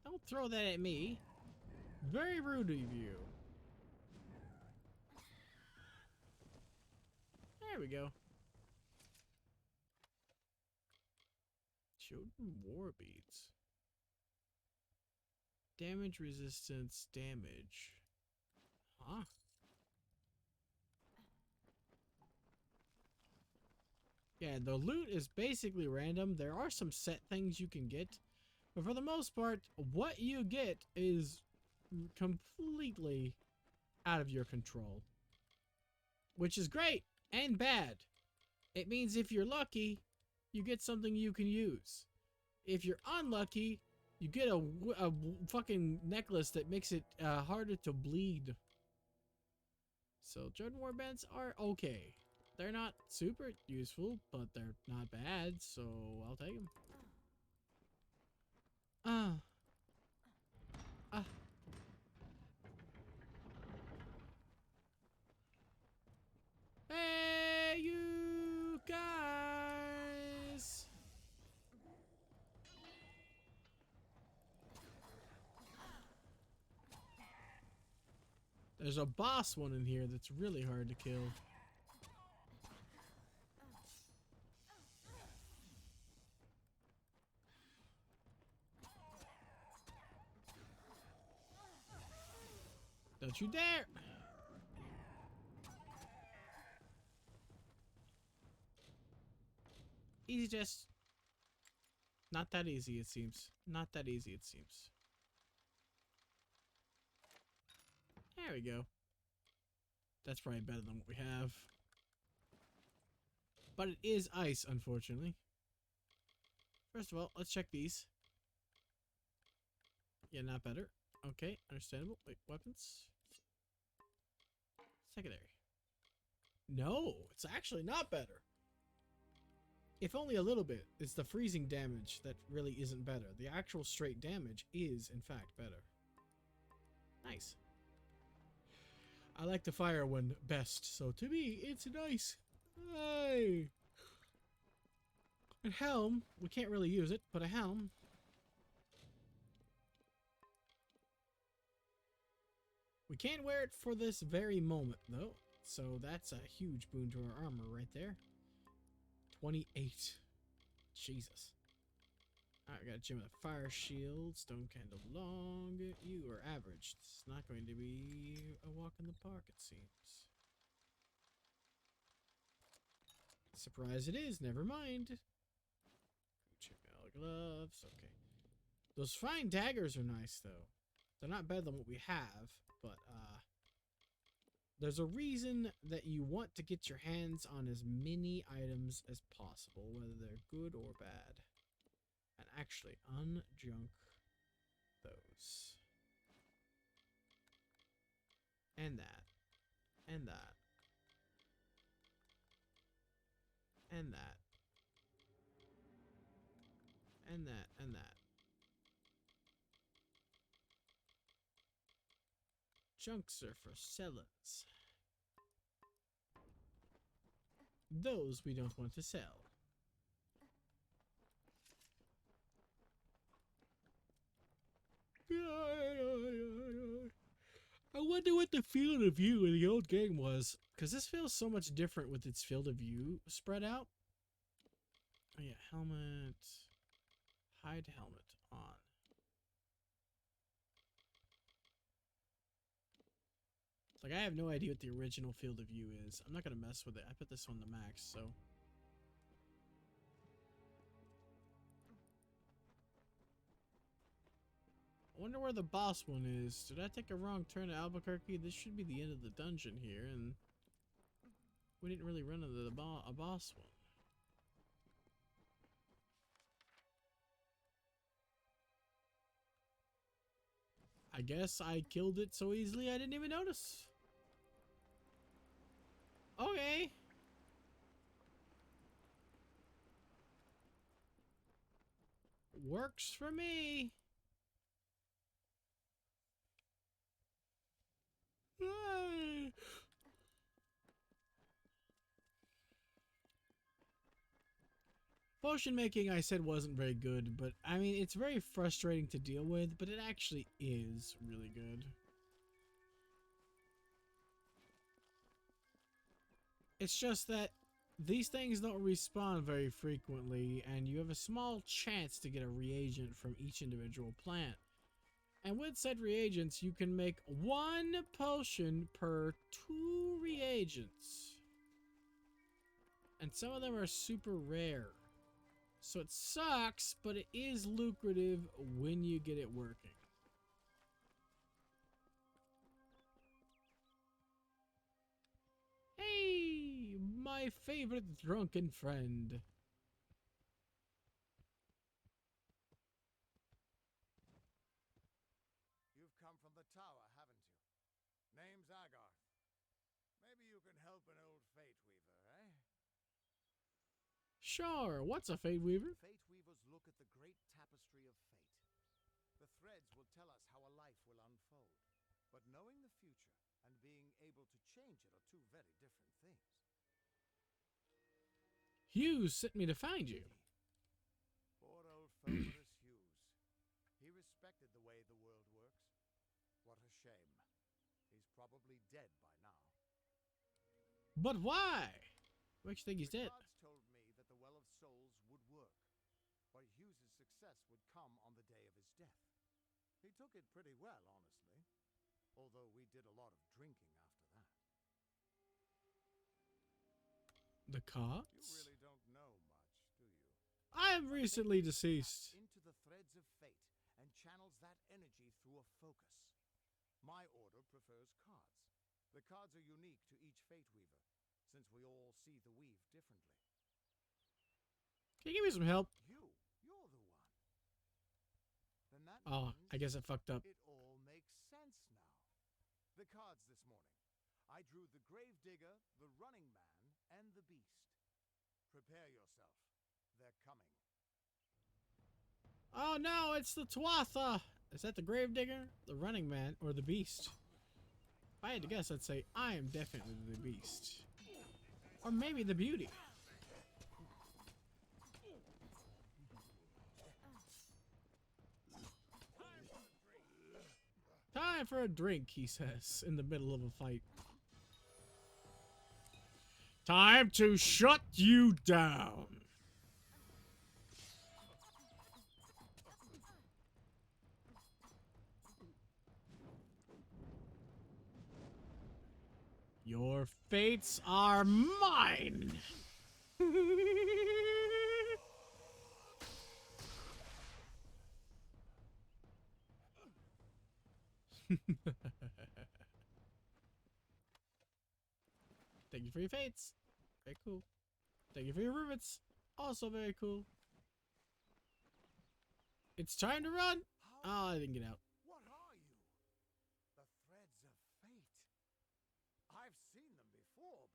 Don't throw that at me. Very rude of you. There we go. Chosen war beads. Damage resistance, damage. Huh? Yeah, the loot is basically random. There are some set things you can get, but for the most part, what you get is completely out of your control. Which is great and bad. It means if you're lucky, you get something you can use. If you're unlucky, you get a fucking necklace that makes it harder to bleed. So Jordan warbands are okay. They're not super useful, but they're not bad, so I'll take them. Hey, you guys! There's a boss one in here that's really hard to kill. Don't you dare! Easy, just not that easy, it seems. Not that easy, it seems. There we go. That's probably better than what we have. But it is ice, unfortunately. First of all, let's check these. Yeah, not better. Okay, understandable. Wait, weapons? Secondary. No, it's actually not better. If only a little bit. It's the freezing damage that really isn't better. The actual straight damage is, in fact, better. Nice. I like the fire one best, so to me, it's nice. Hey! A helm. We can't really use it, but a helm. We can't wear it for this very moment, though. So that's a huge boon to our armor right there. 28. Jesus. Alright, we got a gem with a fire shield, stone candle long. You are average. This is not going to be a walk in the park, it seems. Surprise it is, never mind. Gloves, okay. Those fine daggers are nice, though. They're not better than what we have, but, there's a reason that you want to get your hands on as many items as possible, whether they're good or bad. And actually, unjunk those. And that. And that. And that. And that. And that. Junks are for sellers. Those we don't want to sell. what the field of view in the old game was, because this feels so much different with its field of view spread out. Oh yeah, helmet. Hide helmet on. Like, I have no idea what the original field of view is. I'm not gonna mess with it. I put this one to max, so. I wonder where the boss one is. Did I take a wrong turn to Albuquerque? This should be the end of the dungeon here, and we didn't really run into a boss one. I guess I killed it so easily I didn't even notice. Okay. Works for me. Potion making, I said, wasn't very good, but I mean, it's very frustrating to deal with, but it actually is really good. It's just that these things don't respawn very frequently, and you have a small chance to get a reagent from each individual plant. And with said reagents, you can make 1 potion per 2 reagents. And some of them are super rare. So it sucks, but it is lucrative when you get it working. Hey, my favorite drunken friend. You've come from the tower, haven't you? Name's Agarth. Maybe you can help an old Fate Weaver, eh? Sure, what's a Fate Weaver? Fate Weavers look at the great tapestry of fate. The threads will tell us how a life will unfold. But knowing the future and being able to change it are two very different things. Hughes sent me to find you. Poor old Fulmerus Hughes. He respected the way the world works. What a shame. He's probably dead by now. But why? What makes you think he's dead? The gods told me that the Well of Souls would work, but Hughes' success would come on the day of his death. He took it pretty well, honestly, although we did a lot of drinking after that. The cards? You really don't know much, do you? I am recently deceased. Into the threads of fate and channels that energy through a focus. My order prefers cards. The cards are unique to each Fate Weaver, since we all see the weave differently. Can you give me some help? You're the one. Then that I guess I fucked up. it all makes sense now. The cards this morning. I drew the Gravedigger, the Running Man, and the Beast. Prepare yourself. They're coming. Oh no, it's the Tuatha! Is that the Gravedigger, the Running Man, or the Beast? If I had to guess, I'd say I am definitely the Beast. Or maybe the Beauty. Time for a drink, he says, in the middle of a fight. Time to shut you down. Your fates are mine. Thank you for your fates. Very cool. Thank you for your rivets. Also very cool. It's time to run. Oh, I didn't get out. What are you? The threads of fate. I've seen them before,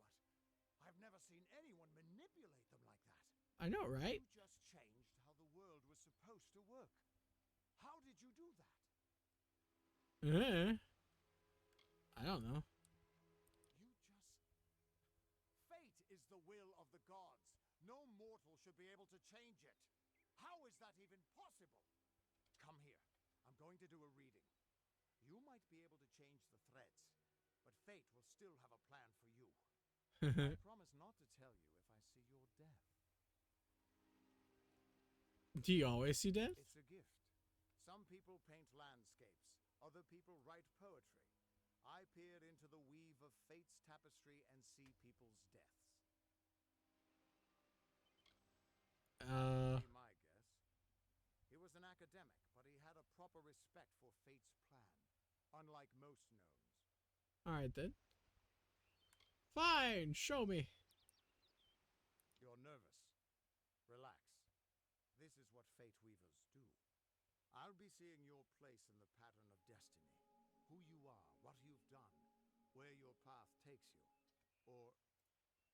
but I've never seen anyone manipulate them like that. I know, right? You just changed how the world was supposed to work. How did you do that? I don't know. Fate is the will of the gods. No mortal should be able to change it. How is that even possible? Come here. I'm going to do a reading. You might be able to change the threads, But fate will still have a plan for you. I promise not to tell you if I see your death. Do you always see death? It's a gift. Some people paint landscapes, other people write poetry. I peer into the weave of fate's tapestry and see people's deaths. Be my guess. He was an academic, but he had a proper respect for fate's plan, unlike most gnomes. Alright then. Fine, show me. You're nervous. Relax. This is what fate weavers do. I'll be seeing your place in the pattern of destiny. Who you are, what you've done, where your path takes you. Or,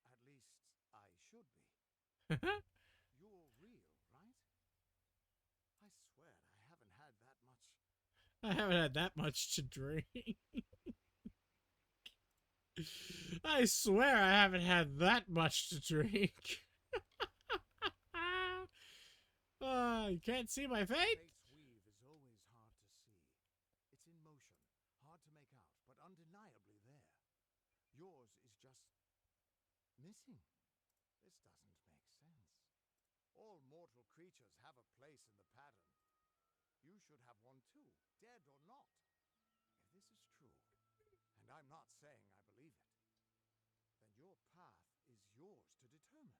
at least, I should be. You're real, right? I swear I haven't had that much. I haven't had that much to drink. I swear I haven't had that much to drink. You can't see my fate? Fate's weave is always hard to see. It's in motion, hard to make out, but undeniably there. Yours is just missing. This doesn't make sense. All mortal creatures have a place in the pattern. You should have one too, dead or not. If this is true, and I'm not saying I believe it, then your path is yours to determine.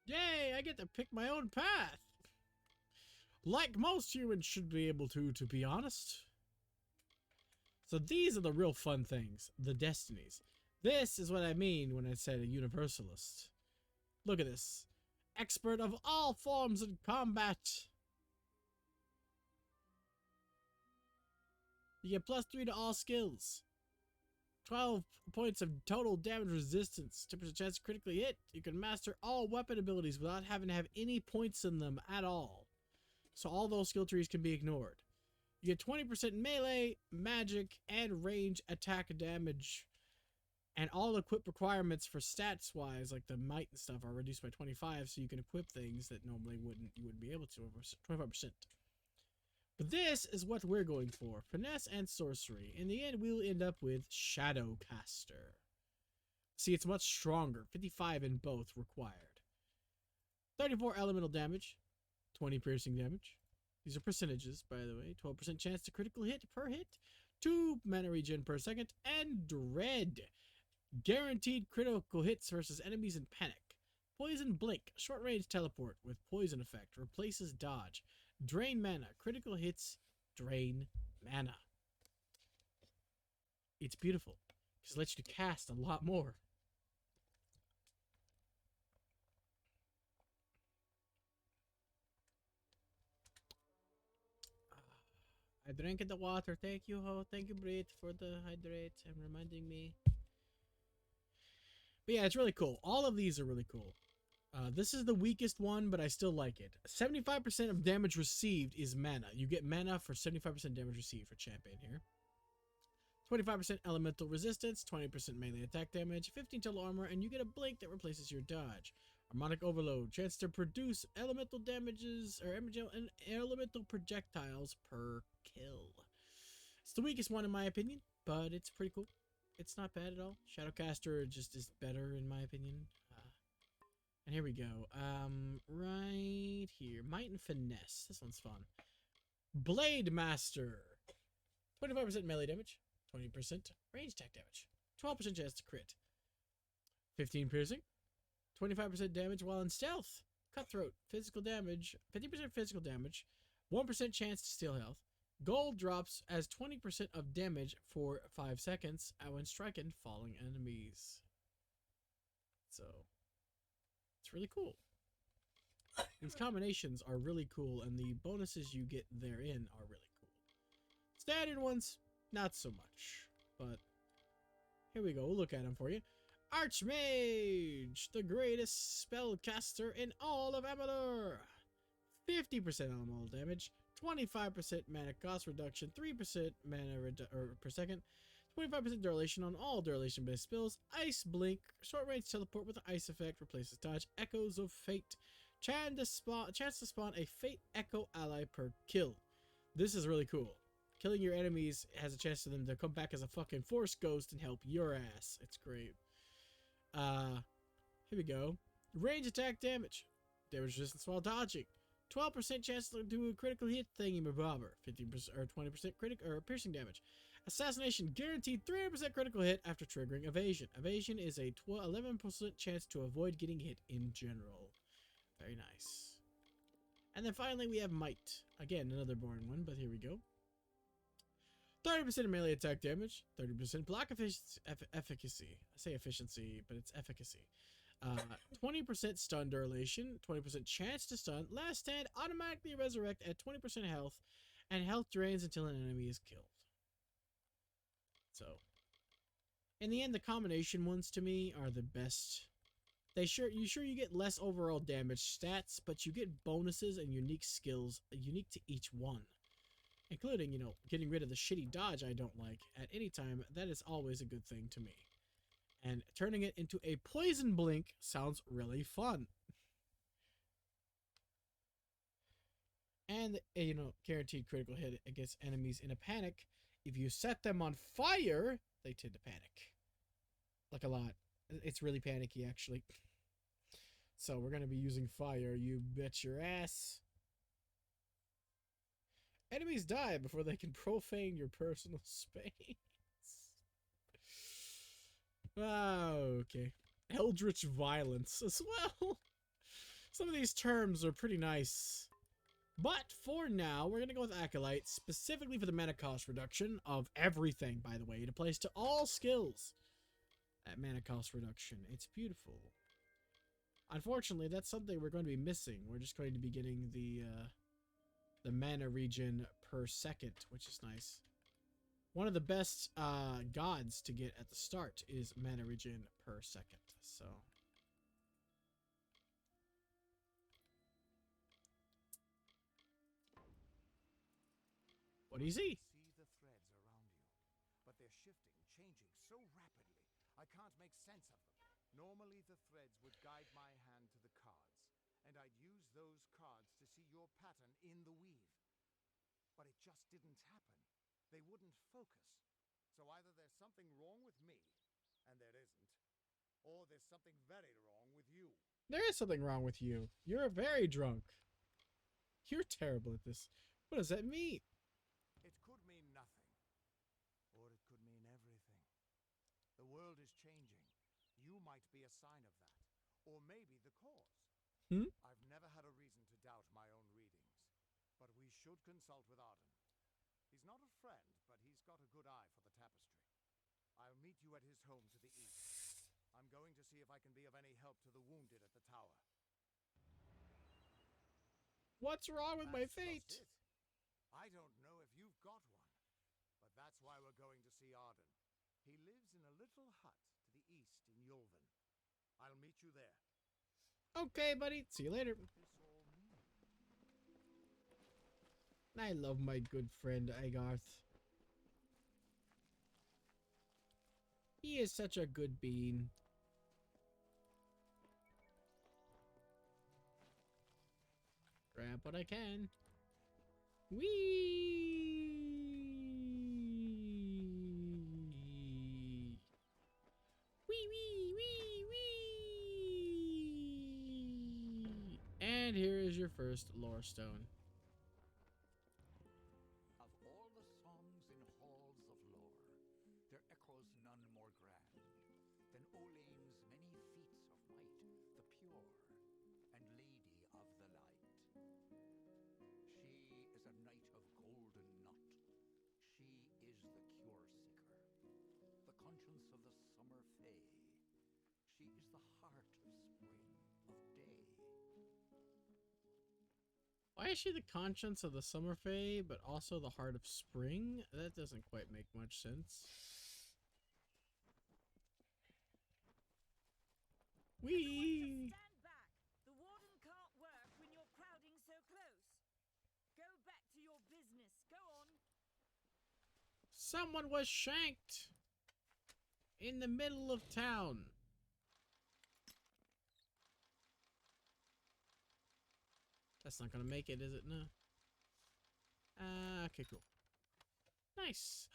Yay, I get to pick my own path. Like most humans should be able to be honest. So these are the real fun things, the destinies. This is what I mean when I said a universalist. Look at this. Expert of all forms of combat. You get +3 to all skills. 12 points of total damage resistance. 10% chance to critically hit. You can master all weapon abilities without having to have any points in them at all. So all those skill trees can be ignored. You get 20% melee, magic, and range attack damage. And all equip requirements for stats wise, like the might and stuff, are reduced by 25, so you can equip things that normally you wouldn't be able to, over 25%. But this is what we're going for. Finesse and sorcery. In the end, we'll end up with Shadowcaster. See, it's much stronger. 55 in both required. 34 elemental damage. 20 piercing damage. These are percentages, by the way. 12% chance to critical hit per hit. 2 mana regen per second. And Dread. Guaranteed critical hits versus enemies in panic. Poison Blink. Short range teleport with poison effect. Replaces dodge. Drain mana. Critical hits drain mana. It's beautiful because it lets you cast a lot more. I drank the water. Thank you, Ho. Thank you, Brit, for the hydrate and reminding me. But yeah, it's really cool. All of these are really cool. This is the weakest one, but I still like it. 75% of damage received is mana. You get mana for 75% damage received for champion here. 25% elemental resistance, 20% melee attack damage, 15 total armor, and you get a blink that replaces your dodge. Harmonic overload, chance to produce elemental damages or elemental projectiles per kill. It's the weakest one in my opinion, but it's pretty cool. It's not bad at all. Shadowcaster just is better in my opinion. And here we go. Right here. Might and Finesse. This one's fun. Blade Master. 25% melee damage. 20% range attack damage. 12% chance to crit. 15 piercing. 25% damage while in stealth. Cutthroat. Physical damage. 50% physical damage. 1% chance to steal health. Gold drops as 20% of damage for 5 seconds when striking falling enemies. So... it's really cool. These combinations are really cool, and the bonuses you get therein are really cool. Standard ones, not so much. But here we go. We'll look at them for you. Archmage, the greatest spellcaster in all of Amalur. 50% elemental damage, 25% mana cost reduction, 3% mana per second, 25% duration on all duration-based spells. Ice Blink. Short-range teleport with the ice effect. Replaces dodge. Echoes of Fate. Chance to spawn a Fate Echo ally per kill. This is really cool. killing your enemies has a chance for them to come back as a fucking force ghost and help your ass. It's great. Here we go. Range attack damage. Damage resistance while dodging. 12% chance to do a critical hit thingy-mabobber. 15% or 20% critical or piercing damage. Assassination guaranteed 300% critical hit after triggering evasion. Evasion is a 11% chance to avoid getting hit in general. Very nice. And then finally we have Might. Again, another boring one, but here we go. 30% melee attack damage, 30% block efficacy. I say efficiency, but it's efficacy. 20% stun duration, 20% chance to stun. Last stand, automatically resurrect at 20% health, and health drains until an enemy is killed. So, in the end, the combination ones to me are the best. You get less overall damage stats, but you get bonuses and unique skills unique to each one. Including, you know, getting rid of the shitty dodge I don't like at any time. That is always a good thing to me. And turning it into a poison blink sounds really fun. And, you know, guaranteed critical hit against enemies in a panic. If you set them on fire, they tend to panic. Like a lot. It's really panicky, actually. So we're going to be using fire, you bet your ass. Enemies die before they can profane your personal space. Oh, okay. Eldritch violence as well. Some of these terms are pretty nice. But for now, we're going to go with Acolyte, specifically for the mana cost reduction of everything, by the way. It applies to all skills at mana cost reduction. It's beautiful. Unfortunately, that's something we're going to be missing. We're just going to be getting the mana regen per second, which is nice. One of the best gods to get at the start is mana regen per second. So what do you see? See the threads around you, but they're shifting, changing so rapidly. I can't make sense of them. Normally the threads would guide my hand to the cards, and I'd use those cards to see your pattern in the weave. But it just didn't happen. They wouldn't focus. So either there's something wrong with me, and there isn't, or there's something very wrong with you. There is something wrong with you. You're very drunk. You're terrible at this. What does that mean? It could mean nothing, or it could mean everything. The world is changing. You might be a sign of that, or maybe the cause. I've never had a reason to doubt my own readings, but we should consult with Arden. He's not a friend, but he's got a good eye for the tapestry. I'll meet you at his home to the east. I'm going to see if I can be of any help to the wounded at the tower. What's wrong with my fate? Just it. I don't know if you've got one, but that's why we're going to see Arden. He lives in a little hut to the east in Yulven. I'll meet you there. Okay, buddy. See you later. I love my good friend Agarth. He is such a good bean. Grab what I can. Whee! Wee wee wee wee! And here is your first lore stone. Of all the songs in halls of lore, there echoes none more grand than Olain's many feats of might, the pure and lady of the light. She is a knight of golden knot. She is the cure seeker, the conscience of the summer fae. She is the heart of spring, of day. Why is she the conscience of the summer fae, but also the heart of spring? That doesn't quite make much sense. Whee! Stand back! The warden can't work when you're crowding so close. Go back to your business. Go on. Someone was shanked in the middle of town. That's not gonna make it, is it? No. Okay, cool. Nice.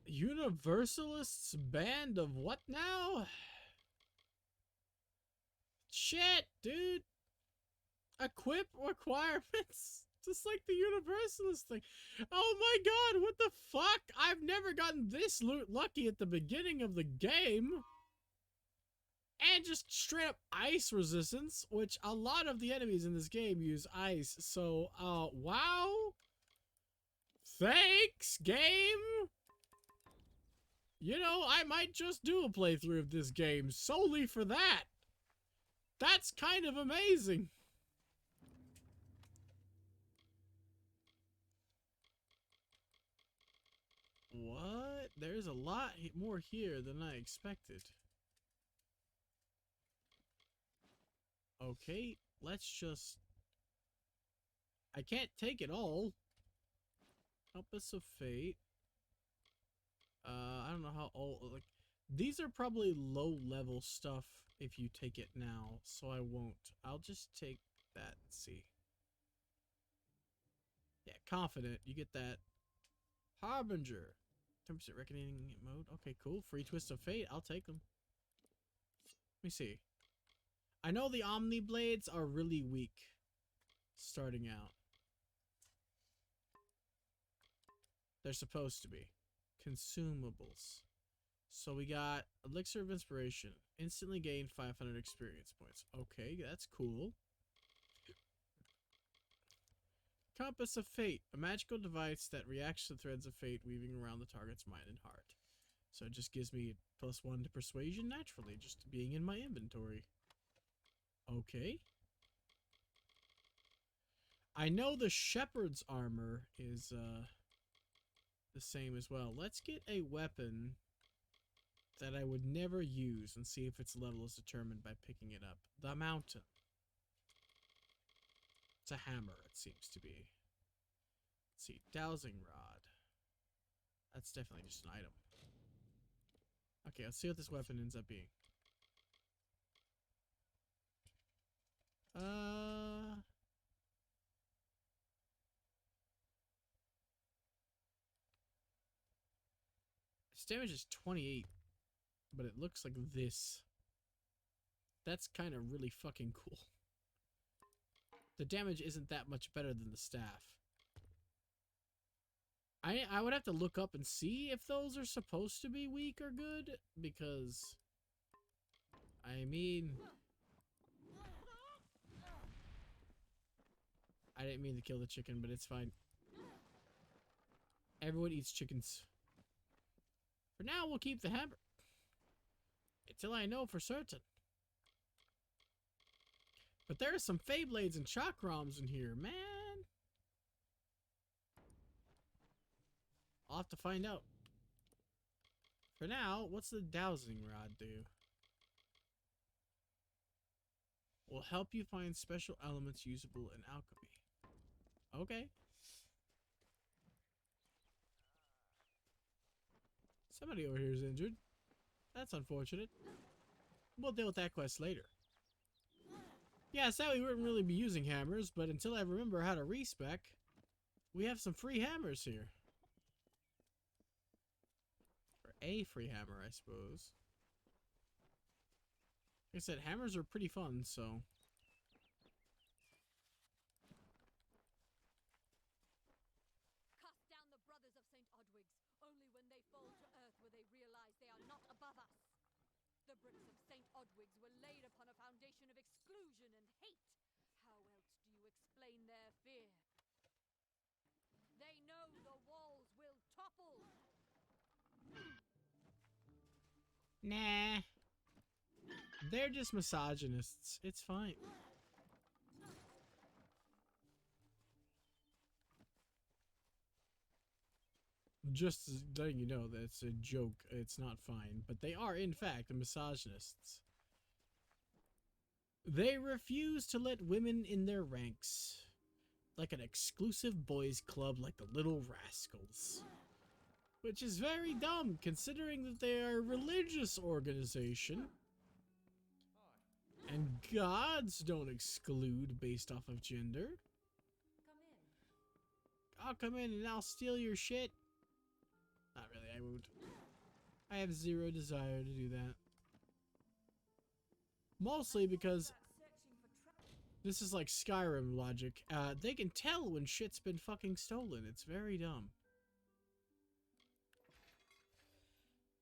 Universalists band of what now? Shit, dude. Equip requirements. Just like the Universalist thing. Oh my god, what the fuck? I've never gotten this lucky at the beginning of the game. And just straight up ice resistance, which a lot of the enemies in this game use ice. So, wow. Thanks, game. You know, I might just do a playthrough of this game solely for that. That's kind of amazing. What? There's a lot more here than I expected. Okay, let's just... I can't take it all. Compass of Fate. I don't know how old... Like, these are probably low-level stuff if you take it now, so I won't. I'll just take that and see. Yeah, Confident. You get that. Harbinger. 10% reckoning mode. Okay, cool. Free Twist of Fate. I'll take them. Let me see. I know the Omni Blades are really weak starting out. They're supposed to be. Consumables. So we got Elixir of Inspiration. Instantly gain 500 experience points. Okay, that's cool. Compass of Fate. A magical device that reacts to threads of fate weaving around the target's mind and heart. So it just gives me +1 to persuasion naturally, just being in my inventory. Okay. I know the shepherd's armor is the same as well. Let's get a weapon that I would never use and see if its level is determined by picking it up. The mountain. It's a hammer, it seems to be. Let's see. Dowsing rod. That's definitely just an item. Okay, let's see what this weapon ends up being. Its damage is 28, but it looks like this. That's kind of really fucking cool. The damage isn't that much better than the staff. I would have to look up and see if those are supposed to be weak or good, because I mean, I didn't mean to kill the chicken, but it's fine. Everyone eats chickens. For now, we'll keep the hammer. Until I know for certain. But there are some Feyblades and Chakrams in here, man. I'll have to find out. For now, what's the dowsing rod do? Will help you find special elements usable in alchemy. Okay. Somebody over here is injured. That's unfortunate. We'll deal with that quest later. Yeah, sadly we wouldn't really be using hammers, but until I remember how to respec, we have some free hammers here. Or a free hammer, I suppose. Like I said, hammers are pretty fun, so... Cast down the brothers of St. Odwig's. Only when they fall to earth will they realize they are not above us. The bricks of St. Odwig's were laid upon a foundation of exclusion and hate. How else do you explain their fear? They know the walls will topple. Nah. They're just misogynists. It's fine. Just letting you know that it's a joke. It's not fine. But they are, in fact, misogynists. They refuse to let women in their ranks. Like an exclusive boys club like the Little Rascals. Which is very dumb, considering that they are a religious organization. And gods don't exclude based off of gender. I'll come in and I'll steal your shit. Not really, I won't. I have zero desire to do that. Mostly because this is like Skyrim logic. They can tell when shit's been fucking stolen. It's very dumb.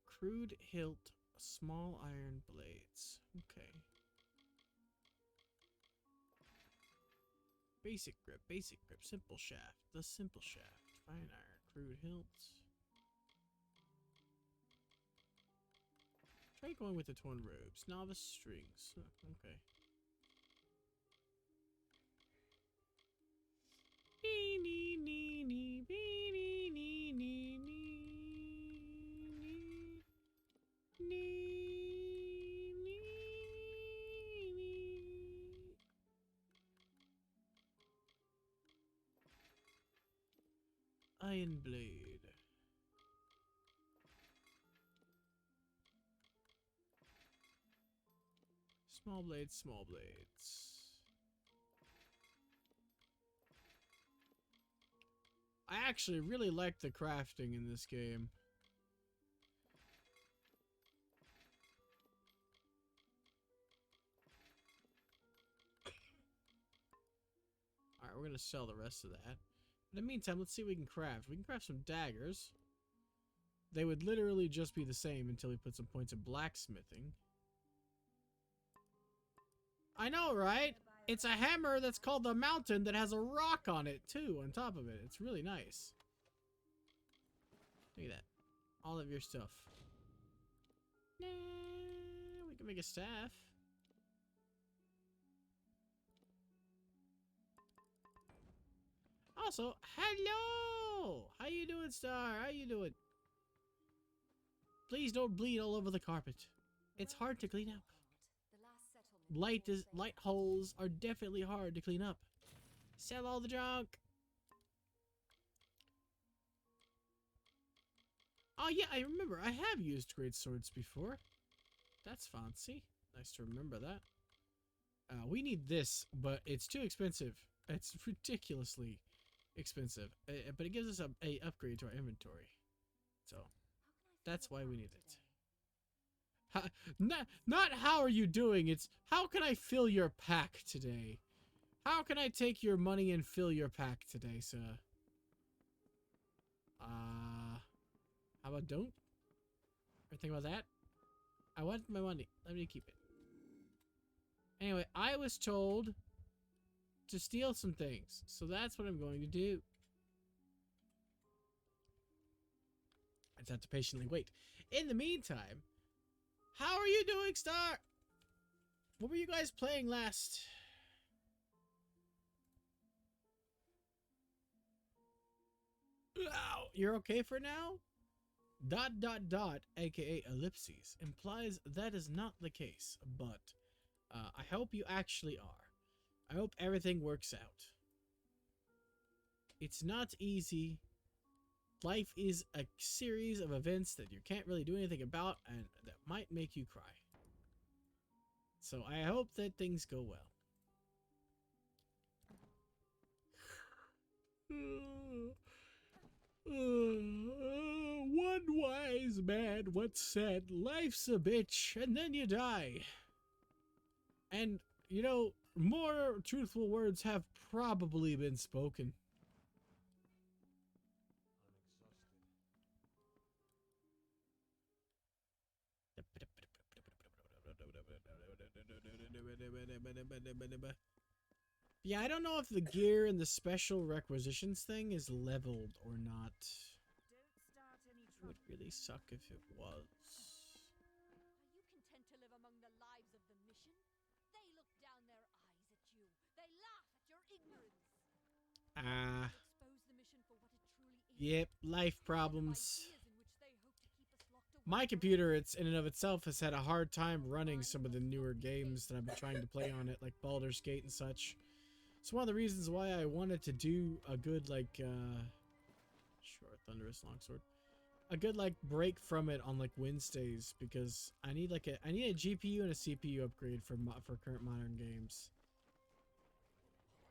Crude hilt, small iron blades. Okay. Basic grip, simple shaft, the simple shaft, fine iron, crude hilts. Try going with the torn robes, novice strings. Okay. Iron blade. Small blades, small blades. I actually really like the crafting in this game. Alright, we're gonna sell the rest of that. In the meantime, let's see what we can craft. We can craft some daggers. They would literally just be the same until we put some points of blacksmithing. I know, right? It's a hammer that's called the Mountain that has a rock on it, too, on top of it. It's really nice. Look at that. All of your stuff. Nah, we can make a staff. Also, hello! How you doing, Star? How you doing? Please don't bleed all over the carpet. It's hard to clean up. Light holes are definitely hard to clean up. Sell all the junk. Oh yeah, I remember. I have used great swords before. That's fancy. Nice to remember that. We need this, but it's too expensive. It's ridiculously expensive. But it gives us a upgrade to our inventory. So, that's why we need it. Not how are you doing, it's how can I fill your pack today? How can I take your money and fill your pack today, sir? How about don't? Or think about that? I want my money. Let me keep it. Anyway, I was told to steal some things, so that's what I'm going to do. I just have to patiently wait. In the meantime, how are you doing, Star? What were you guys playing last? Ow, you're okay for now? ... aka ellipses, implies that is not the case, but I hope you actually are. I hope everything works out. It's not easy. Life is a series of events that you can't really do anything about and that might make you cry. So I hope that things go well. One wise man once said, life's a bitch and then you die. And, you know, more truthful words have probably been spoken. Yeah, I don't know if the gear and the special requisitions thing is leveled or not. It would really suck if it was. Are you content to live among the lives of the mission? They look down their eyes at you. They laugh at your ignorance. Expose the mission for what it truly is. Yep, life problems. My computer, it's in and of itself, has had a hard time running some of the newer games that I've been trying to play on it, like Baldur's Gate and such. It's one of the reasons why I wanted to do a good, like, sure, Thunderous Longsword. A good, like, break from it on, like, Wednesdays, because I need, like, I need a GPU and a CPU upgrade for current modern games.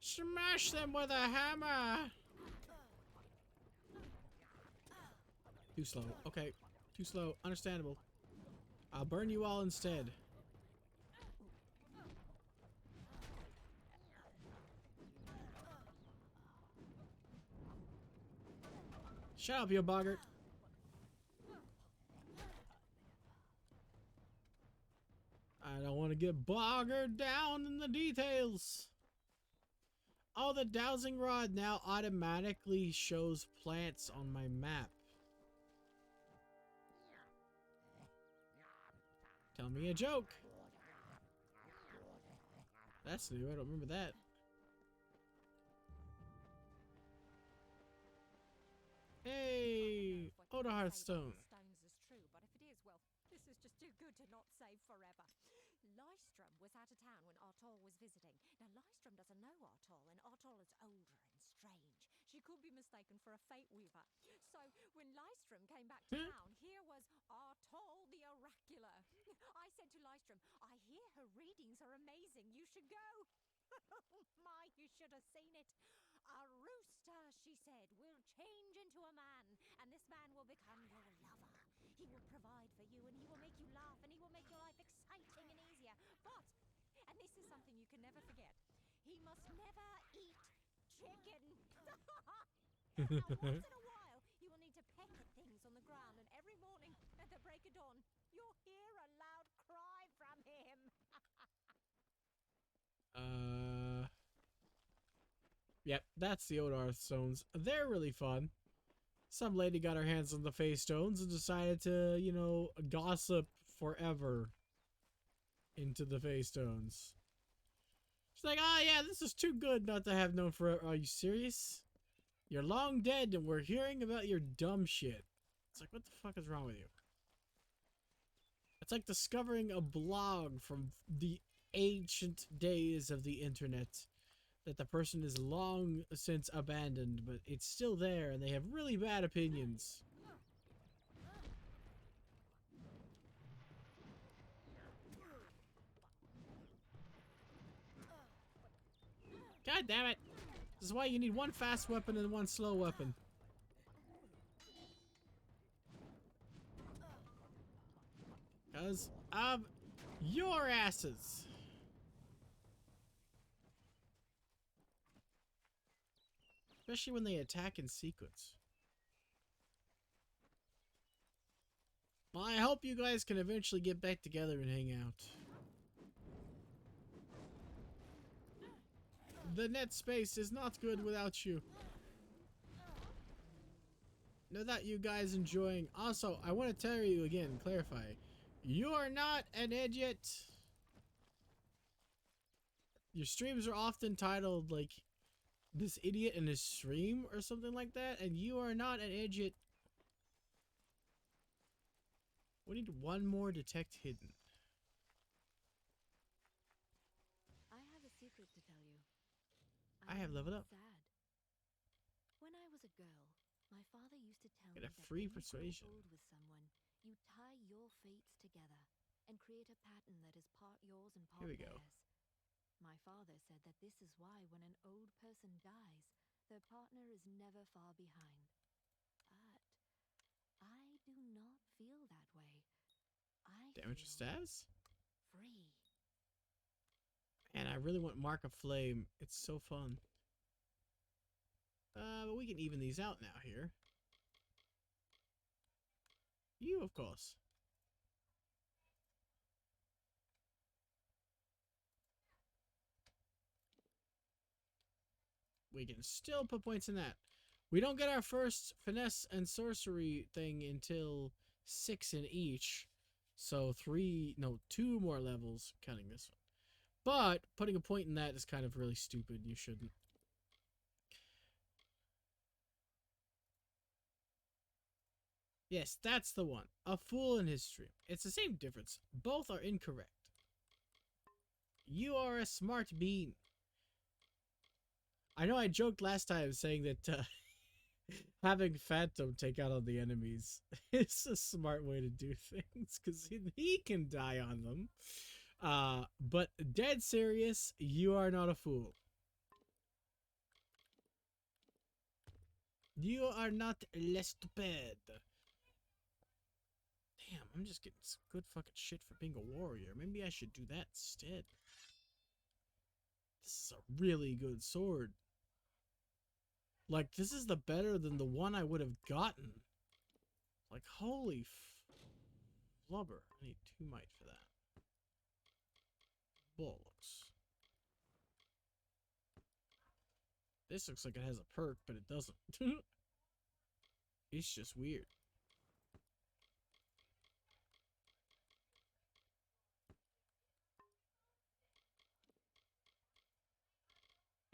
Smash them with a hammer! Too slow. Okay. Too slow. Understandable. I'll burn you all instead. Shut up, you boggart. I don't want to get bogged down in the details. Oh, the dowsing rod now automatically shows plants on my map. Tell me a joke. That's new. I don't remember that. Hey, Oda Hearthstone. Stones is true, but if it is, well, this is just too good to not save forever. Lystrom was out of town when Artol was visiting. Now, Lystrom doesn't know Artol, and Artol is older and strange. She could be mistaken for a fate weaver. So, when Lystrom came back to town, here was Artol the Oracular. I said to Lystrom, I hear her readings are amazing. You should go. Oh my, you should have seen it. A rooster, she said, will change into a man, and this man will become your lover. He will provide for you, and he will make you laugh, and he will make your life exciting and easier. But, and this is something you can never forget, he must never eat chicken. Now, once in a while, you will need to peck at things on the ground, and every morning at the break of dawn, you'll hear a loud cry from him. Yep, that's the Oda Stones. They're really fun. Some lady got her hands on the face stones and decided to, you know, gossip forever into the face stones. She's like, oh yeah, this is too good not to have known forever. Are you serious? You're long dead and we're hearing about your dumb shit. It's like, what the fuck is wrong with you? It's like discovering a blog from the ancient days of the internet that the person is long since abandoned, but it's still there and they have really bad opinions. God damn it! This is why you need one fast weapon and one slow weapon. Because of your asses. Especially when they attack in sequence. Well, I hope you guys can eventually get back together and hang out. The net space is not good without you. Know that you guys enjoying. Also, I want to tell you again, clarify. You are not an idiot. Your streams are often titled like this idiot in his stream or something like that, and you are not an idiot. We need one more detect hidden. I have a secret to tell you. I have leveled up. Sad. When I was a girl, my father used to tell Get me a that free when you grow persuasion. old with someone, you tie your fates together and create a pattern that is part yours and part Here we go. theirs. My father said that this is why when an old person dies, their partner is never far behind. But I do not feel that way. I Damage or feel stats? free. And I really want Mark of Flame. It's so fun. But we can even these out now here. You, of course. We can still put points in that. We don't get our first finesse and sorcery thing until 6 in each. So 2 more levels, counting this one. But putting a point in that is kind of really stupid. You shouldn't. Yes, that's the one. A fool in his stream. It's the same difference. Both are incorrect. You are a smart bean. I know I joked last time saying that having Phantom take out all the enemies is a smart way to do things because he can die on them. But dead serious, you are not a fool. You are not le stupid. I'm just getting some good fucking shit for being a warrior. Maybe I should do that instead. This is a really good sword. Like, this is the better than the one I would have gotten. Like, holy flubber. I need 2 might for that. Bollocks. This looks like it has a perk, but it doesn't. It's just weird.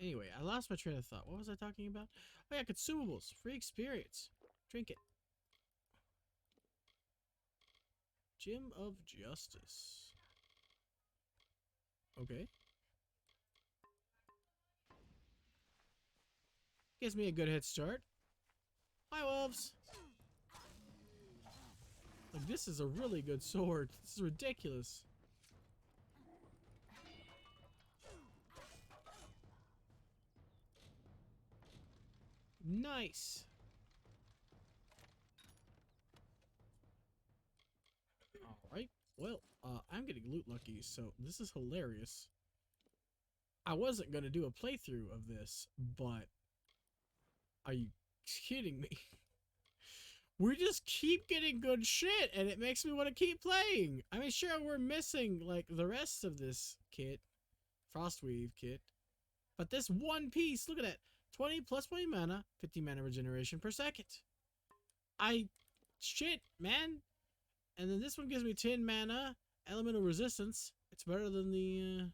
Anyway, I lost my train of thought. What was I talking about? Oh yeah, consumables. Free experience. Drink it. Gym of Justice. Okay. Gives me a good head start. Hi, wolves. Like, this is a really good sword. This is ridiculous. Nice. Alright. Well, I'm getting loot lucky, so this is hilarious. I wasn't gonna do a playthrough of this, but are you kidding me? We just keep getting good shit, and it makes me want to keep playing. I mean, sure, we're missing, like, the rest of this kit. Frostweave kit. But this one piece, look at that. 20 plus 20 mana, 50 mana regeneration per second. Shit, man. And then this one gives me 10 mana, elemental resistance. It's better than the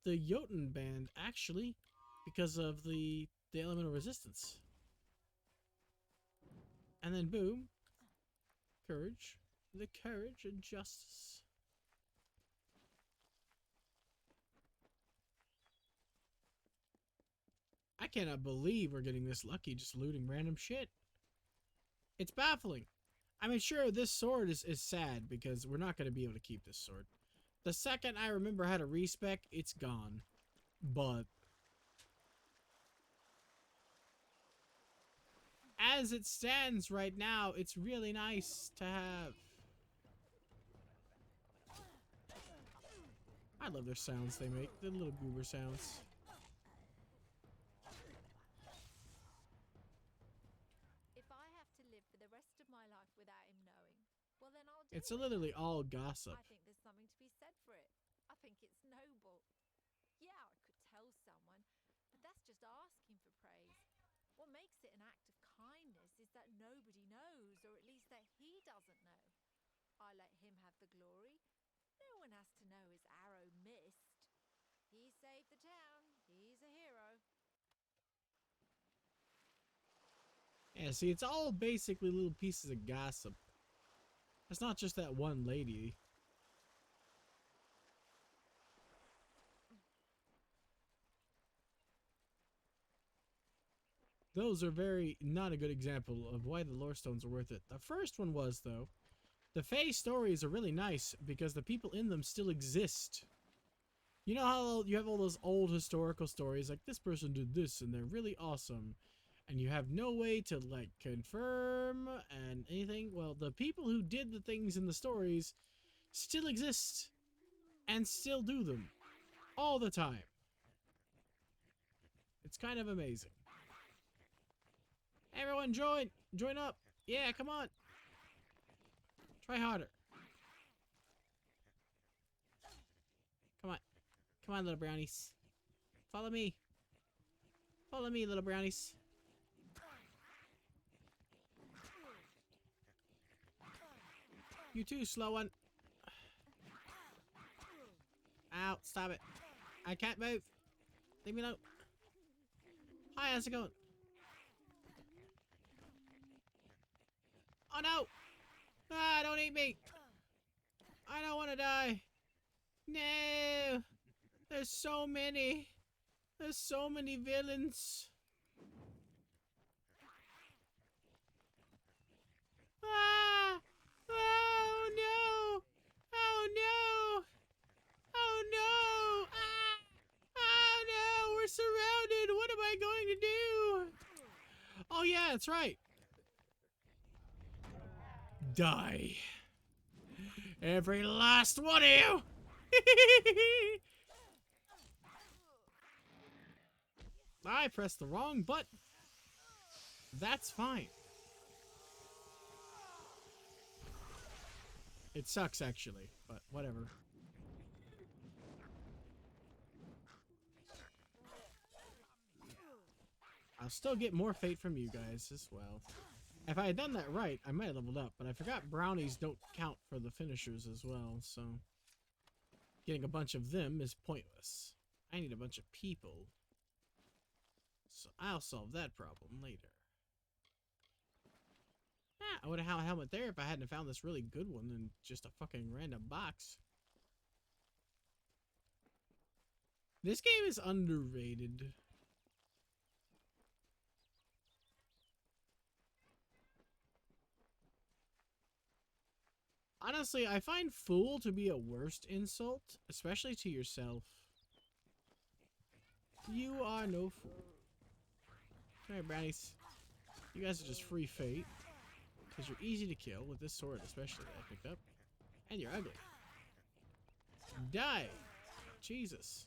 Jotun band, actually, because of the elemental resistance. And then boom, courage, the courage and justice. I cannot believe we're getting this lucky just looting random shit. It's baffling. I mean, sure, this sword is sad because we're not going to be able to keep this sword. The second I remember how to respec, it's gone. But as it stands right now, it's really nice to have. I love their sounds they make, the little goober sounds. If I have to live for the rest of my life without him knowing, well then I'll do It's it. literally all gossip. I think there's something to be said for it. I think it's noble. Yeah, I could tell someone, but that's just asking for praise. What makes it an act of kindness is that nobody knows, or at least that he doesn't know. I let him have the glory. No one has to know his arrow missed. He saved the town. He's a hero. Yeah, see, it's all basically little pieces of gossip. It's not just that one lady. Those are not a good example of why the lore stones are worth it. The first one was, though. The Fae stories are really nice because the people in them still exist. You know how you have all those old historical stories, like this person did this and they're really awesome, and you have no way to, like, confirm and anything? Well, the people who did the things in the stories still exist and still do them all the time. It's kind of amazing. Everyone join up. Yeah, come on. Try harder. Come on, little brownies. Follow me. Follow me, little brownies. You too, slow one. Ow, stop it. I can't move. Leave me alone. Hi, how's it going? Oh no! Ah, don't eat me! I don't want to die. No! There's so many. There's so many villains. Ah! Oh no! Oh no! Oh no! Ah! Oh no! We're surrounded! What am I going to do? Oh yeah, that's right. Die. Every last one of you! I pressed the wrong button. That's fine. It sucks, actually, but whatever. I'll still get more fate from you guys as well. If I had done that right, I might have leveled up, but I forgot brownies don't count for the finishers as well, so getting a bunch of them is pointless. I need a bunch of people, so I'll solve that problem later. I would have had a helmet there if I hadn't found this really good one in just a fucking random box. This game is underrated. Honestly, I find fool to be a worst insult, especially to yourself. You are no fool. Alright, brownies. You guys are just free fate. Because you're easy to kill with this sword, especially that I picked up. And you're ugly. Die! Jesus.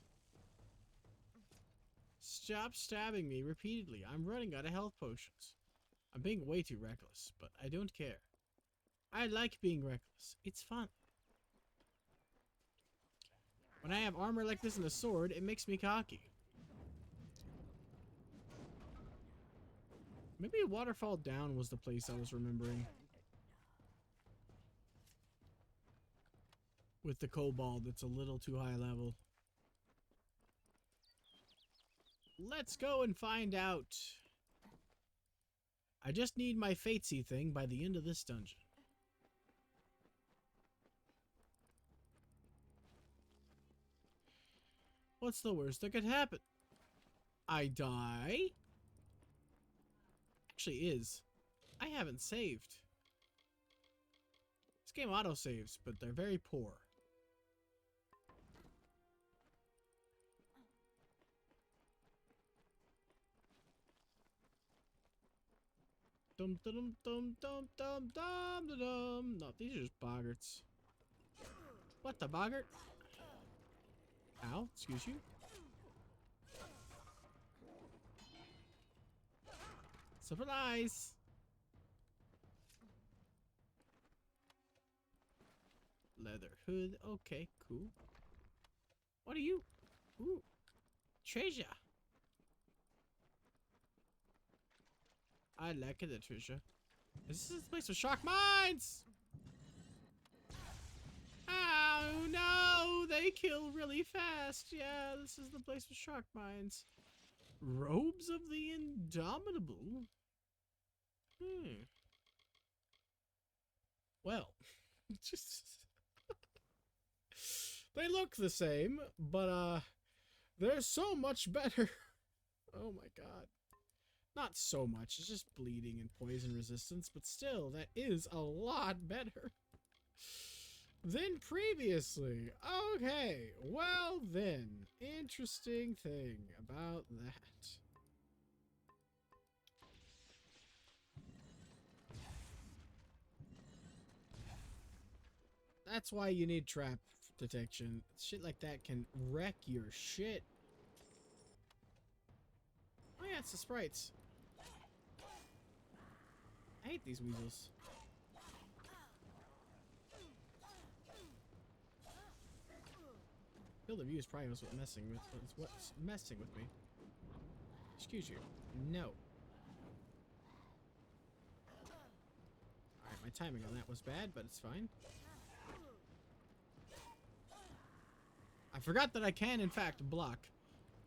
Stop stabbing me repeatedly. I'm running out of health potions. I'm being way too reckless, but I don't care. I like being reckless. It's fun. When I have armor like this and a sword, it makes me cocky. Maybe Waterfall Down was the place I was remembering. With the kobold that's a little too high level. Let's go and find out. I just need my Fatesy thing by the end of this dungeon. What's the worst that could happen? I die? Actually is. I haven't saved. This game auto-saves, but they're very poor. Dum dum dum dum dum dum dum dum. No, these are just boggarts. What the boggart? Ow, excuse you. Surprise! Leather hood. Okay, cool. What are you? Ooh. Treasure. I like the treasure. Is this place with shark mines? Oh no! They kill really fast. Yeah, this is the place with shark mines. Robes of the Indomitable? Well, just... they look the same, but they're so much better. Oh my god. Not so much, it's just bleeding and poison resistance, but still, that is a lot better than previously. Okay, well then, interesting thing about that. That's why you need trap detection. Shit like that can wreck your shit. Oh yeah, it's the sprites. I hate these weasels. Field of view is probably what's messing with me. Excuse you. No. Alright, my timing on that was bad, but it's fine. I forgot that I can, in fact, block.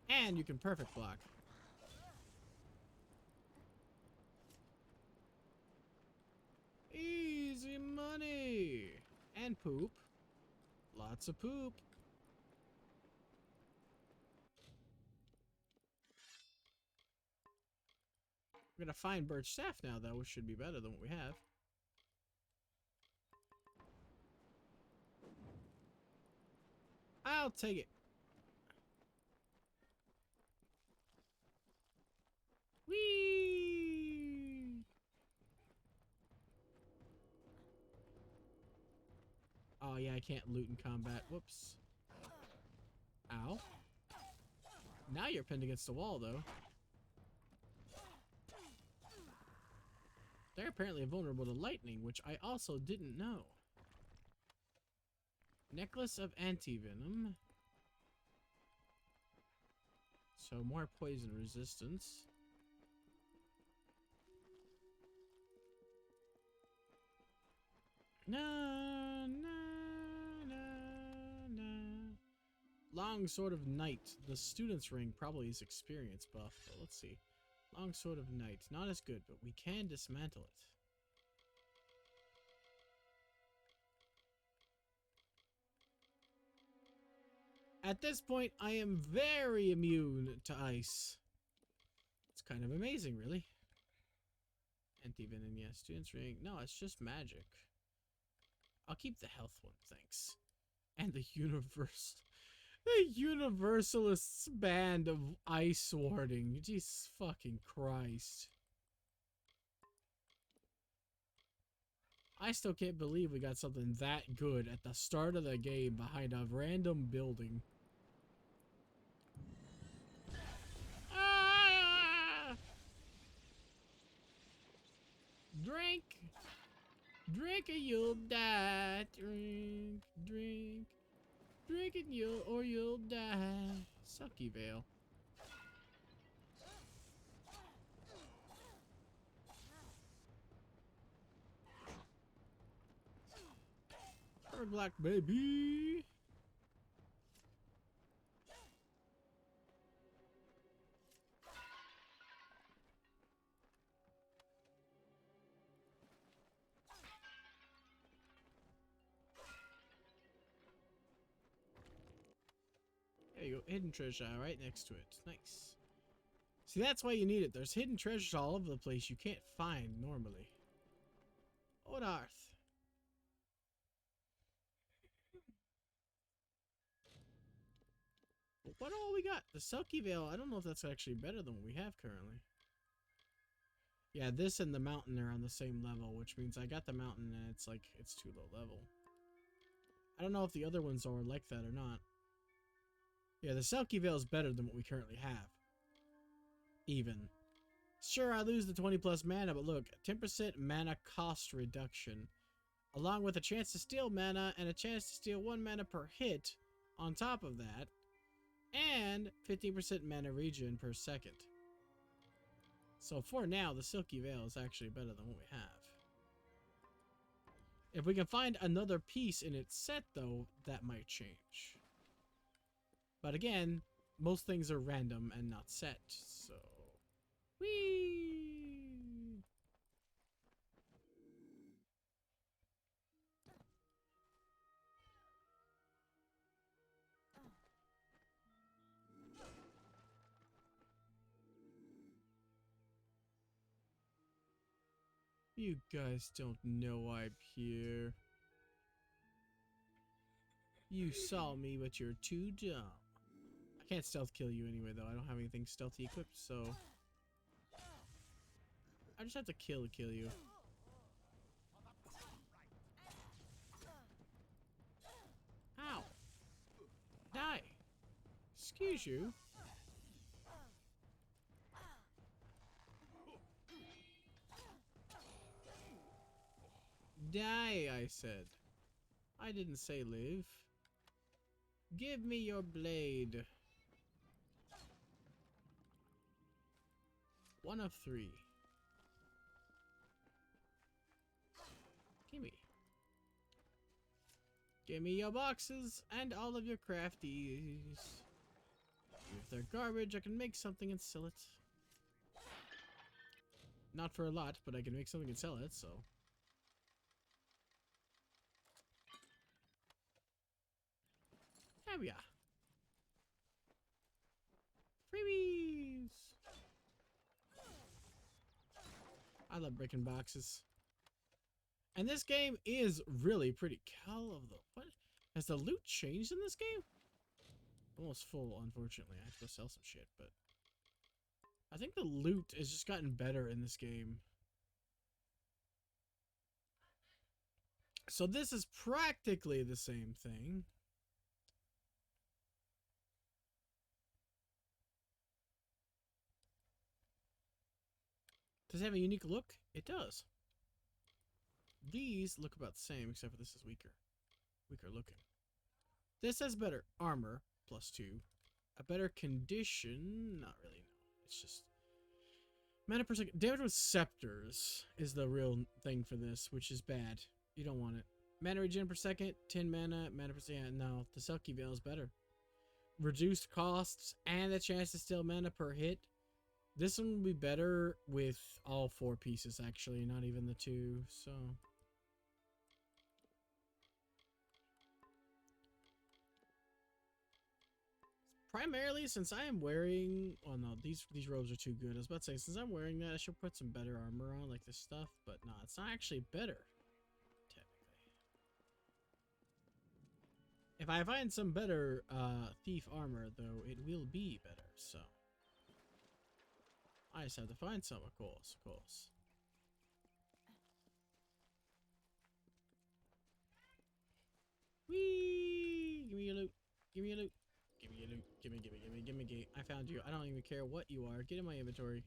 And you can perfect block. Easy money! And poop. Lots of poop. We're gonna find birch staff now, though, which should be better than what we have. I'll take it. Whee! Oh yeah, I can't loot in combat. Whoops. Ow. Now you're pinned against the wall, though. They're apparently vulnerable to lightning, which I also didn't know. Necklace of anti-venom. So more poison resistance. Na na na na. Long Sword of Night. The student's ring probably is experience buff, but let's see. Long Sword of Night. Not as good, but we can dismantle it. At this point, I am very immune to ice. It's kind of amazing, really. Anti-venom, yeah. Student's ring. No, it's just magic. I'll keep the health one, thanks. And the Universalists band of ice warding. Jesus fucking Christ. I still can't believe we got something that good at the start of the game behind a random building. Ah! Drink! Drink or you'll die. Drink, drink. Drink and you'll die. Sucky Vale. Bird black baby. There you go. Hidden treasure right next to it. Nice. See, that's why you need it. There's hidden treasures all over the place you can't find normally. Odarth. What all we got? The Selkie Vale. I don't know if that's actually better than what we have currently. Yeah, this and the mountain are on the same level, which means I got the mountain and it's like, it's too low level. I don't know if the other ones are like that or not. Yeah, the Selkie Vale is better than what we currently have. Even. Sure, I lose the 20 plus mana, but look, 10% mana cost reduction. Along with a chance to steal mana and a chance to steal 1 mana per hit on top of that. And 15% mana regen per second. So for now, the Silky Veil is actually better than what we have. If we can find another piece in its set, though, that might change. But again, most things are random and not set, so... Whee! You guys don't know I'm here. You saw me, but you're too dumb. I can't stealth kill you anyway, though. I don't have anything stealthy equipped, so... I just have to kill you. Ow! Die! Excuse you. Die, I said. I didn't say live. Give me your blade. 1 of 3. Gimme. Give me your boxes and all of your crafties. If they're garbage, I can make something and sell it. Not for a lot, but I can make something and sell it, so... There we are. Freebies! I love breaking boxes. And this game is really pretty. Call of the... What? Has the loot changed in this game? Almost full, unfortunately. I have to go sell some shit, but... I think the loot has just gotten better in this game. So this is practically the same thing. Does it have a unique look? It does. These look about the same, except for this is weaker. Weaker looking. This has better armor, +2. A better condition, not really, no. It's just... Mana per second. Damage with scepters is the real thing for this, which is bad. You don't want it. Mana regen per second, 10 mana, mana per second. No, the Selkie Veil is better. Reduced costs and the chance to steal mana per hit. This one will be better with all 4 pieces, actually, not even the 2, so... Primarily, since I am wearing... Oh no, these robes are too good. I was about to say, since I'm wearing that, I should put some better armor on, like this stuff. But no, it's not actually better, technically. If I find some better thief armor, though, it will be better, so... I just have to find some, of course, of course. Whee! Give me your loot. Give me your loot. Give me your loot. Gimme. I found you. I don't even care what you are. Get in my inventory.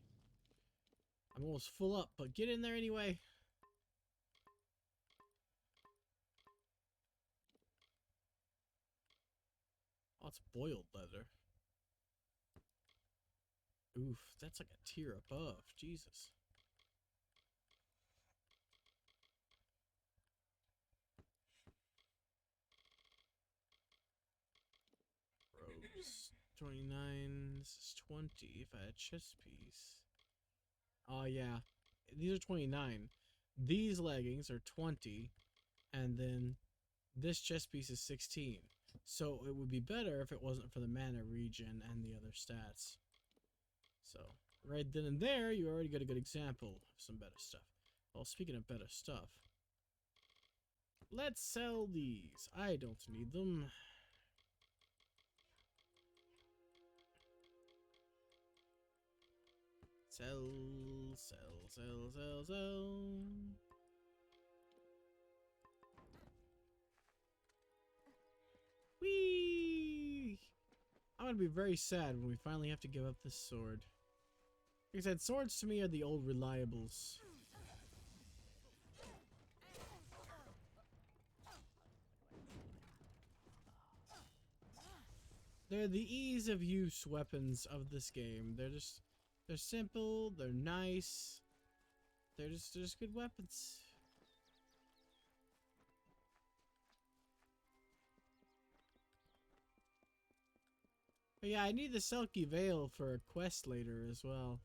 I'm almost full up, but get in there anyway. Oh, it's boiled leather. Oof, that's like a tier above. Jesus. Robes. 29. This is 20 if I had chest piece. Oh, yeah. These are 29. These leggings are 20. And then this chest piece is 16. So it would be better if it wasn't for the mana regen and the other stats. So, right then and there, you already got a good example of some better stuff. Well, speaking of better stuff, let's sell these. I don't need them. Sell. Whee! I'm gonna be very sad when we finally have to give up this sword. Like I said, swords to me are the old reliables. They're the ease of use weapons of this game. They're simple, they're nice. They're just good weapons. But yeah, I need the Selkie Veil for a quest later as well.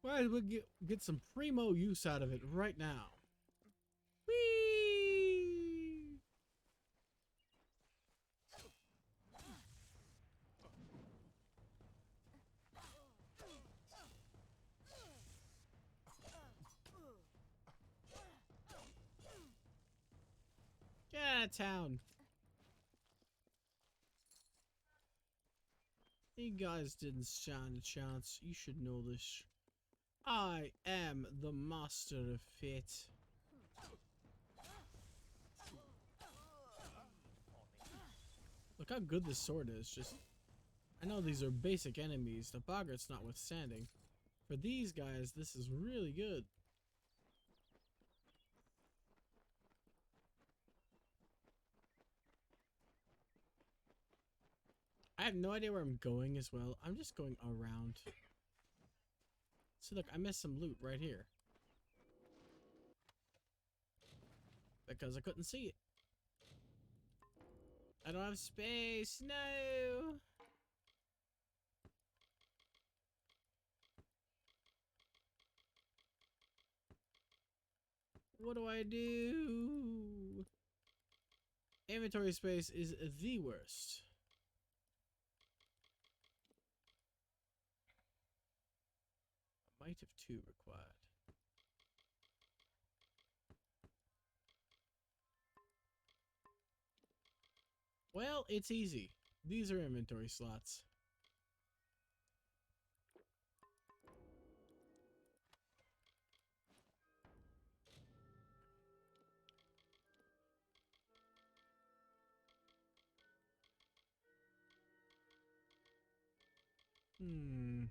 Might as well get some primo use out of it right now. Whee! Get out of town. You guys didn't stand a chance. You should know this. I am the master of fate. Look how good this sword is. Just, I know these are basic enemies, the boggart's notwithstanding. For these guys, this is really good. I have no idea where I'm going as well. I'm just going around. See, look, I missed some loot right here. Because I couldn't see it. I don't have space. No. What do I do? Inventory space is the worst. A might of 2 required. Well, it's easy. These are inventory slots. Hmm.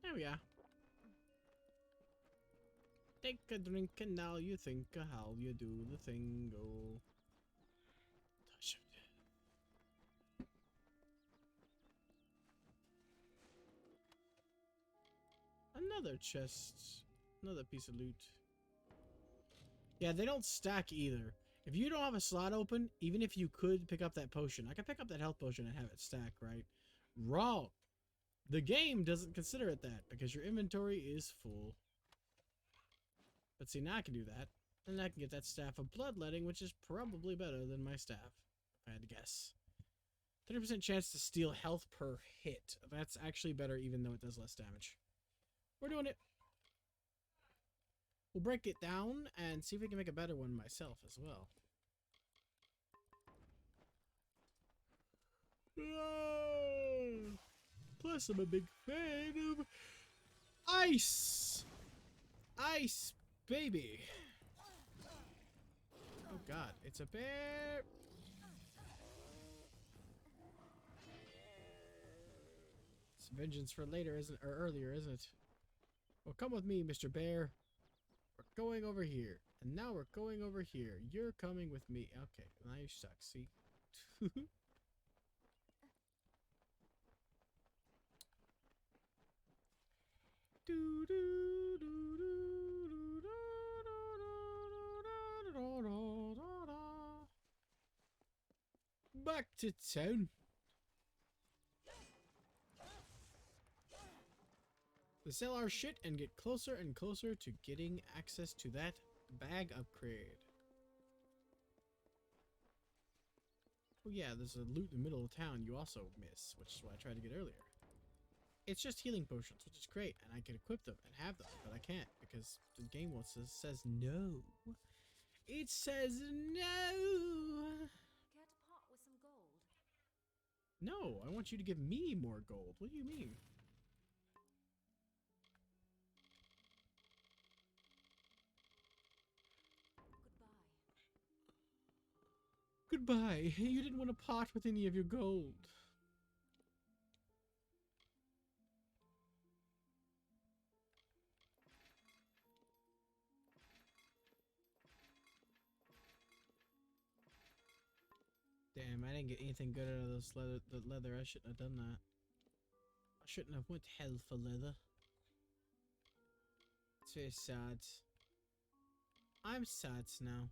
There we are. Take a drink and now you think of how you do the thing. Go. Touch it. Another chest. Another piece of loot. Yeah, they don't stack either. If you don't have a slot open, even if you could pick up that potion, I could pick up that health potion and have it stack, right? Wrong. The game doesn't consider it that because your inventory is full. But see, now I can do that. And I can get that staff of bloodletting, which is probably better than my staff, if I had to guess. 30% chance to steal health per hit. That's actually better even though it does less damage. We're doing it. We'll break it down and see if we can make a better one myself as well. Plus, I'm a big fan of ice. Ice, baby. Oh God, it's a bear. It's vengeance for later, isn't or earlier, isn't it? Well, come with me, Mr. Bear. We're going over here. And now we're going over here. You're coming with me. Okay, now you suck, see? Back to town. We sell our shit and get closer and closer to getting access to that bag upgrade. Oh yeah, there's a loot in the middle of town you also miss, which is what I tried to get earlier. It's just healing potions, which is great, and I can equip them and have them, but I can't because the game says no. It says no! Care to part with some gold? No, I want you to give me more gold. What do you mean? Goodbye. You didn't want to part with any of your gold. Damn, I didn't get anything good out of this leather. I shouldn't have done that. I shouldn't have went hell for leather. It's very sad. I'm sad now.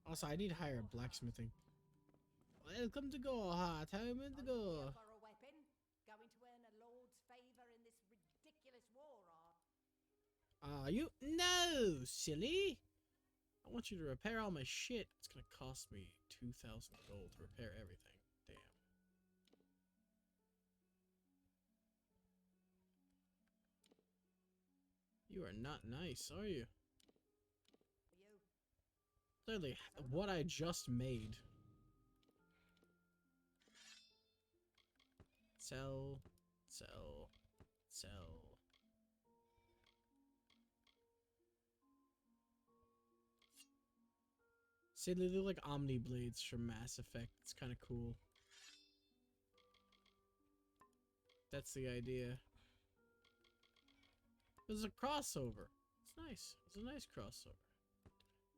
Also, I need to hire a blacksmithing. Welcome to Goha, time to go. For a weapon, going to earn a lord's favor in this ridiculous war, Are you? No, silly. I want you to repair all my shit. It's gonna cost me 2,000 gold to repair everything. Damn. You are not nice, are you? Clearly, what I just made. Sell, sell, sell. See, they look like Omni Blades from Mass Effect. It's kind of cool. That's the idea. There's a crossover. It's nice. It's a nice crossover.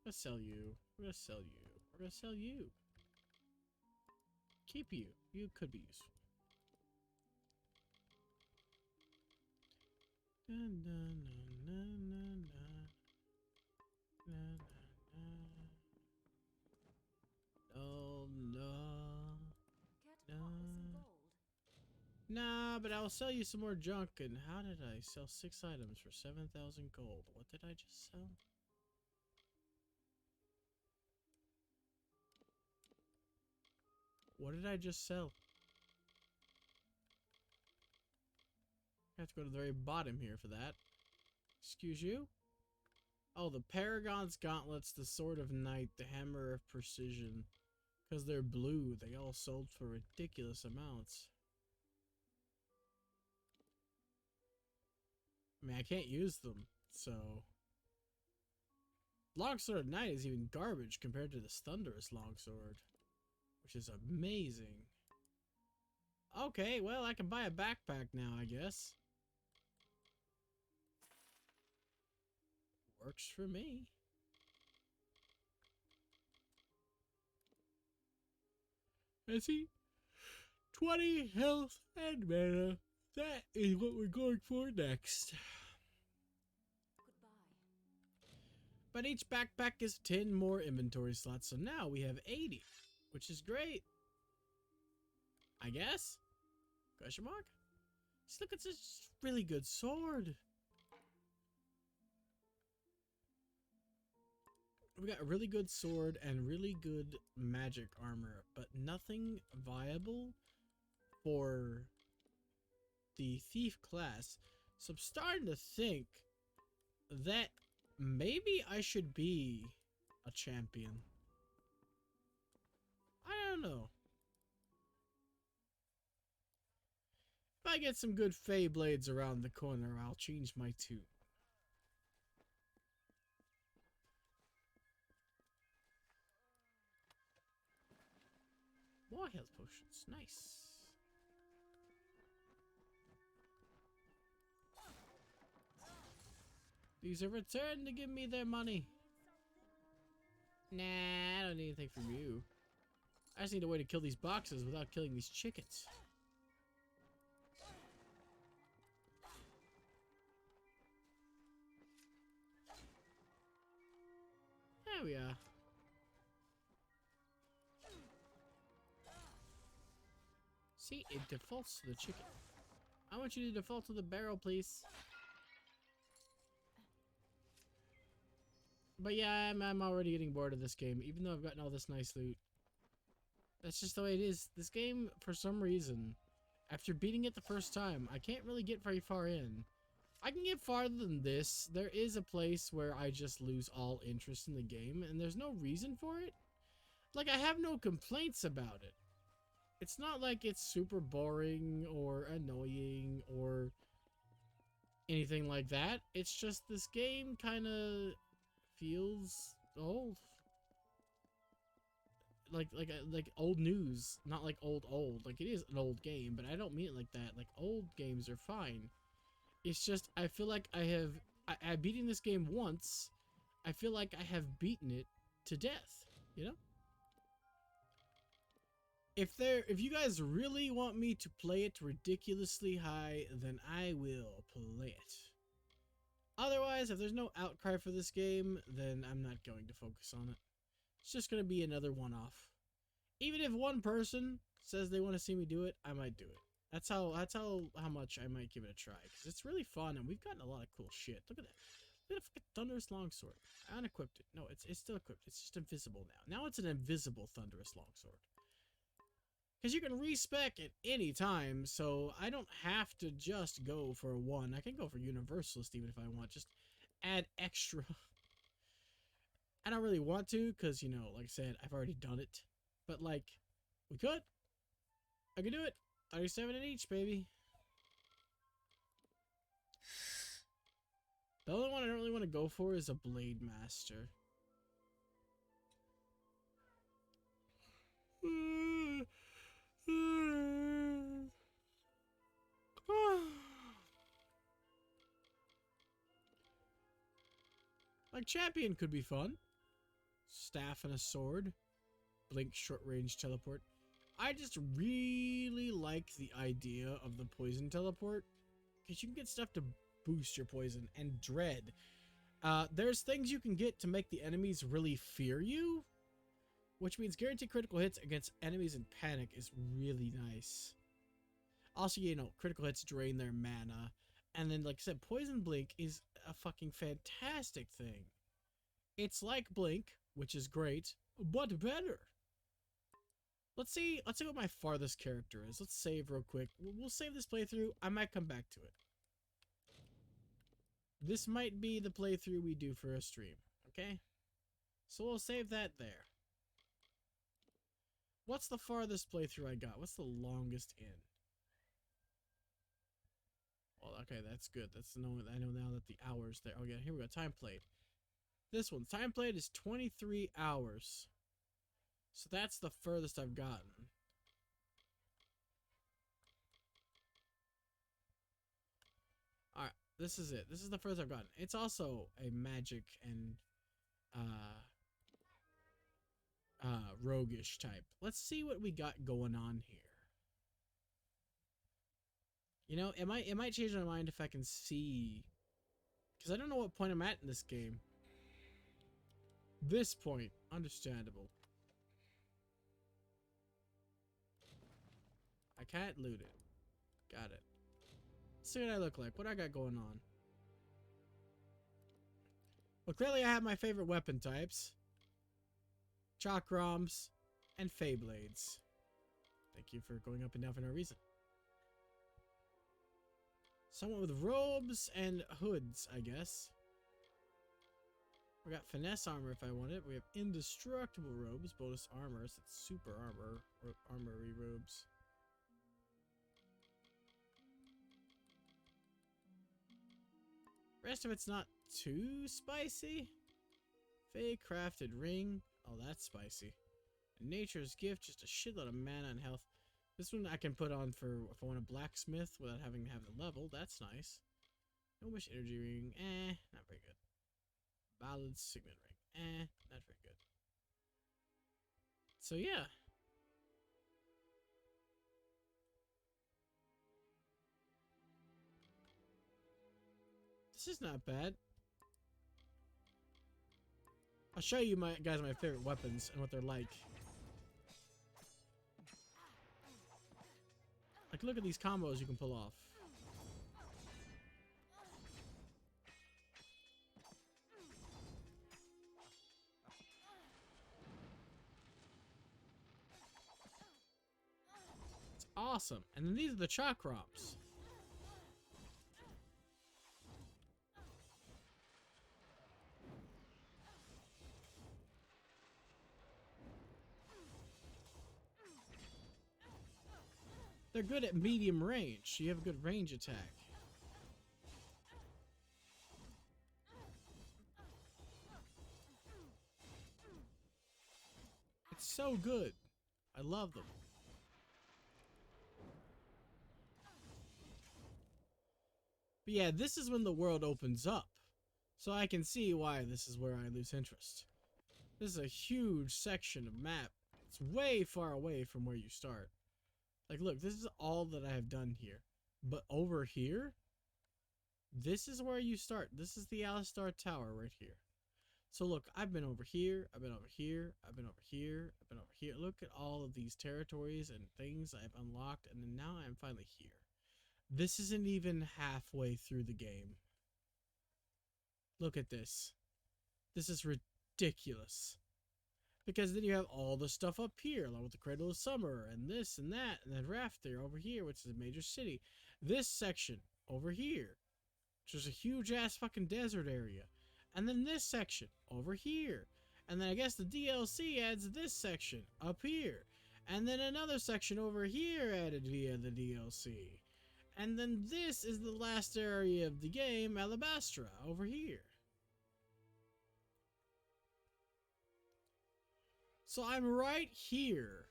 I'm gonna sell you. We're gonna sell you. We're gonna sell you. Keep you. You could be useful. Na, na, na, na, na, na. Na, na, na. Oh no. Care to part with some gold? Nah, but I'll sell you some more junk. And how did I sell 6 items for 7,000 gold? What did I just sell? What did I just sell? I have to go to the very bottom here for that. Excuse you? Oh, the Paragon's Gauntlets, the Sword of Night, the Hammer of Precision. Because they're blue, they all sold for ridiculous amounts. I mean, I can't use them, so... Longsword of Night is even garbage compared to this Thunderous Longsword, which is amazing. Okay, well, I can buy a backpack now, I guess. Works for me. Let's see. 20 health and mana. That is what we're going for next. But each backpack is 10 more inventory slots, so now we have 80, which is great. I guess? Question mark? Just look, it's a really good sword. We got a really good sword and really good magic armor, but nothing viable for the thief class. So I'm starting to think that maybe I should be a champion. I don't know. If I get some good Fey Blades around the corner, I'll change my tune. More health potions. Nice. These are returned to give me their money. Nah, I don't need anything from you. I just need a way to kill these boxes without killing these chickens. There we are. See, it defaults to the chicken. I want you to default to the barrel, please. But yeah, I'm already getting bored of this game, even though I've gotten all this nice loot. That's just the way it is. This game, for some reason, after beating it the first time, I can't really get very far in. I can get farther than this. There is a place where I just lose all interest in the game, and there's no reason for it. Like, I have no complaints about it. It's not like it's super boring or annoying or anything like that. It's just this game kind of feels old. Like old news, not like old. Like, it is an old game, but I don't mean it like that. Like, old games are fine. It's just, I feel like I beating this game once, I feel like I have beaten it to death, you know? If you guys really want me to play it ridiculously high, then I will play it. Otherwise, if there's no outcry for this game, then I'm not going to focus on it. It's just going to be another one-off. Even if one person says they want to see me do it, I might do it. That's how much I might give it a try, because it's really fun, and we've gotten a lot of cool shit. Look at that. Look at the fucking Thunderous Longsword. I unequipped it. No, it's still equipped. It's just invisible now. Now it's an invisible Thunderous Longsword. Because you can respec at any time, so I don't have to just go for one. I can go for Universalist even if I want. Just add extra. I don't really want to, because, you know, like I said, I've already done it. But, like, we could. I could do it. 37 in each, baby. The only one I don't really want to go for is a Blade Master. Like, Champion could be fun. Staff and a sword. Blink short range teleport. I just really like the idea of the poison teleport, because you can get stuff to boost your poison. And Dread. There's things you can get to make the enemies really fear you, which means guaranteed critical hits against enemies in panic is really nice. Also, you know, critical hits drain their mana. And then, like I said, Poison Blink is a fucking fantastic thing. It's like Blink, which is great, but better. Let's see what my farthest character is. Let's save real quick. We'll save this playthrough. I might come back to it. This might be the playthrough we do for a stream, okay? So we'll save that there. What's the farthest playthrough I got? What's the longest in? Well, okay, that's good. That's no. I know now that the hours there. Oh yeah, here we go. Time played. This one's time played is 23 hours. So that's the furthest I've gotten. Alright, this is it. This is the furthest I've gotten. It's also a magic and roguish type. Let's see what we got going on here. You know, it might change my mind if I can see, because I don't know what point I'm at in this game. This point, understandable. I can't loot it. Got it. Let's see what I look like. What I got going on. Well, clearly I have my favorite weapon types. Chakrams and Feyblades. Thank you for going up and down for no reason. Someone with robes and hoods, I guess. We got finesse armor if I want it. We have indestructible robes, bonus armor, so it's super armor, or armory robes. Rest of it's not too spicy. Fey crafted ring. Oh, that's spicy. Nature's gift, just a shitload of mana and health. This one I can put on for if I want a blacksmith without having to have the level. That's nice. No wish energy ring. Not very good. Ballad signet ring. Not very good. So yeah. This is not bad. I'll show you my favorite weapons and what they're like. Like, look at these combos you can pull off. It's awesome. And then these are the chakrams. They're good at medium range. You have a good range attack. It's so good. I love them. But yeah, this is when the world opens up. So I can see why this is where I lose interest. This is a huge section of map. It's way far away from where you start. Like, look, this is all that I have done here. But over here, this is where you start. This is the Alistar Tower right here. So look, I've been over here, I've been over here, I've been over here, I've been over here. Look at all of these territories and things I've unlocked, and then now I'm finally here. This isn't even halfway through the game. Look at this. This is ridiculous. Because then you have all the stuff up here, along with the Cradle of Summer, and this and that, and then Rafter over here, which is a major city. This section over here, which is a huge-ass fucking desert area. And then this section over here. And then I guess the DLC adds this section up here. And then another section over here added via the DLC. And then this is the last area of the game, Alabastra, over here. So I'm right here.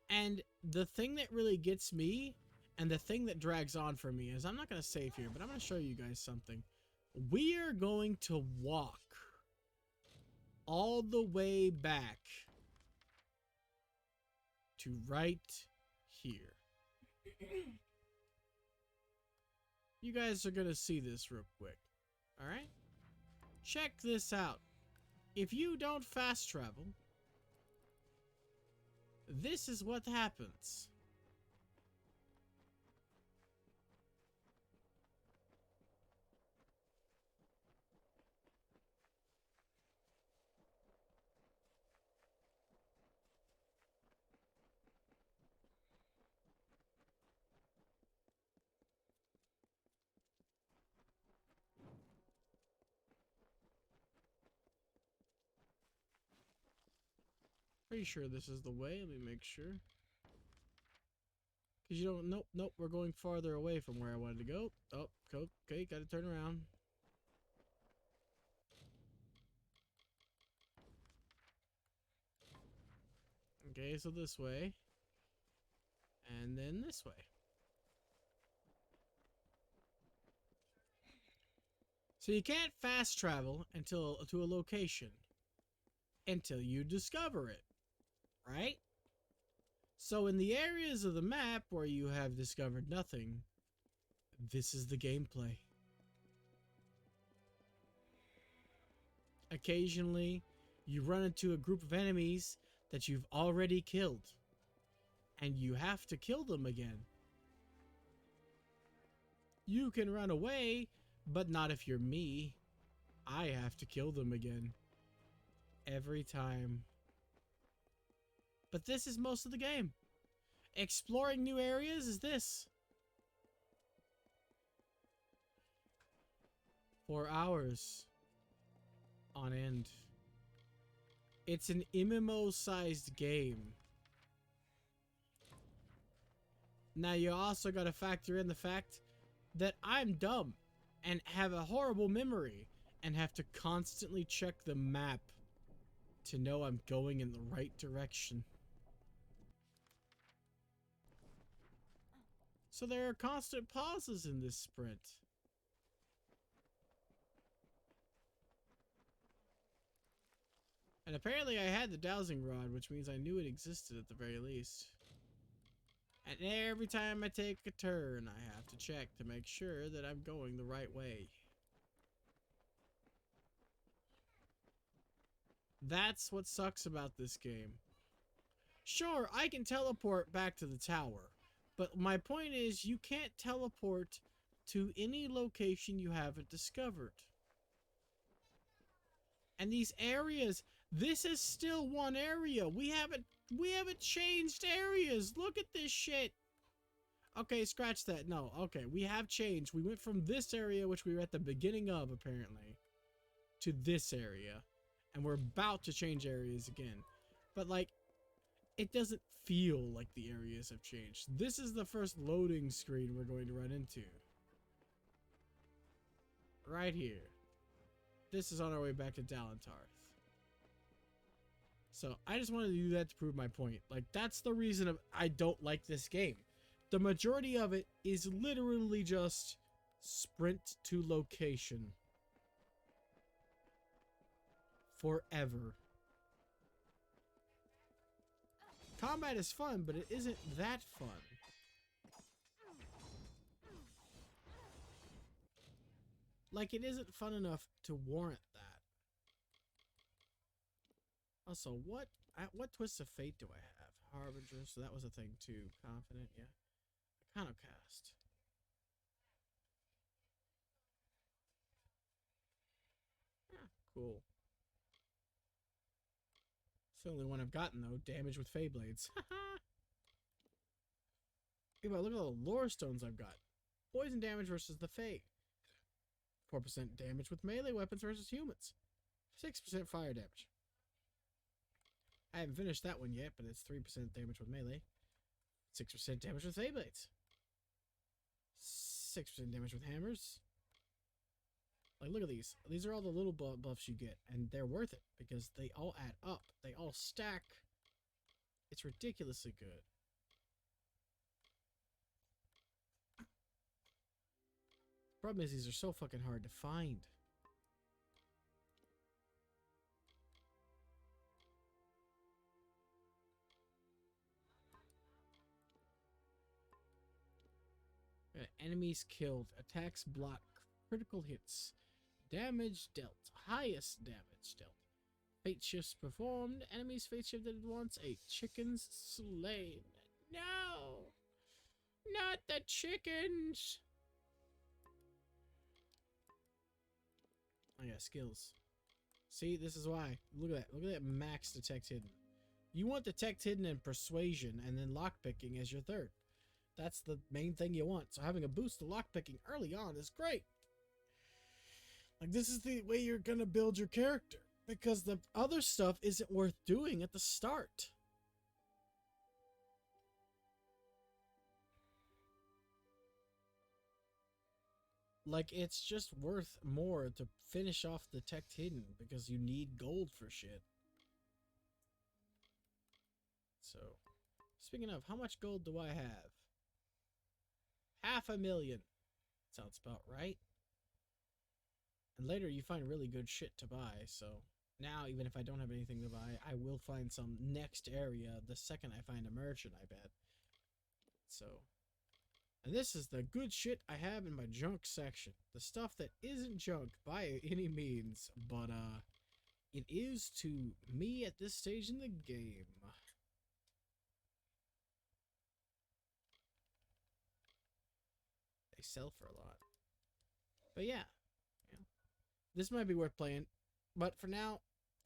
And the thing that really gets me, and the thing that drags on for me, is I'm not going to save here, but I'm going to show you guys something. We are going to walk all the way back to right here. You guys are going to see this real quick. Alright? Check this out. If you don't fast travel, this is what happens. Pretty sure this is the way. Let me make sure. Because you don't... Nope, nope. We're going farther away from where I wanted to go. Oh, okay. Gotta turn around. Okay, so this way. And then this way. So you can't fast travel until to a location until you discover it, right? So in the areas of the map where you have discovered nothing, this is the gameplay. Occasionally, you run into a group of enemies that you've already killed, and you have to kill them again. You can run away, but not if you're me. I have to kill them again. Every time. But this is most of the game. Exploring new areas is this. For hours on end. It's an MMO-sized game. Now you also gotta factor in the fact that I'm dumb and have a horrible memory and have to constantly check the map to know I'm going in the right direction. So there are constant pauses in this sprint. And apparently I had the dowsing rod, which means I knew it existed at the very least. And every time I take a turn, I have to check to make sure that I'm going the right way. That's what sucks about this game. Sure, I can teleport back to the tower, but my point is you can't teleport to any location you haven't discovered. And these areas, this is still one area. We haven't changed areas. Look at this shit. Okay, scratch that. No, okay, we have changed. We went from this area, which we were at the beginning of, apparently, to this area. And we're about to change areas again. But, like, it doesn't feel like the areas have changed. This is the first loading screen we're going to run into. Right here. This is on our way back to Dalentarth. So, I just wanted to do that to prove my point. Like, that's the reason I don't like this game. The majority of it is literally just sprint to location. Forever. Combat is fun, but it isn't that fun. Like, it isn't fun enough to warrant that. Also, what twists of fate do I have? Harbinger, so that was a thing too. Confident, yeah. Iconoclast. Yeah, cool. It's the only one I've gotten, though. Damage with Fey Blades. Look at all the lore stones I've got. Poison damage versus the Fey. 4% damage with melee weapons versus humans. 6% fire damage. I haven't finished that one yet, but it's 3% damage with melee. 6% damage with Fey Blades. 6% damage with hammers. Like, look at these. These are all the little buffs you get, and they're worth it because they all add up. They all stack. It's ridiculously good. Problem is, these are so fucking hard to find. Enemies killed. Attacks block. Critical hits. Damage dealt. Highest damage dealt. Fate shifts performed. Enemies fate shifted at once. 8 chickens slain. No! Not the chickens! Oh yeah, skills. See, this is why. Look at that. Look at that max detect hidden. You want detect hidden and persuasion, and then lockpicking as your third. That's the main thing you want. So having a boost to lockpicking early on is great. Like, this is the way you're gonna build your character. Because the other stuff isn't worth doing at the start. Like, it's just worth more to finish off the tech hidden because you need gold for shit. So, speaking of, how much gold do I have? 500,000. Sounds about right. And later you find really good shit to buy, so now even if I don't have anything to buy, I will find some next area the second I find a merchant, I bet. So, and this is the good shit I have in my junk section. The stuff that isn't junk by any means, but it is to me at this stage in the game. They sell for a lot. But yeah. This might be worth playing. But for now,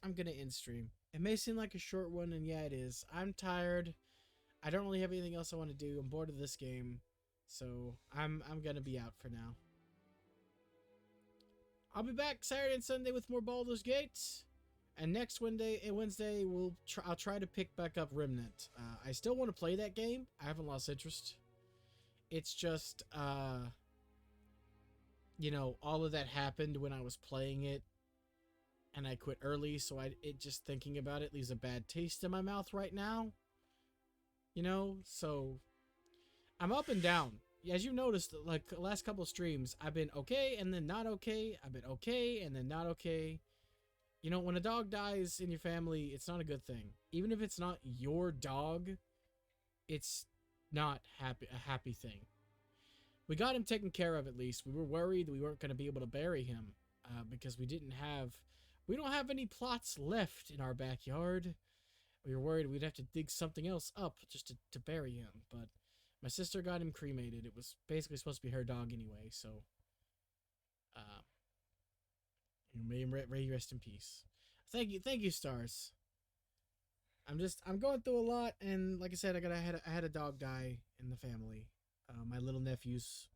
I'm gonna end stream. It may seem like a short one, and yeah, it is. I'm tired. I don't really have anything else I want to do. I'm bored of this game. So I'm gonna be out for now. I'll be back Saturday and Sunday with more Baldur's Gate. And next Wednesday, I'll try to pick back up Remnant. I still want to play that game. I haven't lost interest. It's just, you know, all of that happened when I was playing it, and I quit early, so it just thinking about it leaves a bad taste in my mouth right now. You know, so I'm up and down. As you noticed, like the last couple of streams, I've been okay and then not okay. I've been okay and then not okay. You know, when a dog dies in your family, it's not a good thing. Even if it's not your dog, it's not a happy thing. We got him taken care of at least. We were worried we weren't going to be able to bury him because we don't have any plots left in our backyard. We were worried we'd have to dig something else up just to bury him, but my sister got him cremated. It was basically supposed to be her dog anyway, so may him rest in peace. Thank you, Stars. I'm going through a lot, and like I said, I had a dog die in the family. My little nephew's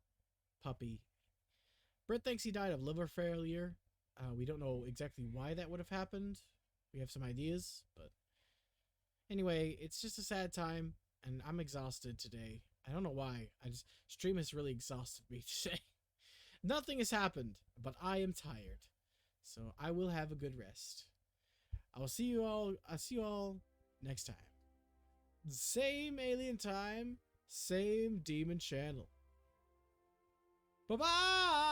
puppy. Brett thinks he died of liver failure. We don't know exactly why that would have happened. We have some ideas, but anyway, it's just a sad time, and I'm exhausted today. I don't know why. Stream has really exhausted me today. Nothing has happened, but I am tired. So I will have a good rest. I'll see you all next time. Same alien time, same demon channel. Bye-bye!